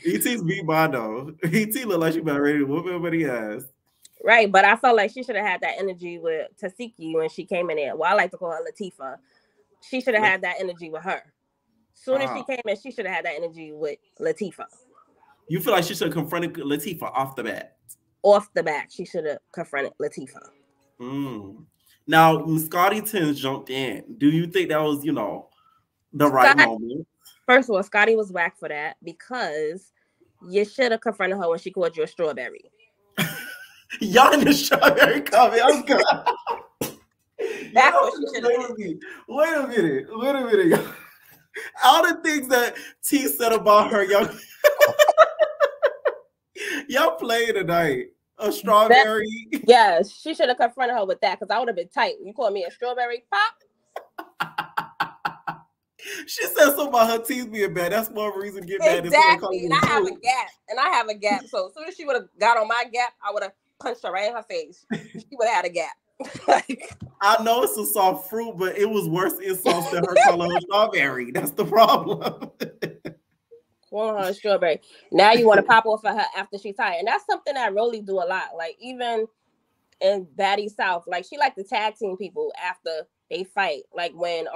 E.T.'s beat by though. E.T. look like she about ready to whoop everybody ass. Right, but I felt like she should have had that energy with Tasiki when she came in there. Well, I like to call her Latifah. She should have had that energy with her. Soon as she came in, she should have had that energy with Latifah. You feel like she should have confronted Latifah off the bat? Off the bat, she should have confronted Latifah. Now, Scotty Tins jumped in. Do you think that was, the right moment? First of all, Scotty was whack for that because you should have confronted her when she called you a strawberry. Y'all in the strawberry comment. I'm good. That's what she should have did. Wait a minute. All the things that T said about her, y'all playing tonight. A strawberry. Yes, she should have confronted her with that because I would have been tight. You call me a strawberry pop? She said something about her teeth being bad. That's one reason to get mad. Exactly. And I have a gap. So as soon as she would have got on my gap, I would have punched her right in her face. She would have had a gap. I know it's a soft fruit, but it was worse insults than her calling her strawberry. That's the problem. Calling her a strawberry. Now you want to pop off for her after she's tired. And that's something that Rolly do a lot. Like even in Baddies South, like she like to tag team people after they fight. Like when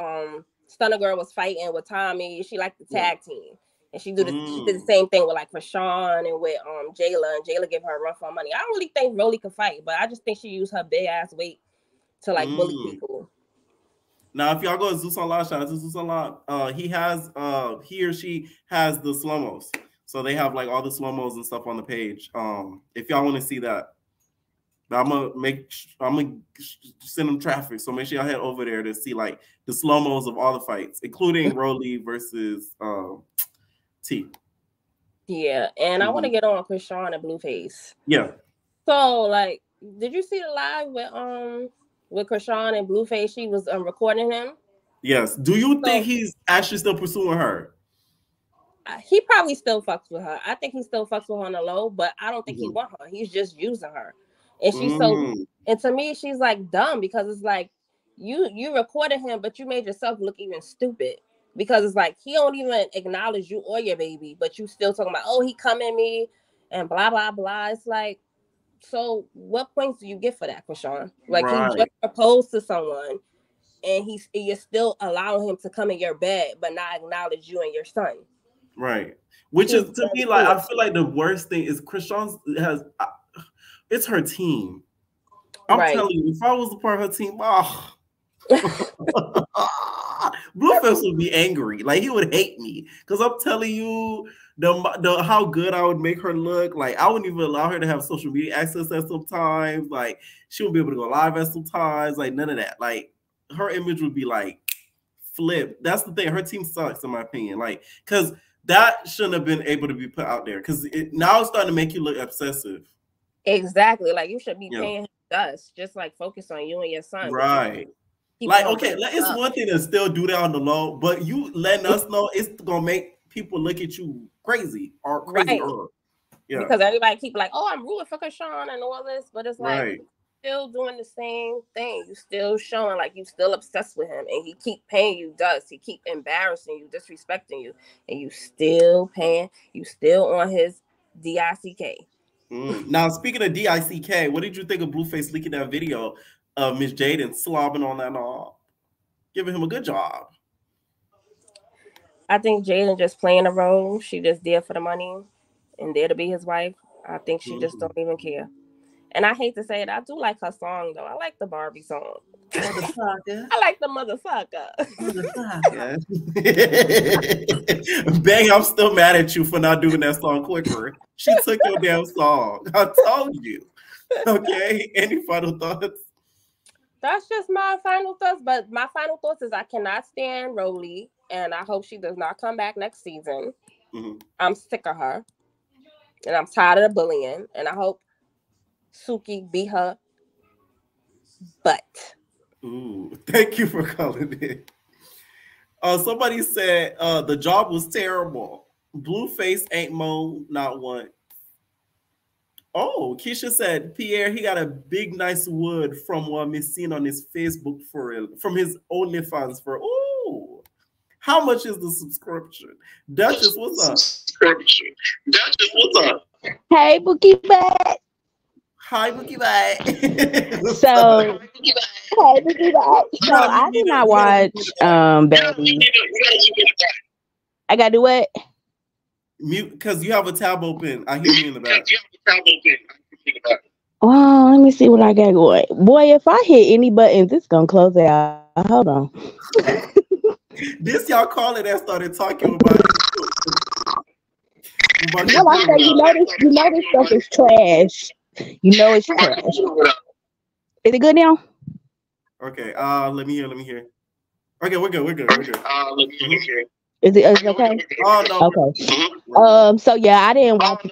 Stunner Girl was fighting with Tommy, she liked the tag team. And she did the same thing with like Rashawn and with Jayla, and Jayla gave her a run for her money. I don't really think Rolly could fight, but I just think she used her big ass weight to like bully people. Now, if y'all go to Zeus on Live, shout out to Zeus on Live. He or she has the slow-mos. So they have like all the slow-mos and stuff on the page. If y'all want to see that. I'm gonna send them traffic, so make sure y'all head over there to see like the slow-mos of all the fights, including Rolly versus T. Yeah, and I want to get on Krishan and Blueface. Yeah. So like, did you see the live with Krishan and Blueface? She was recording him. Yes. Do you think he's actually still pursuing her? He probably still fucks with her. I think he still fucks with her on the low, but I don't think he want her. He's just using her. And she's and to me, she's like dumb because it's like you recorded him, but you made yourself look even stupid because it's like he don't even acknowledge you or your baby, but you still talking about, oh, he come at me and blah blah blah. It's like, so what points do you get for that, Krishan? Like he just proposed to someone and you're still allowing him to come in your bed, but not acknowledge you and your son. Right. Which is to me like I feel like the worst thing is Krishan has. It's her team. I'm telling you, if I was a part of her team, Blueface would be angry. Like he would hate me because I'm telling you the how good I would make her look. Like I wouldn't even allow her to have social media access at sometimes. Like she would be able to go live at sometimes. Like none of that. Like her image would be like flipped. That's the thing. Her team sucks in my opinion. Like because that shouldn't have been able to be put out there because now it's starting to make you look obsessive. Exactly. Like you should be paying him dust. Just like focus on you and your son. Right. Like, okay, it's one thing to still do that on the low, but you letting us know it's gonna make people look at you crazy or crazy. Yeah. Because everybody keep like, oh, I'm rooting for Krishan and all this, but it's like still doing the same thing. You still showing like you still obsessed with him, and he keep paying you dust. He keep embarrassing you, disrespecting you, and you still paying. You still on his DICK. Now, speaking of DICK, what did you think of Blueface leaking that video of Miss Jaden slobbing on that knob? Giving him a good job. I think Jaden just playing a role. She just there for the money and there to be his wife. I think she just don't even care. And I hate to say it, I do like her song though. I like the Barbie song. Motherfucker. I like the motherfucker. Bang, I'm still mad at you for not doing that song quicker. She took your damn song. I told you. Okay. Any final thoughts? That's just my final thoughts. But my final thoughts is I cannot stand Rolly, and I hope she does not come back next season. I'm sick of her. And I'm tired of the bullying. And I hope Suki beat her butt. Ooh, thank you for calling in. Somebody said the job was terrible. Blueface ain't moan, not one. Oh, Keisha said Pierre, he got a big nice wood from what Miss seen on his Facebook from his OnlyFans for. Ooh, How much is the subscription? Duchess, what's up? Duchess, what's up? Hey, Bookie Bat. Hi, Bookie Bat. So, hey, Bookie Bat. So I did not watch Baddies. I gotta do what? Mute, because you have a tab open. I hear you in the back. Oh, let me see what I got going. Boy, if I hit any buttons, it's gonna close out. Hold on. This y'all caller that started talking about. No, I say you know this stuff is trash. You know it's trash. Is it good now? Okay. Let me hear. Okay, we're good. Is it okay? Oh no. Okay. So yeah, I didn't watch.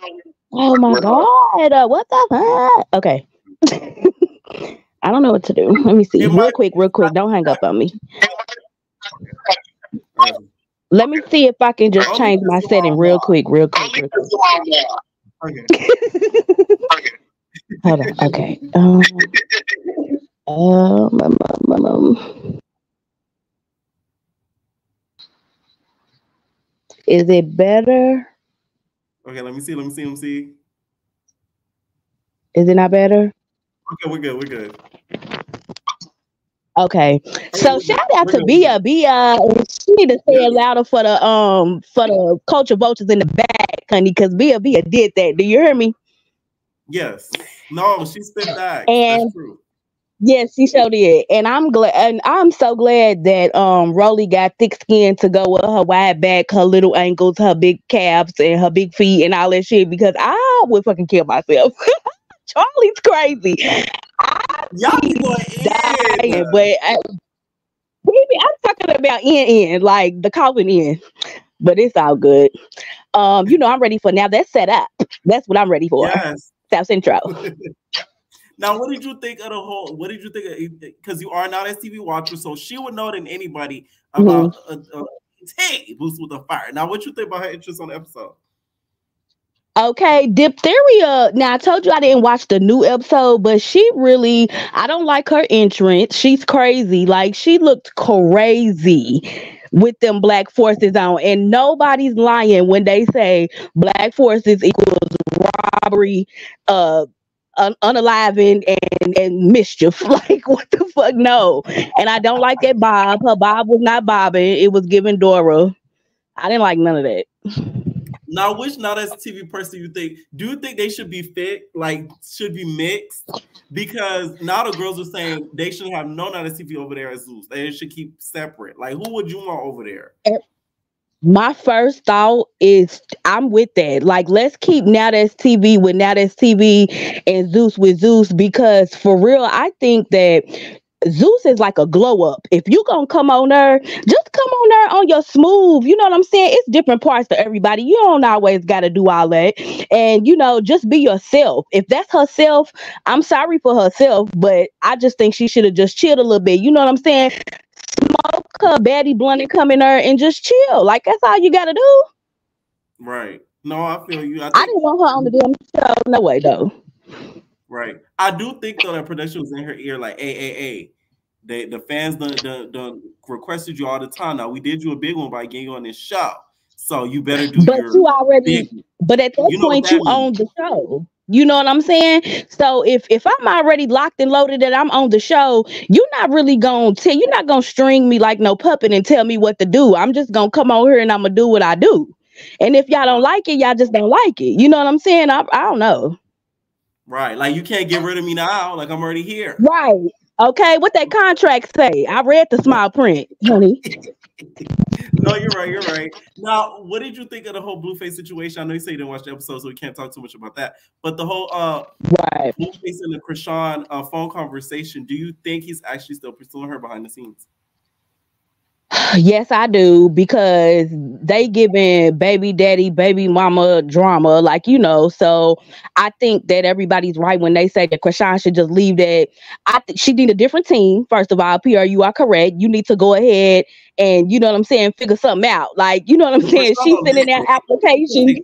Oh my god! What the fuck? Okay. I don't know what to do. Let me see. Real quick. Don't hang up on me. Let me see if I can just change my setting real quick. Okay. Hold on. Okay. Is it better? Okay, let me see. Is it not better? Okay, we're good. Okay. So shout out to Bia. She need to say it louder for the culture vultures in the back, honey, because Bia did that. Do you hear me? Yes. No, she spit back. And that's true. Yes, she sure did. And I'm so glad that Rolly got thick skin to go with her wide back, her little ankles, her big calves, and her big feet and all that shit, because I would fucking kill myself. Charlie's crazy. Y'all be going in. But baby, I'm talking about in like the Calvin in. But it's all good. I'm ready for now. That's set up. That's what I'm ready for. Yes. South Central. Now, what did you think of the whole? What did you think? Because you are not a TV watcher, so she would know than anybody about hey, Boost with the Fire. Now, what you think about her interest on the episode? Okay, Diphtheria. Now I told you I didn't watch the new episode, but I don't like her entrance. She's crazy. Like, she looked crazy with them black forces on, and nobody's lying when they say black forces equals robbery, unaliving, and mischief. Like, what the fuck? No. And I don't like that bob. Her bob was not bobbing. It was giving Dora. I didn't like none of that. Now, which not as TV person do you think they should be should be mixed? Because now the girls are saying they shouldn't have no not as TV over there as Zeus. They should keep separate. Like, who would you want over there? My first thought is I'm with that. Like, let's keep Now That's TV with Now That's TV and Zeus with Zeus, because for real, I think that Zeus is like a glow up. If you gonna come on there, just come on there on your smooth. You know what I'm saying? It's different parts to everybody. You don't always got to do all that. And, just be yourself. If that's herself, I'm sorry for herself, but I just think she should have just chilled a little bit. You know what I'm saying? Smoke her baddie blunt and come in there and just chill. Like, that's all you got to do. Right. No, I feel you. I didn't want her on the damn show. No way, though. Right. I do think, though, that production was in her ear like, hey. The fans done requested you all the time. Now, we did you a big one by getting you on this show. So you better do But at that point, you own the show. You know what I'm saying? So if I'm already locked and loaded that I'm on the show, you're not gonna string me like no puppet and tell me what to do. I'm just gonna come on here and I'm gonna do what I do. And if y'all don't like it, y'all just don't like it. You know what I'm saying? I don't know. Right. Like, you can't get rid of me now. Like, I'm already here. Right. Okay. What that contract say? I read the small print, honey. No, you're right. Now, what did you think of the whole Blueface situation? I know you say you didn't watch the episode, so we can't talk too much about that. But the whole Blueface and the Krishan phone conversation, do you think he's actually still pursuing her behind the scenes? Yes, I do, because they giving baby daddy, baby mama drama, so I think that everybody's right when they say that Krishan should just leave that. I think she need a different team. First of all, PR, you are correct. You need to go ahead and, you know what I'm saying, figure something out. Like, you know what I'm saying? She's sending out applications.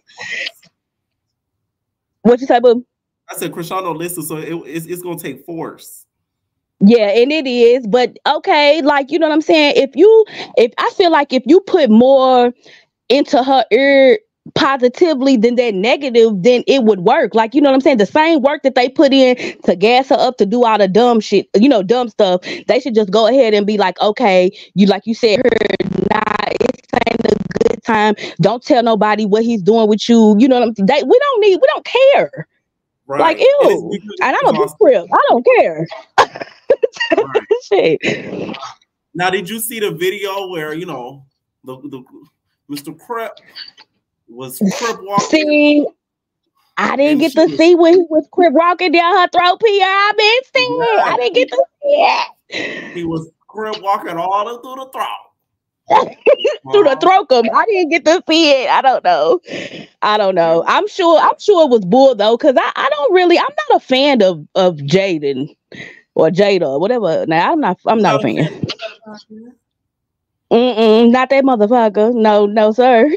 What you say, boo? I said Krishan don't listen, so it's going to take force. Yeah, and it is, but okay, like you know what I'm saying. If I feel like if you put more into her ear positively than that negative, then it would work. Like, you know what I'm saying? The same work that they put in to gas her up to do all the dumb shit, dumb stuff, they should just go ahead and be like, okay, you like you said, nah, it's ain't a good time. Don't tell nobody what he's doing with you. You know what I'm saying? We don't care. Right. Like, ew. And I'm a big crib. I don't care. Right. Shit. Now, did you see the video where, the Mr. Crep was crip walking? See, I didn't get to see when he was crip walking down her throat, PR. I've been seeing. Yeah. I didn't get to see it. He was crip walking all through the throat. Through the throat. I didn't get to see it. I don't know. I'm sure it was bull though, because I'm not a fan of Jaden or Jada, whatever. Now I'm not a fan. Not that motherfucker. No, sir.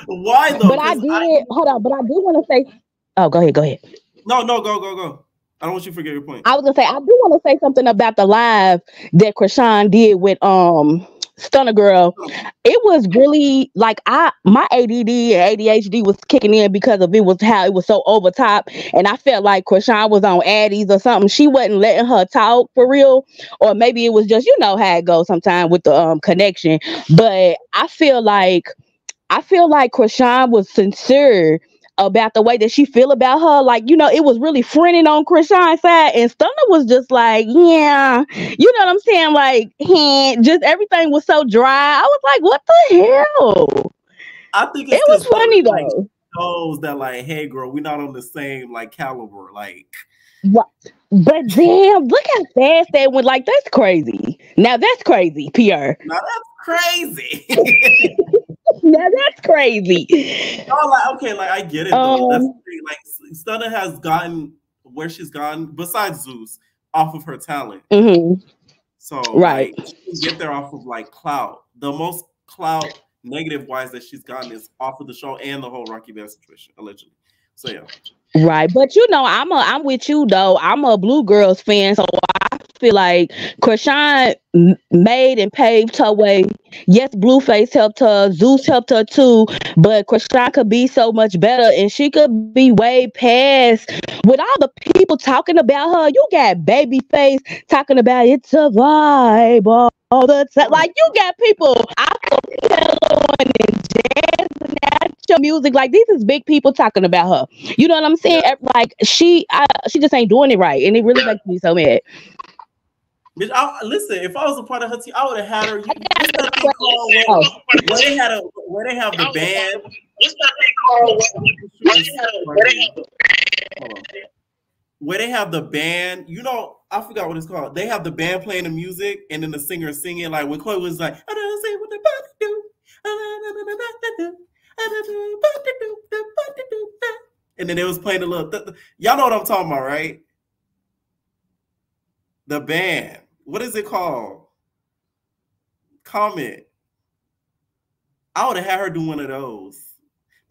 Why though? But I did. Hold on. But I do want to say. Oh, go ahead. No, go. I don't want you to forget your point. I was gonna say I do want to say something about the live that Krishan did with Stunner Girl. It was really like my ADD and ADHD was kicking in because of it was how it was so over top, and I felt like Krishan was on Addies or something. She wasn't letting her talk for real, or maybe it was just how it goes sometimes with the connection. But I feel like Krishan was sincere about the way that she feel about her. Like, it was really friending on Krishan's side, and Stunner was just like, yeah, you know what I'm saying? Like, just everything was so dry. I was like, what the hell? I think it was funny though. Shows that like, hey girl, we're not on the same like caliber. Like, what? But damn, look how fast that went. Like, that's crazy. Now that's crazy, PR. Now that's crazy. Now that's crazy. I get it though. That's like Stunner has gotten where she's gotten besides Zeus off of her talent. Mm-hmm. So right, she can get there off of like clout. The most clout negative wise that she's gotten is off of the show and the whole Rocky Band situation, allegedly. So yeah. Right, but I'm with you though. I'm a Blue Girls fan, so I feel like Krishan made and paved her way. Yes, Blueface helped her, Zeus helped her too, but Krishan could be so much better, and she could be way past. With all the people talking about her, you got Babyface talking about it's a vibe all the time. Like, you got people and jazz and natural music. Like, these is big people talking about her. You know what I'm saying? Yeah. Like, she just ain't doing it right, and it really makes me so mad. Bitch, listen, if I was a part of her team, I would have had her. Where they have the band. Where they have the band, I forgot what it's called. They have the band playing the music, and then the singer singing. Like when Chloe was like, "I don't say what the body do," and then they was playing a little. Y'all know what I'm talking about, right? The band. What is it called? Comment. I would have had her do one of those.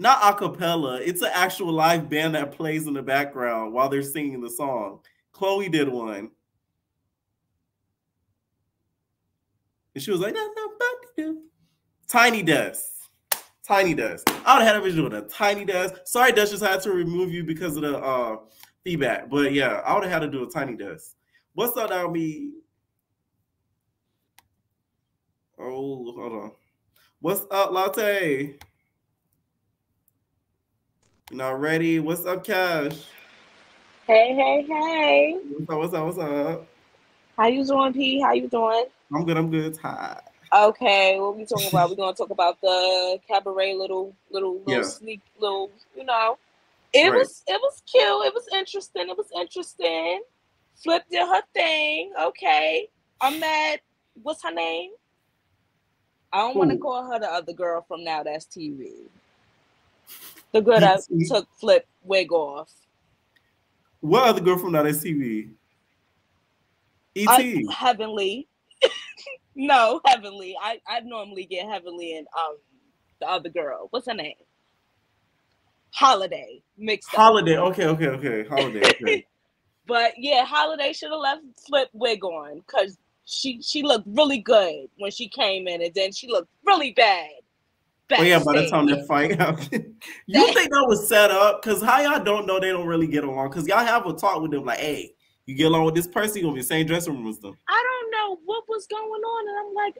Not a cappella. It's an actual live band that plays in the background while they're singing the song. Chloe did one. And she was like, Tiny Desk. Tiny Desk. I would have had a visual with a Tiny Desk. Sorry, Duchess had to remove you because of the feedback. But yeah, I would have had to do a Tiny Desk. What's up, now me? Oh, hold on. What's up, Latte? You not ready? What's up, Cash? Hey. What's up? How you doing, P? How you doing? I'm good. Hi. Okay, what we talking about? We're gonna talk about the cabaret little sneak little, It was cute. It was interesting. Flip did her thing. Okay. I'm mad. What's her name? I don't want to call her the other girl from Now That's TV. The girl that took Flip wig off. What other girl from Now That's TV? E.T. Heavenly. No, Heavenly. I normally get Heavenly and the other girl. What's her name? Holiday. Mixed up. Holiday. Okay. Holiday. Okay. But yeah, Holiday should have left Flip wig on because she looked really good when she came in, and then she looked really bad. Oh yeah, by the time that fight happened, you think that was set up? Because how y'all don't know they don't really get along? Because y'all have a talk with them like, hey, you get along with this person, you're gonna be the same dressing room as them. I don't know what was going on, and I'm like,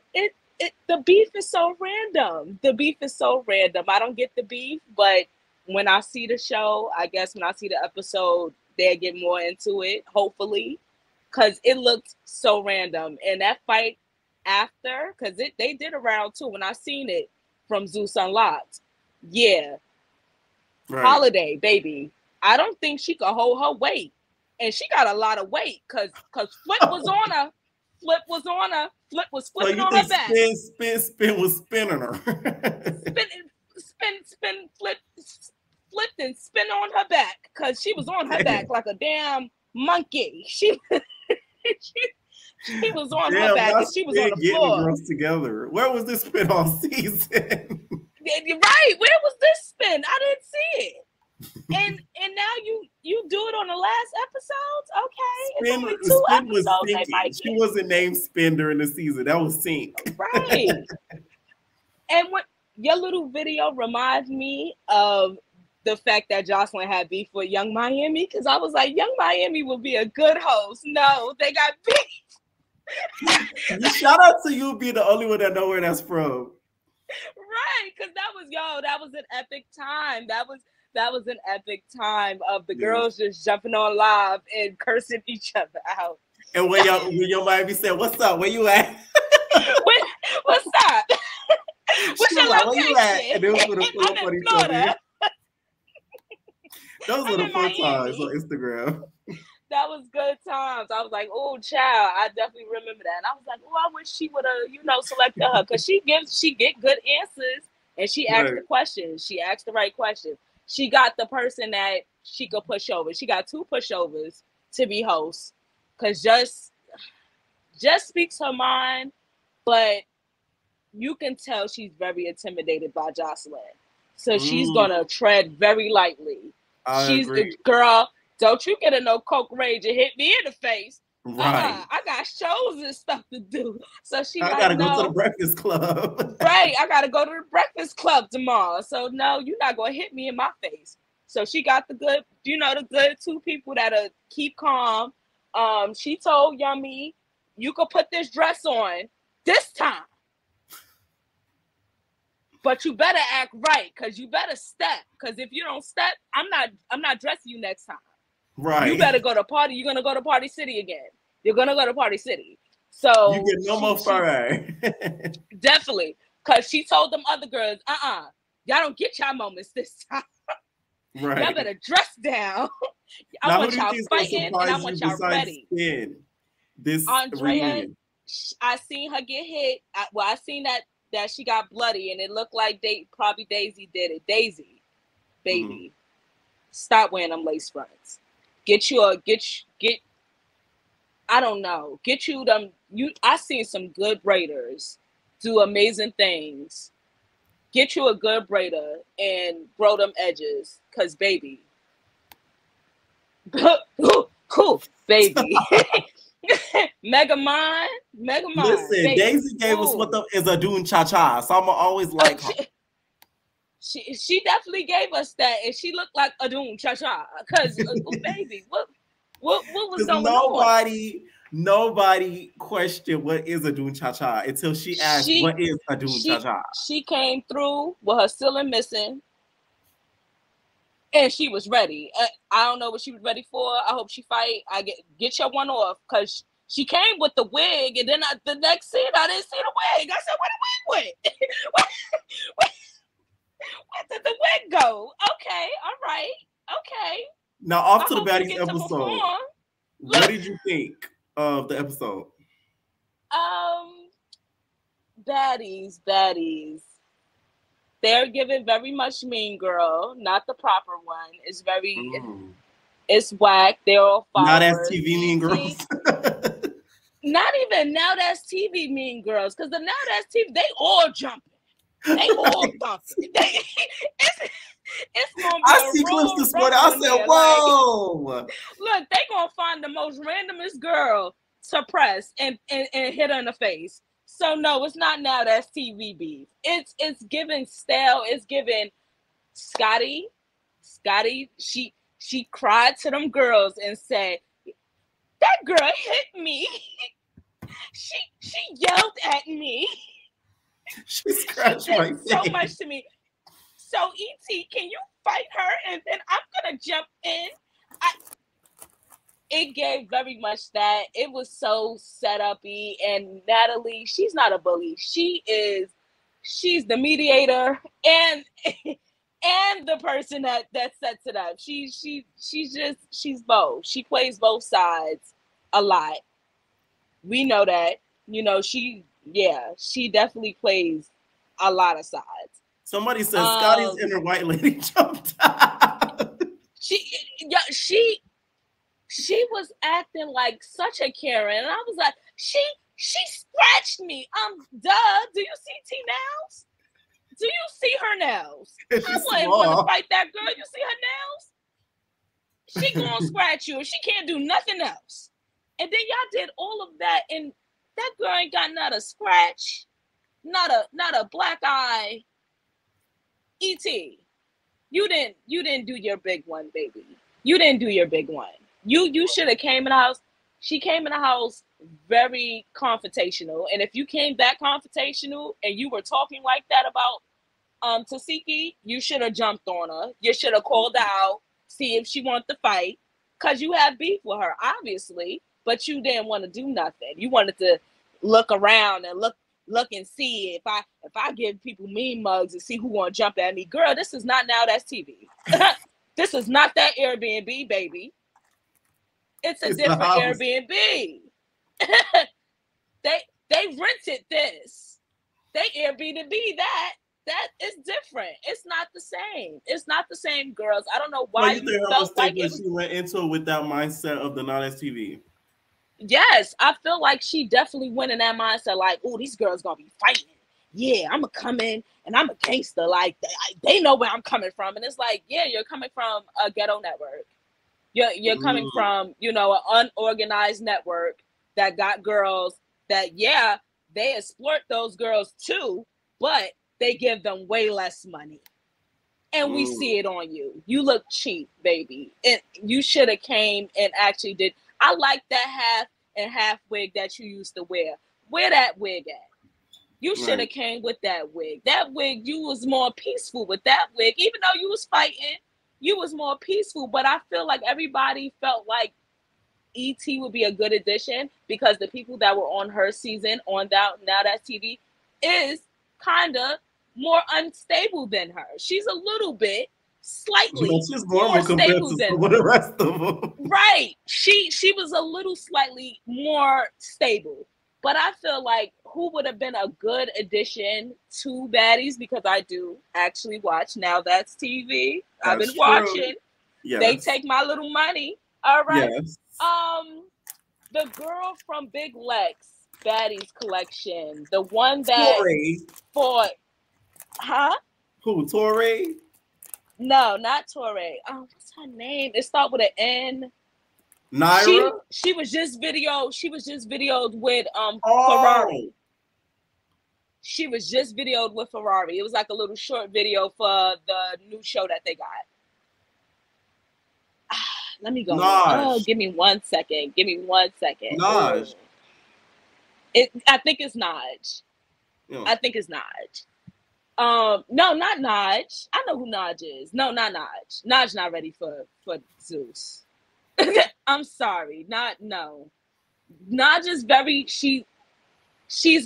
the beef is so random. The beef is so random. I don't get the beef, but when I see the show, I guess when I see the episode, they'll get more into it, hopefully, because it looked so random. And that fight after, because they did a round too, when I seen it from Zeus Unlocked, yeah. Right. Holiday, baby. I don't think she could hold her weight. And she got a lot of weight because Flip was on her. Flip was on her. Flip was flipping on her back. Spin was spinning her. spin, flipped and spin on her back because she was on her back like a damn monkey. She was on her back and she was on the floor. The girls together. Where was this spin all season? Right. Where was this spin? I didn't see it. And now you do it on the last episodes? Okay. It's only 2 episodes. She wasn't named Spin during the season. That was Sync. Right. And what your little video reminds me of the fact that Jocelyn had beef with Young Miami, because I was like, Young Miami would be a good host. No, they got beef. Shout out to you being the only one that know where that's from. Right, because that was an epic time. That was an epic time of the girls just jumping on live and cursing each other out. And when your Miami said, "What's up? Where you at? What's up? What's your location?" Where you at? And it was for the pull up on each other. Those were the fun times on Instagram. That was good times. I was like, "Oh, child, I definitely remember that." And I was like, "Oh, I wish she would have, selected her because she get good answers and she asked the questions. She asked the right questions. She got the person that she could push over. She got 2 pushovers to be host because just speaks her mind, but you can tell she's very intimidated by Jocelyn. So she's gonna tread very lightly. She's the girl. Don't you get in no coke rage and hit me in the face. Right. I got shows and stuff to do. So I gotta go to the Breakfast Club. Right. I gotta go to the Breakfast Club tomorrow. So no, you're not gonna hit me in my face. So she got the good 2 people that'll keep calm. She told Yummy, you could put this dress on this time. But you better act right, because you better step. Because if you don't step, I'm not dressing you next time. Right. You better go to party. You're gonna go to Party City again. You're gonna go to Party City. So you get no more fur. Definitely. Because she told them other girls, y'all don't get y'all moments this time. Right. Y'all better dress down. I want y'all fighting and I want y'all ready. This Andrea, reunion. I seen her get hit. I seen that she got bloody and it looked like probably Daisy did it. Daisy, baby, stop wearing them lace fronts. I don't know. Get you them. I seen some good braiders do amazing things. Get you a good braider and grow them edges, cause baby, cool, baby. Mega Mind. Listen, baby. Daisy gave us what is a doing cha-cha, so I'm always like her. She definitely gave us that, and she looked like a doom cha-cha. Cause baby, what was going on? Nobody questioned what is a doom cha-cha until she asked what is a doom cha-cha. She came through with her ceiling missing, and she was ready. I don't know what she was ready for. I hope she fight. I get your one off, cause she came with the wig, and then the next scene I didn't see the wig. I said, "Where the wig went? Where did the wig go?" Okay, all right, okay. Now off to the Baddies episode. What did you think of the episode? Baddies. They're giving very much Mean Girl, not the proper one. It's very, it's whack. They're all followers. Now that's TV Mean Girls. Not even Now That's TV Mean Girls, because the Now That's TV, they all jumping. They all thumping. It's gonna be I see clips this morning. I said, "Whoa!" Like, look, they gonna find the most randomest girl to press and hit her in the face. So no, it's not now. That's TV beef. It's giving stale. It's giving Scotty. She cried to them girls and said, "That girl hit me. she yelled at me. She scratched my face so much to me. So ET, can you fight her? And then I'm gonna jump in." It gave very much that. It was so set up-y. And Natalie, she's not a bully. She's the mediator and and the person that sets it up. She's both. She plays both sides a lot. We know that. You know, she definitely plays a lot of sides. Somebody said Scotty's inner white lady jumped out. She was acting like such a Karen, and I was like, she scratched me. Duh. Do you see T nails? Do you see her nails? I wouldn't want to fight that girl. You see her nails? She gonna scratch you, and she can't do nothing else. And then y'all did all of that, and that girl ain't got not a scratch, not a black eye. E.T., you didn't do your big one, baby. You didn't do your big one. You should have came in the house. She came in the house very confrontational. And if you came that confrontational and you were talking like that about Tasiki, you should have jumped on her. You should have called her out, see if she wanted to fight. Because you had beef with her, obviously, but you didn't want to do nothing. You wanted to look around and look and see if I give people mean mugs and see who want to jump at me. Girl, this is not Now That's TV. This is not that Airbnb, baby. It's a different Airbnb. They rented this. They Airbnb that. That is different. It's not the same. It's not the same, girls. I don't know why you felt like she went into it with that mindset of the Now That's TV. Yes, I feel like she definitely went in that mindset like, oh, these girls gonna be fighting. Yeah, I'm gonna come in and I'm a gangster. Like they know where I'm coming from, and it's like, yeah, you're coming from a ghetto network. You're coming from, you know, an unorganized network that got girls that, yeah, they exploit those girls too, but they give them way less money. And we see it on you. You look cheap, baby. And you should have came and actually did. I like that half and half wig that you used to wear. Wear that wig at. You should have came with that wig. That wig, you was more peaceful with that wig. Even though you was fighting, you was more peaceful. But I feel like everybody felt like E.T. would be a good addition because the people that were on her season on Now That's TV is kind of more unstable than her. She's a little bit, slightly more stable than the rest of them. Right. She was a little slightly more stable. But I feel like who would have been a good addition to Baddies, because I do actually watch Now That's TV. I've been watching. Yes. They take my little money. All right. Yes. The girl from Big Lex Baddies collection, the one that fought, Who, Torre? No, not Torre. What's her name? It starts with an N. Naira? She was just videoed with Ferrari. She was just videoed with Ferrari. It was like a little short video for the new show that they got. Let me go. Oh, give me 1 second. Naj. I think it's Naj. Yeah. I think it's Naj. No, not Naj. I know who Naj is. No, not Naj. Naj not ready for Zeus. I'm sorry. No. Naj is very she's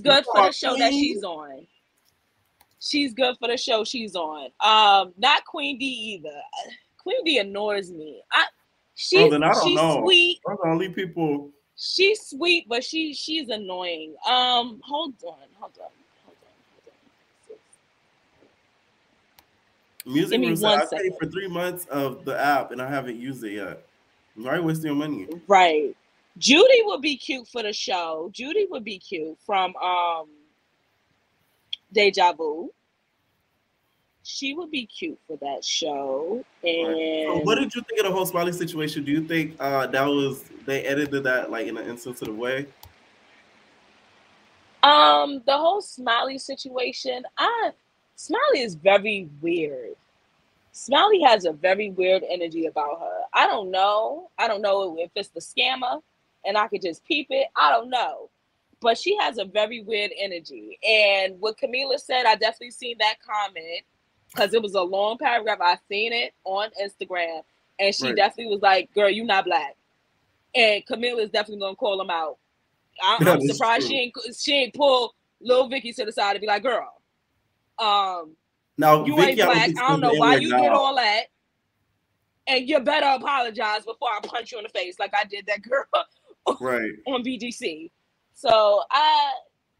good for the show that she's on. She's good for the show she's on. Not Queen D either. Queen D annoys me. She's sweet. Those are only people. She's sweet, but she's annoying. Hold on. Music Room said, I paid for 3 months of the app and I haven't used it yet. Why are you wasting your money? Right. Judy would be cute for the show. Judy would be cute from Deja Vu. she would be cute for that show. And right. So what did you think of the whole Smiley situation? Do you think they edited that like in an insensitive way? The whole Smiley situation, Smiley is very weird. Smiley has a very weird energy about her. I don't know if it's the scammer and I could just peep it. I don't know. But she has a very weird energy. And what Camila said, I definitely seen that comment because it was a long paragraph. I seen it on Instagram. And she definitely was like, girl, you not black. And Camila is definitely going to call him out. I'm surprised she ain't pull Lil Vicky to the side and be like, girl, now, you Vicky, ain't black. I don't know why you did all that. And you better apologize before I punch you in the face like I did that girl on BGC. So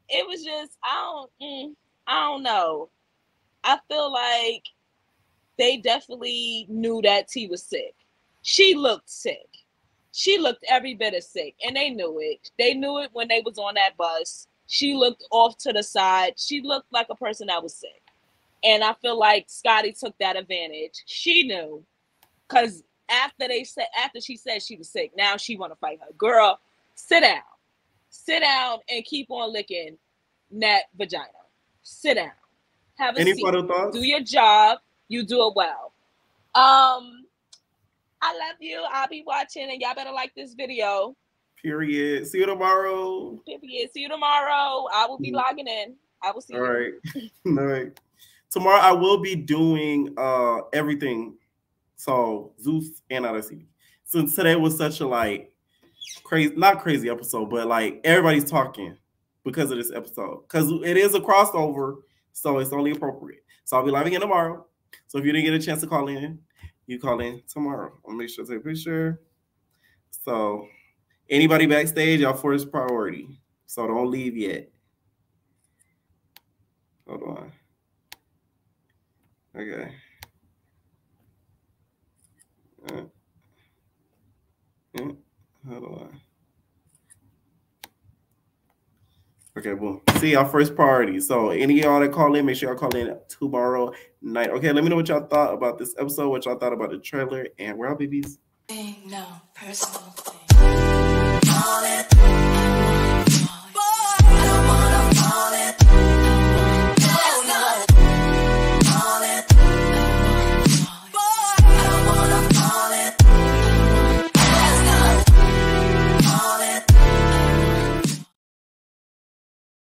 it was just, I don't know. I feel like they definitely knew that T was sick. She looked sick. She looked every bit as sick, and they knew it. They knew it when they was on that bus. She looked off to the side. She looked like a person that was sick. And I feel like Scotty took that advantage. She knew, because after she said she was sick, now she want to fight her. Girl, sit down and keep on licking that vagina. Sit down, have a seat. Final thoughts? Do your job. You do it well. I love you. I'll be watching, and y'all better like this video. Period. See you tomorrow. Period. See you tomorrow. I will be logging in. I will see you. All right. All right. Tomorrow I will be doing everything. So Zeus and Odyssey. Since today was such a not crazy episode, but everybody's talking because of this episode. Because it is a crossover, so it's only appropriate. So I'll be live again tomorrow. So if you didn't get a chance to call in, you call in tomorrow. I'll make sure to take a picture. So anybody backstage, y'all first priority. So don't leave yet. Hold on. Okay. Hold on. Okay, boom. See, our first priority. So any of y'all that call in, make sure y'all call in tomorrow night. Okay, let me know what y'all thought about this episode, what y'all thought about the trailer, and we're out, babies. No personal thing.